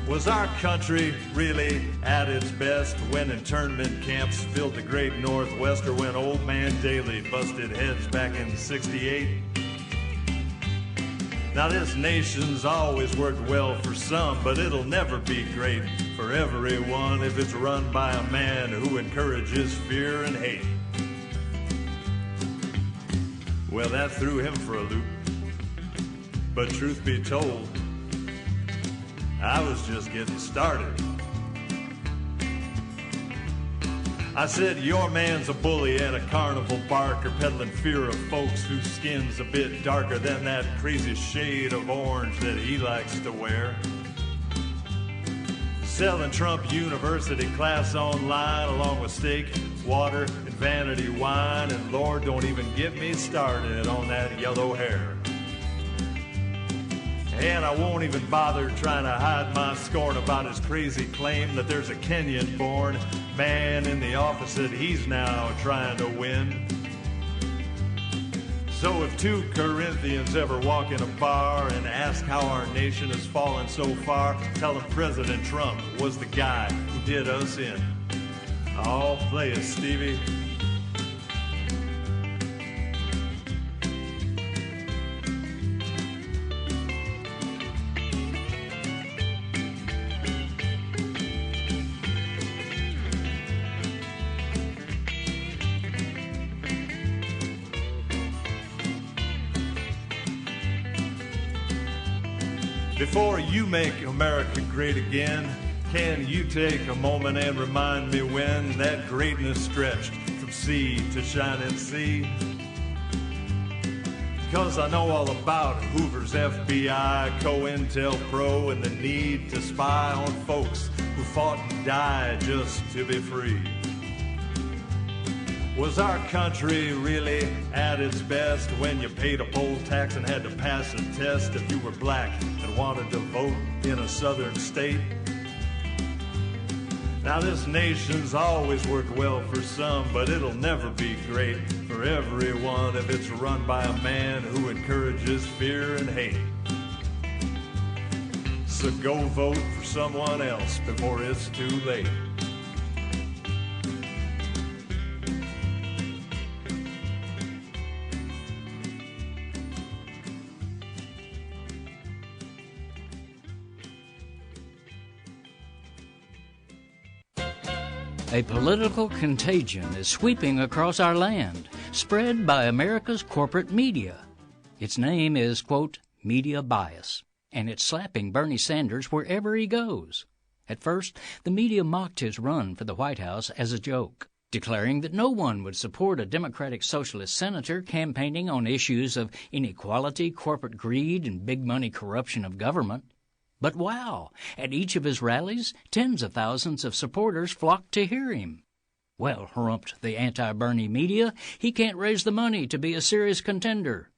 Was our country really at its best when internment camps filled the great Northwest, or when Old Man Daley busted heads back in '68? Now this nation's always worked well for some, but it'll never be great for everyone if it's run by a man who encourages fear and hate." Well, that threw him for a loop, but truth be told, I was just getting started. I said, "Your man's a bully and a carnival barker, peddling fear of folks whose skin's a bit darker than that crazy shade of orange that he likes to wear. Selling Trump University class online along with steak, water, and vanity wine, and Lord, don't even get me started on that yellow hair. And I won't even bother trying to hide my scorn about his crazy claim that there's a Kenyan-born man in the office that he's now trying to win. So if two Corinthians ever walk in a bar and ask how our nation has fallen so far, tell them President Trump was the guy who did us in." Oh, play it, Stevie. Before you make America great again, can you take a moment and remind me when that greatness stretched from sea to shining sea? 'Cause I know all about Hoover's FBI, COINTELPRO, and the need to spy on folks who fought and died just to be free. Was our country really at its best when you paid a poll tax and had to pass a test if you were black and wanted to vote in a southern state? Now this nation's always worked well for some, but it'll never be great for everyone if it's run by a man who encourages fear and hate. So go vote for someone else before it's too late. A political contagion is sweeping across our land, spread by America's corporate media. Its name is, quote, media bias, and it's slapping Bernie Sanders wherever he goes. At first, the media mocked his run for the White House as a joke, declaring that no one would support a Democratic Socialist senator campaigning on issues of inequality, corporate greed, and big money corruption of government. But wow, at each of his rallies, tens of thousands of supporters flocked to hear him. Well, harumphed the anti-Bernie media, he can't raise the money to be a serious contender.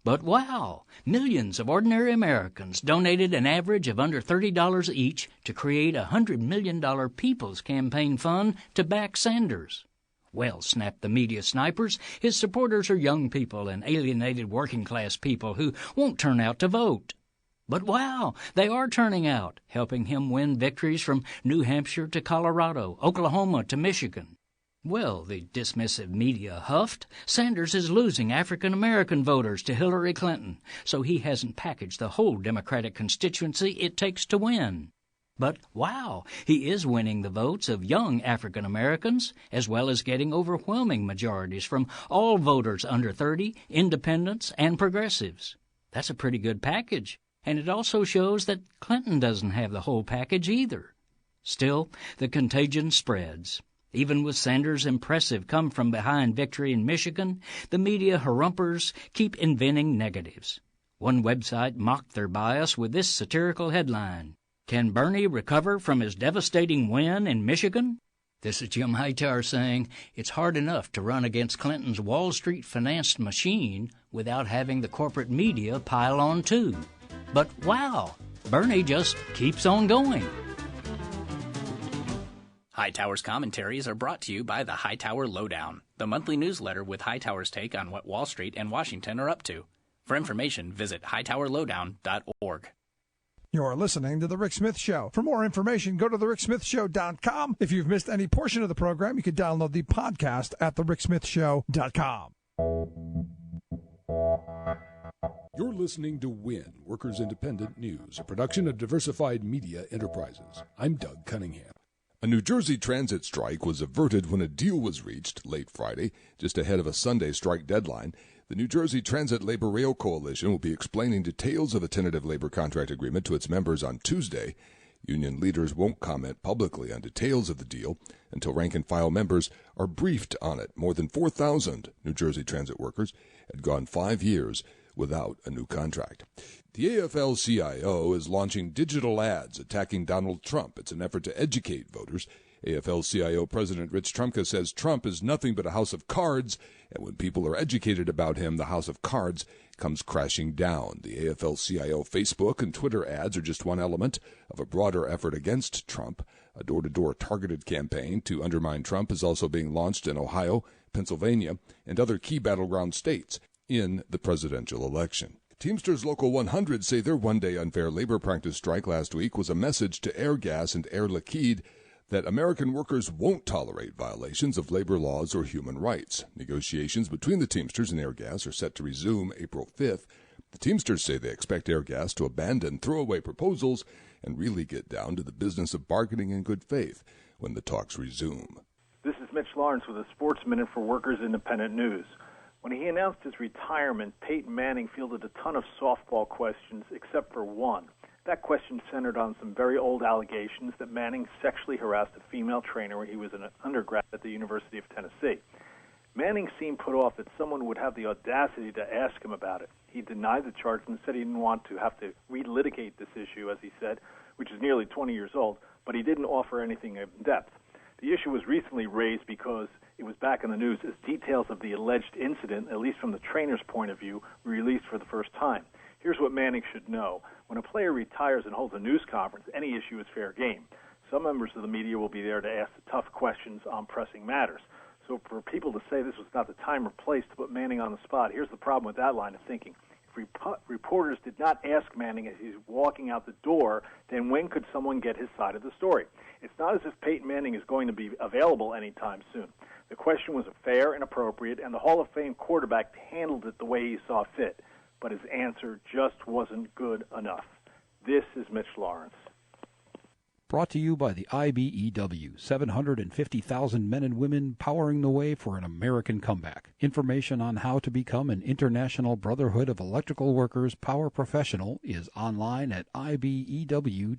But wow, millions of ordinary Americans donated an average of under $30 each to create a $100 million People's Campaign Fund to back Sanders. Well, snapped the media snipers, his supporters are young people and alienated working-class people who won't turn out to vote. But wow, they are turning out, helping him win victories from New Hampshire to Colorado, Oklahoma to Michigan. Well, the dismissive media huffed, Sanders is losing African-American voters to Hillary Clinton, so he hasn't packaged the whole Democratic constituency it takes to win. But wow, he is winning the votes of young African-Americans, as well as getting overwhelming majorities from all voters under 30, independents, and progressives. That's a pretty good package. And it also shows that Clinton doesn't have the whole package either. Still, the contagion spreads. Even with Sanders' impressive come-from-behind victory in Michigan, the media harumpers keep inventing negatives. One website mocked their bias with this satirical headline, "Can Bernie recover from his devastating win in Michigan?" This is Jim Hightower saying it's hard enough to run against Clinton's Wall Street-financed machine without having the corporate media pile on too. But wow, Bernie just keeps on going. Hightower's commentaries are brought to you by the Hightower Lowdown, the monthly newsletter with Hightower's take on what Wall Street and Washington are up to. For information, visit hightowerlowdown.org. You're listening to The Rick Smith Show. For more information, go to thericksmithshow.com. If you've missed any portion of the program, you can download the podcast at thericksmithshow.com. You're listening to WIN, Workers Independent News, a production of Diversified Media Enterprises. I'm Doug Cunningham. A New Jersey transit strike was averted when a deal was reached late Friday, just ahead of a Sunday strike deadline. The New Jersey Transit Labor Rail Coalition will be explaining details of a tentative labor contract agreement to its members on Tuesday. Union leaders won't comment publicly on details of the deal until rank-and-file members are briefed on it. More than 4,000 New Jersey transit workers had gone 5 years without a new contract. The AFL-CIO is launching digital ads attacking Donald Trump. It's an effort to educate voters. AFL-CIO President Rich Trumka says Trump is nothing but a house of cards, and when people are educated about him, the house of cards comes crashing down. The AFL-CIO Facebook and Twitter ads are just one element of a broader effort against Trump. A door-to-door targeted campaign to undermine Trump is also being launched in Ohio, Pennsylvania, and other key battleground states in the presidential election. Teamsters Local 100 say their one-day unfair labor practice strike last week was a message to Airgas and Air Liquide that American workers won't tolerate violations of labor laws or human rights. Negotiations between the Teamsters and Airgas are set to resume April 5th. The Teamsters say they expect Airgas to abandon throwaway proposals and really get down to the business of bargaining in good faith when the talks resume. This is Mitch Lawrence with a Sports Minute for Workers Independent News. When he announced his retirement, Peyton Manning fielded a ton of softball questions except for one. That question centered on some very old allegations that Manning sexually harassed a female trainer when he was an undergrad at the University of Tennessee. Manning seemed put off that someone would have the audacity to ask him about it. He denied the charge and said he didn't want to have to relitigate this issue, as he said, which is nearly 20 years old, but he didn't offer anything in depth. The issue was recently raised because it was back in the news as details of the alleged incident, at least from the trainer's point of view, were released for the first time. Here's what Manning should know. When a player retires and holds a news conference, any issue is fair game. Some members of the media will be there to ask the tough questions on pressing matters. So for people to say this was not the time or place to put Manning on the spot, here's the problem with that line of thinking. If reporters did not ask Manning as he's walking out the door, then when could someone get his side of the story? It's not as if Peyton Manning is going to be available anytime soon. The question was fair and appropriate, and the Hall of Fame quarterback handled it the way he saw fit. But his answer just wasn't good enough. This is Mitch Lawrence. Brought to you by the IBEW, 750,000 men and women powering the way for an American comeback. Information on how to become an International Brotherhood of Electrical Workers power professional is online at ibew.org.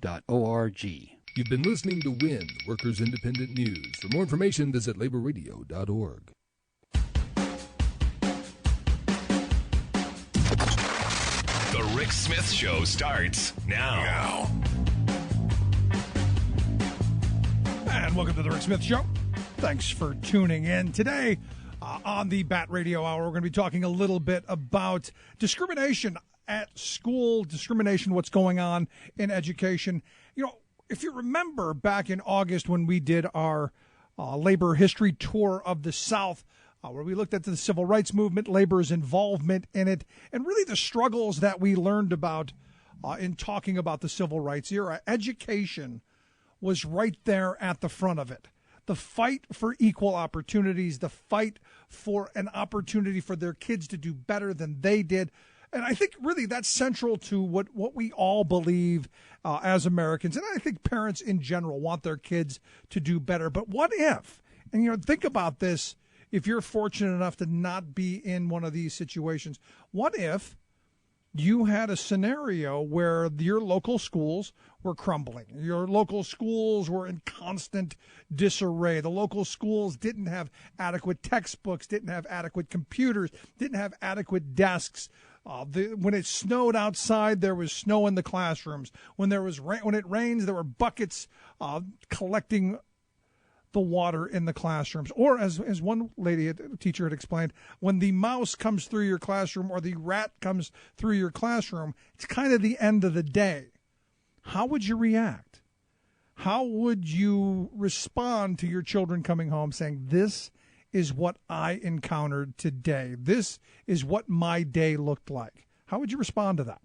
You've been listening to WIN, Workers Independent News. For more information, visit laborradio.org. The Rick Smith Show starts now. And welcome to the Rick Smith Show. Thanks for tuning in. Today on the Bat Radio Hour, we're going to be talking a little bit about discrimination at school, discrimination, what's going on in education. You know, if you remember back in August when we did our labor history tour of the South, where we looked at the civil rights movement, labor's involvement in it, and really the struggles that we learned about in talking about the civil rights era, education was right there at the front of it. The fight for equal opportunities, the fight for an opportunity for their kids to do better than they did. And I think really that's central to what we all believe as Americans. And I think parents in general want their kids to do better. But what if, and you know, think about this, if you're fortunate enough to not be in one of these situations, what if you had a scenario where your local schools were crumbling, your local schools were in constant disarray, the local schools didn't have adequate textbooks, didn't have adequate computers, didn't have adequate desks. When it snowed outside, there was snow in the classrooms. When it rains, there were buckets collecting the water in the classrooms. Or as one teacher had explained, when the mouse comes through your classroom or the rat comes through your classroom, it's kind of the end of the day. How would you react? How would you respond to your children coming home saying, this is what I encountered today. This is what my day looked like. How would you respond to that?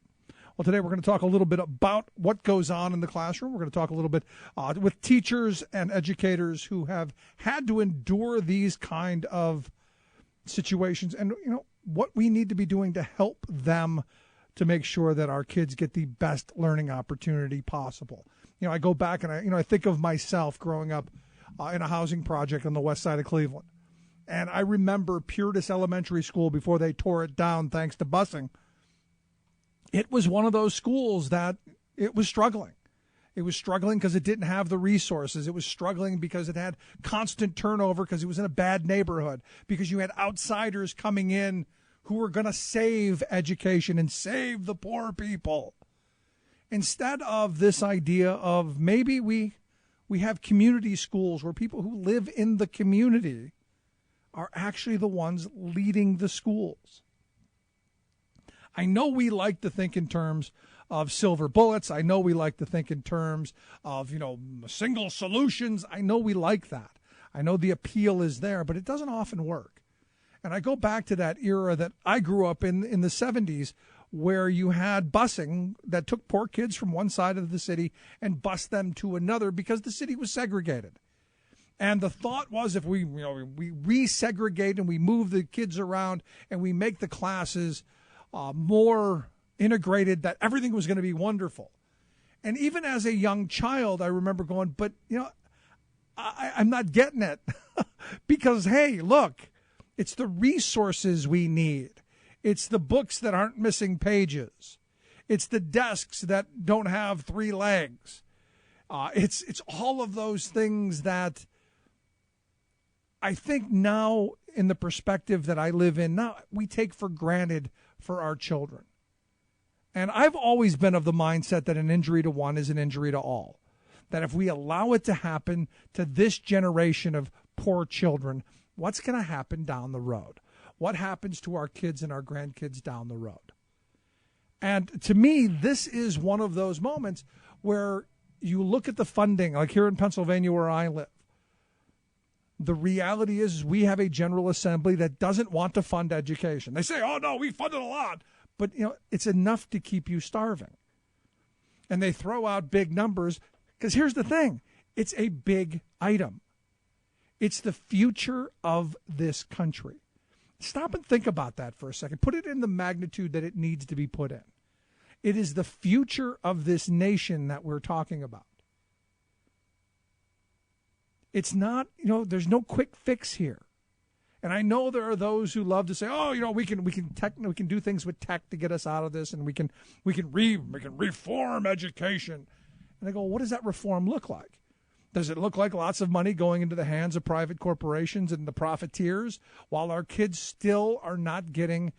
Well, today we're going to talk a little bit about what goes on in the classroom. We're going to talk a little bit with teachers and educators who have had to endure these kind of situations and, you know, what we need to be doing to help them to make sure that our kids get the best learning opportunity possible. You know, I go back and I think of myself growing up in a housing project on the west side of Cleveland. And I remember Purtis Elementary School before they tore it down thanks to busing. It was one of those schools that it was struggling. It was struggling because it didn't have the resources. It was struggling because it had constant turnover because it was in a bad neighborhood, because you had outsiders coming in who were going to save education and save the poor people. Instead of this idea of maybe we have community schools where people who live in the community are actually the ones leading the schools. I know we like to think in terms of silver bullets. I know we like to think in terms of, single solutions. I know we like that. I know the appeal is there, but it doesn't often work. And I go back to that era that I grew up in the 70s, where you had busing that took poor kids from one side of the city and bused them to another because the city was segregated. And the thought was, if we resegregate and we move the kids around and we make the classes more integrated, that everything was going to be wonderful. And even as a young child, I remember going, but, I'm not getting it. Because, hey, look, it's the resources we need. It's the books that aren't missing pages. It's the desks that don't have 3 legs. It's all of those things that I think now, in the perspective that I live in now, we take for granted for our children. And I've always been of the mindset that an injury to one is an injury to all. That if we allow it to happen to this generation of poor children, what's going to happen down the road? What happens to our kids and our grandkids down the road? And to me, this is one of those moments where you look at the funding, like here in Pennsylvania where I live. The reality is we have a General Assembly that doesn't want to fund education. They say, oh, no, we funded a lot. But, it's enough to keep you starving. And they throw out big numbers because here's the thing. It's a big item. It's the future of this country. Stop and think about that for a second. Put it in the magnitude that it needs to be put in. It is the future of this nation that we're talking about. It's not, there's no quick fix here. And I know there are those who love to say, oh, we can do things with tech to get us out of this, and we can reform education. And I go, what does that reform look like? Does it look like lots of money going into the hands of private corporations and the profiteers, while our kids still are not getting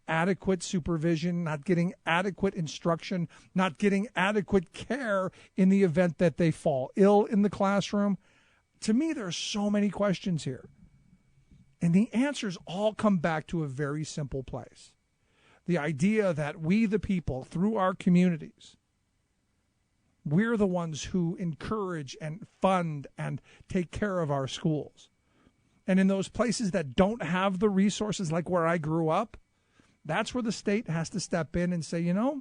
adequate supervision, not getting adequate instruction, not getting adequate care in the event that they fall ill in the classroom? To me, there are so many questions here. And the answers all come back to a very simple place. The idea that we, the people, through our communities, we're the ones who encourage and fund and take care of our schools. And in those places that don't have the resources, like where I grew up, that's where the state has to step in and say, you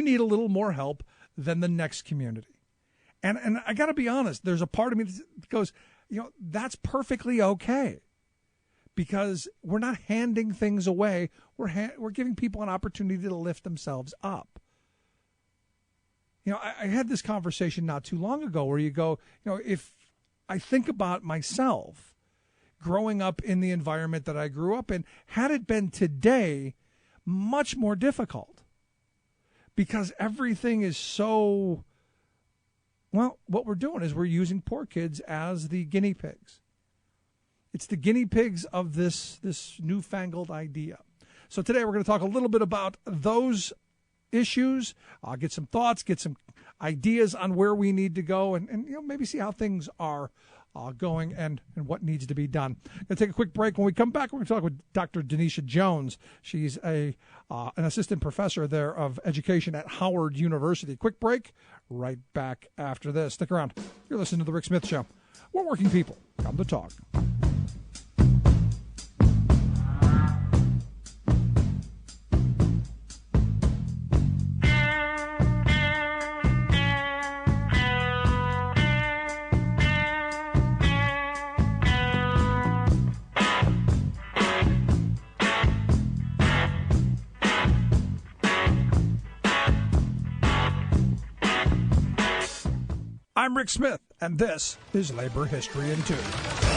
need a little more help than the next community. And I got to be honest, there's a part of me that goes, that's perfectly okay, because we're not handing things away. We're giving people an opportunity to lift themselves up. I had this conversation not too long ago where you go, if I think about myself growing up in the environment that I grew up in, had it been today, much more difficult, because everything is so... Well, what we're doing is we're using poor kids as the guinea pigs. It's the guinea pigs of this newfangled idea. So today we're going to talk a little bit about those issues. I'll get some thoughts, get some ideas on where we need to go, and maybe see how things are going and what needs to be done. Going to take a quick break. When we come back, we're going to talk with Dr. Denisha Jones. She's an assistant professor there of education at Howard University. Quick break. Right back after this. Stick around. You're listening to The Rick Smith Show. We're working people. Come to talk. I'm Rick Smith, and this is Labor History in 2.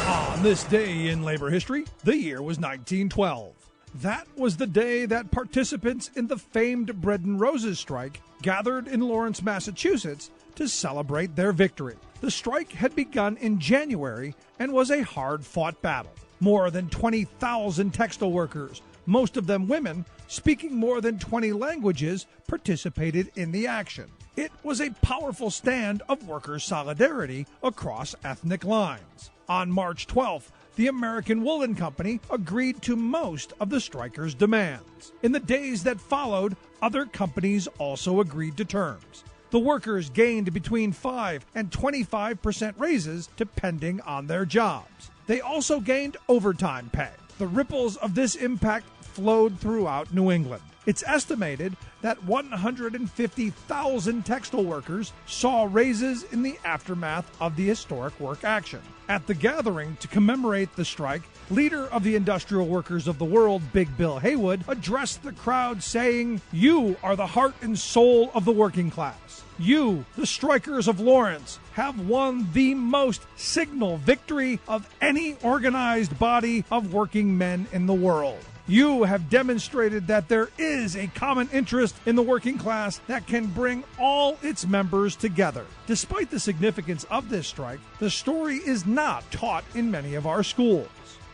On this day in labor history, the year was 1912. That was the day that participants in the famed Bread and Roses strike gathered in Lawrence, Massachusetts to celebrate their victory. The strike had begun in January and was a hard-fought battle. More than 20,000 textile workers, most of them women, speaking more than 20 languages, participated in the action. It was a powerful stand of workers' solidarity across ethnic lines. On March 12th, the American Woolen Company agreed to most of the strikers' demands. In the days that followed, other companies also agreed to terms. The workers gained between 5 and 25% raises depending on their jobs. They also gained overtime pay. The ripples of this impact flowed throughout New England. It's estimated that 150,000 textile workers saw raises in the aftermath of the historic work action. At the gathering to commemorate the strike, leader of the industrial workers of the world, Big Bill Haywood, addressed the crowd saying, "You are the heart and soul of the working class. You, the strikers of Lawrence, have won the most signal victory of any organized body of working men in the world. You have demonstrated that there is a common interest in the working class that can bring all its members together. Despite the significance of this strike, the story is not taught in many of our schools.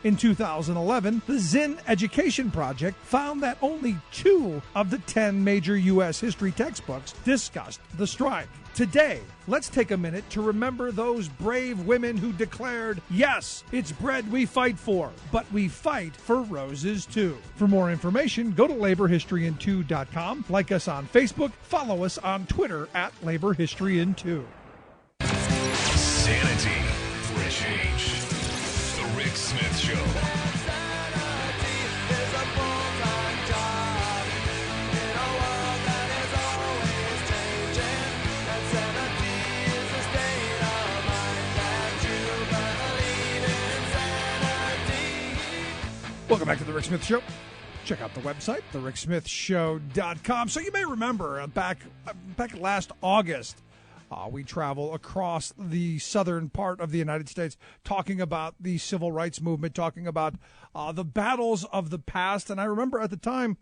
In 2011, the Zinn Education Project found that only 2 of the 10 major U.S. history textbooks discussed the strike. Today, let's take a minute to remember those brave women who declared, yes, it's bread we fight for, but we fight for roses too. For more information, go to laborhistoryin2.com, like us on Facebook, follow us on Twitter at laborhistoryin2. Sanity for a change. The Rick Smith Show. Welcome back to The Rick Smith Show. Check out the website, thericksmithshow.com. So you may remember back last August, we travel across the southern part of the United States talking about the civil rights movement, talking about the battles of the past. And I remember at the time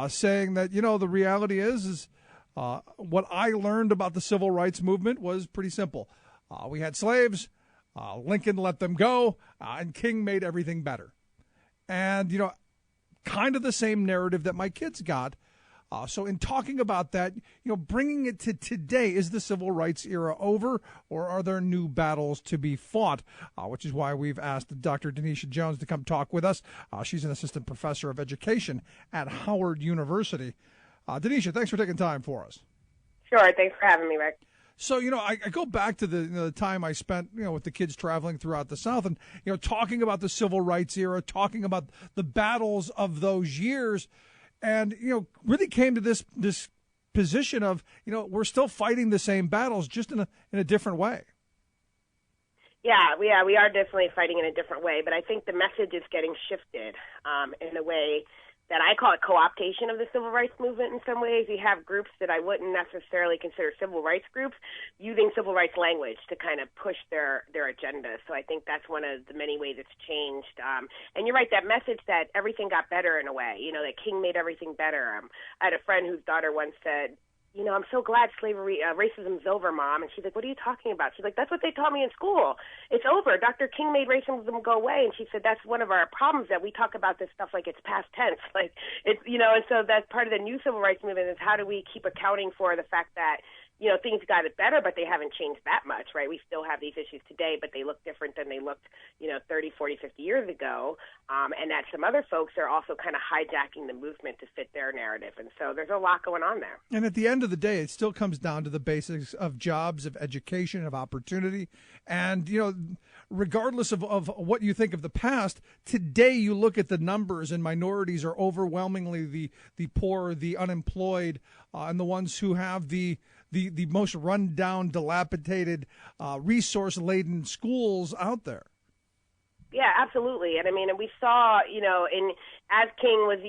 saying that, the reality is what I learned about the civil rights movement was pretty simple. We had slaves, Lincoln let them go, and King made everything better. And, kind of the same narrative that my kids got. So in talking about that, bringing it to today, is the civil rights era over, or are there new battles to be fought? Which is why we've asked Dr. Denisha Jones to come talk with us. She's an assistant professor of education at Howard University. Denisha, thanks for taking time for us. Sure. Thanks for having me, Rick. So, I go back to the time I spent, with the kids traveling throughout the South and, talking about the civil rights era, talking about the battles of those years, and, really came to this position of, we're still fighting the same battles, just in a different way. Yeah, we are definitely fighting in a different way, but I think the message is getting shifted in a way that I call it co-optation of the civil rights movement in some ways. You have groups that I wouldn't necessarily consider civil rights groups using civil rights language to kind of push their agenda. So I think that's one of the many ways it's changed. And you're right, that message that everything got better in a way, that King made everything better. I had a friend whose daughter once said, I'm so glad racism's over, Mom. And she's like, what are you talking about? She's like, that's what they taught me in school. It's over. Dr. King made racism go away. And she said, that's one of our problems, that we talk about this stuff like it's past tense. Like, it's, and so that's part of the new civil rights movement is how do we keep accounting for the fact that, things got better, but they haven't changed that much, right? We still have these issues today, but they look different than they looked, 30, 40, 50 years ago. And that some other folks are also kind of hijacking the movement to fit their narrative. And so there's a lot going on there. And at the end of the day, it still comes down to the basics of jobs, of education, of opportunity. And, regardless of what you think of the past, today you look at the numbers and minorities are overwhelmingly the poor, the unemployed, and the ones who have the most run-down, dilapidated, resource-laden schools out there. Yeah, absolutely. And and we saw, as King was,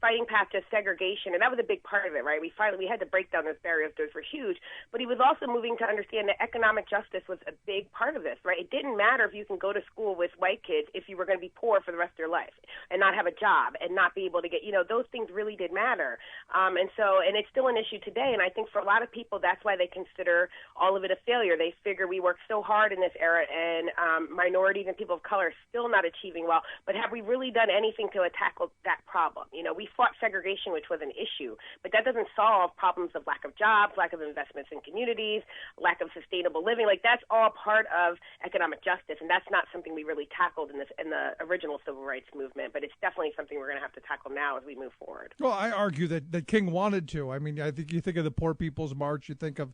fighting past just segregation, and that was a big part of it, right? We had to break down those barriers; those were huge. But he was also moving to understand that economic justice was a big part of this, right? It didn't matter if you can go to school with white kids if you were going to be poor for the rest of your life and not have a job and not be able to get, those things really did matter. And it's still an issue today. And I think for a lot of people, that's why they consider all of it a failure. They figure we worked so hard in this era, and minorities and people of color are still not achieving well. But have we really done anything to tackle that problem? We fought segregation, which was an issue, but that doesn't solve problems of lack of jobs, lack of investments in communities, lack of sustainable living. Like, that's all part of economic justice, and that's not something we really tackled in the original civil rights movement, but it's definitely something we're going to have to tackle now as we move forward. Well, I argue that King wanted to. I think you think of the Poor People's March, you think of,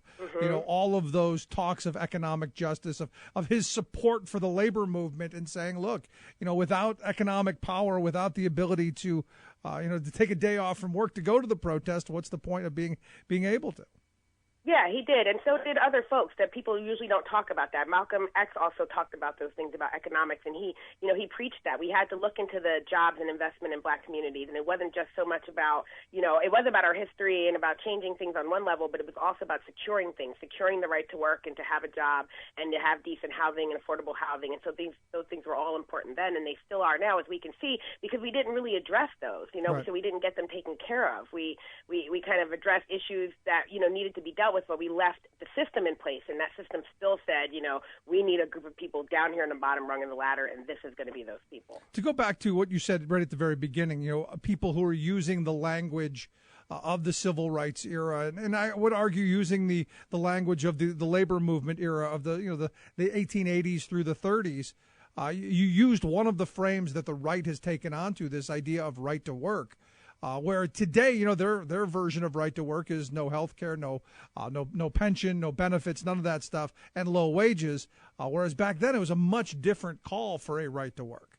all of those talks of economic justice, of his support for the labor movement, and saying, look, without economic power, without the ability to, to take a day off from work to go to the protest, what's the point of being able to? Yeah, he did, and so did other folks that people usually don't talk about that. Malcolm X also talked about those things about economics, and he preached that. We had to look into the jobs and investment in black communities, and it wasn't just so much about, it was about our history and about changing things on one level, but it was also about securing things, securing the right to work and to have a job and to have decent housing and affordable housing. And so those things were all important then, and they still are now, as we can see, because we didn't really address those, Right. So we didn't get them taken care of. We kind of addressed issues that, needed to be dealt with, but we left the system in place, and that system still said, we need a group of people down here in the bottom rung of the ladder, and this is going to be those people. To go back to what you said right at the very beginning, people who are using the language of the civil rights era, and I would argue using the language of the labor movement era of the 1880s through the 30s. You used one of the frames that the right has taken onto, this idea of right to work. Where today, their version of right to work is no health care, no pension, no benefits, none of that stuff, and low wages. Whereas back then, it was a much different call for a right to work.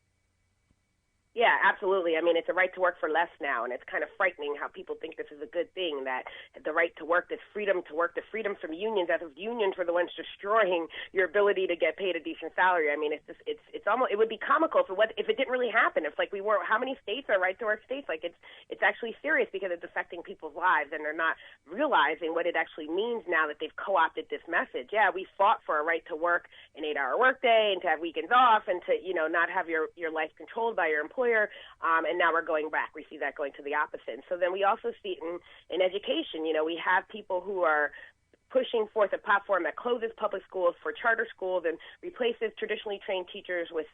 Yeah, absolutely. I mean, it's a right to work for less now, and it's kind of frightening how people think this is a good thing, that the right to work, this freedom to work, the freedom from unions, as if unions were the ones destroying your ability to get paid a decent salary. I mean, it's almost, it would be comical if it didn't really happen. If we weren't, how many states are right to work states? It's actually serious because it's affecting people's lives, and they're not realizing what it actually means now that they've co-opted this message. Yeah, we fought for a right to work an 8-hour workday and to have weekends off and to, not have your life controlled by your employer. And now we're going back. We see that going to the opposite. And so then we also see it in education. We have people who are pushing forth a platform that closes public schools for charter schools and replaces traditionally trained teachers with,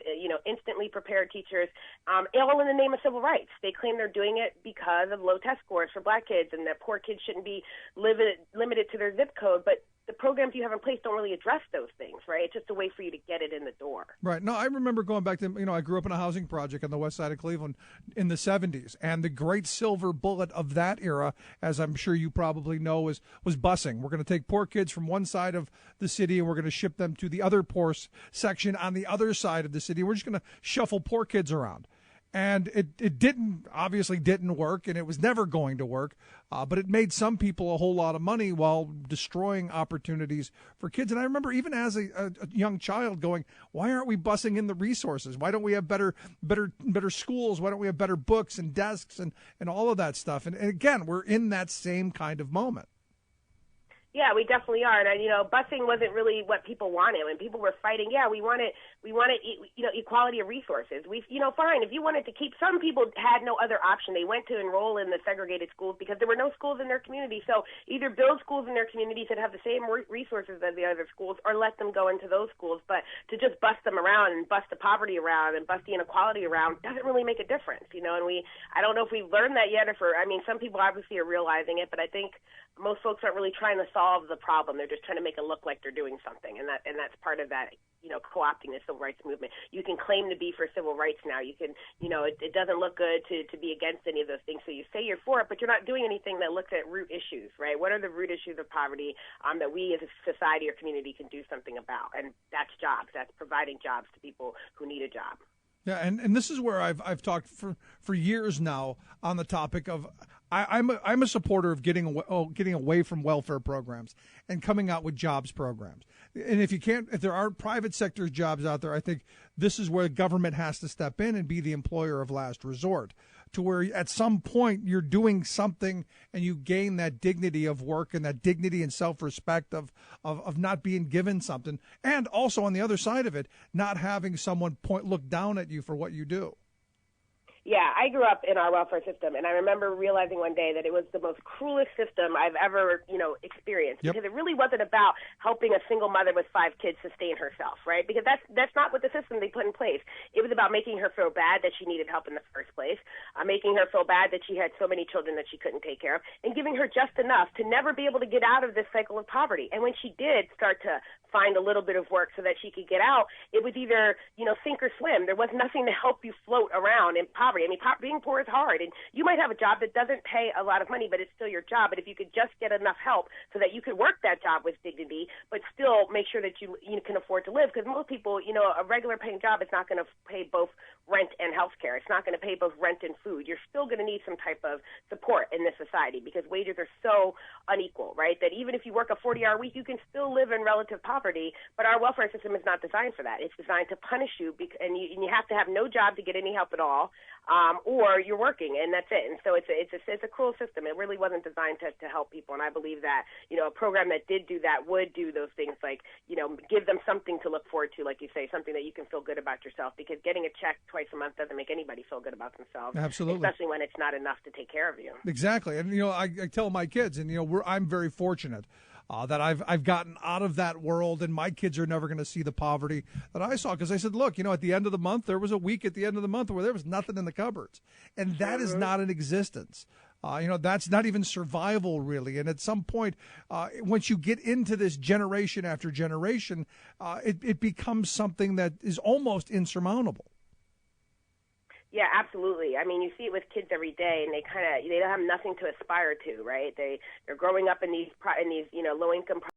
instantly prepared teachers, all in the name of civil rights. They claim they're doing it because of low test scores for black kids and that poor kids shouldn't be limited to their zip code. But the programs you have in place don't really address those things, right? It's just a way for you to get it in the door. Right. No, I remember going back to, I grew up in a housing project on the west side of Cleveland in the 70s. And the great silver bullet of that era, as I'm sure you probably know, was busing. We're going to take poor kids from one side of the city and we're going to ship them to the other poor section on the other side of the city. We're just going to shuffle poor kids around. And it obviously didn't work, and it was never going to work, but it made some people a whole lot of money while destroying opportunities for kids. And I remember even as a young child going, why aren't we busing in the resources? Why don't we have better schools? Why don't we have better books and desks and all of that stuff? And again, we're in that same kind of moment. Yeah, we definitely are. And, busing wasn't really what people wanted. When people were fighting, we wanted equality of resources. Fine, if you wanted to keep, some people had no other option. They went to enroll in the segregated schools because there were no schools in their community. So either build schools in their communities that have the same resources as the other schools or let them go into those schools. But to just bust them around and bust the poverty around and bust the inequality around doesn't really make a difference, and I don't know if we've learned that yet some people obviously are realizing it, but I think most folks aren't really trying to solve the problem. They're just trying to make it look like they're doing something, and that's part of that, co-opting the civil rights movement. You can claim to be for civil rights now. You can, it doesn't look good to be against any of those things. So you say you're for it, but you're not doing anything that looks at root issues, right? What are the root issues of poverty that we as a society or community can do something about? And that's jobs. That's providing jobs to people who need a job. Yeah, and this is where I've talked for years now on the topic of I'm a supporter of getting away from welfare programs and coming out with jobs programs. And if there aren't private sector jobs out there, I think this is where government has to step in and be the employer of last resort, to where at some point you're doing something and you gain that dignity of work and that dignity and self-respect of not being given something. And also on the other side of it, not having someone look down at you for what you do. Yeah, I grew up in our welfare system, and I remember realizing one day that it was the most cruelest system I've ever, experienced. Yep. Because it really wasn't about helping a single mother with 5 kids sustain herself, right? Because that's not what the system they put in place. It was about making her feel bad that she needed help in the first place, making her feel bad that she had so many children that she couldn't take care of, and giving her just enough to never be able to get out of this cycle of poverty. And when she did start to find a little bit of work so that she could get out, it was either, sink or swim. There was nothing to help you float around in poverty. I mean, being poor is hard, and you might have a job that doesn't pay a lot of money, but it's still your job. But if you could just get enough help so that you could work that job with dignity, but still make sure that you can afford to live, because most people, a regular paying job is not going to pay both rent and health care. It's not going to pay both rent and food. You're still going to need some type of support in this society because wages are so unequal, right? That even if you work a 40-hour week, you can still live in relative poverty, but our welfare system is not designed for that. It's designed to punish you, and you have to have no job to get any help at all, or you're working, and that's it. And so it's a cruel system. It really wasn't designed to help people, and I believe that, a program that did do that would do those things like, give them something to look forward to, like you say, something that you can feel good about yourself, because getting a check twice a month doesn't make anybody feel good about themselves. Absolutely. Especially when it's not enough to take care of you. Exactly. And, I tell my kids, and, I'm very fortunate that I've gotten out of that world, and my kids are never going to see the poverty that I saw. Because I said, look, at the end of the month, there was a week at the end of the month where there was nothing in the cupboards. And that is not an existence. That's not even survival, really. And at some point, once you get into this generation after generation, it becomes something that is almost insurmountable. Yeah, absolutely. I mean, you see it with kids every day, and they don't have nothing to aspire to, right? They're growing up in these low income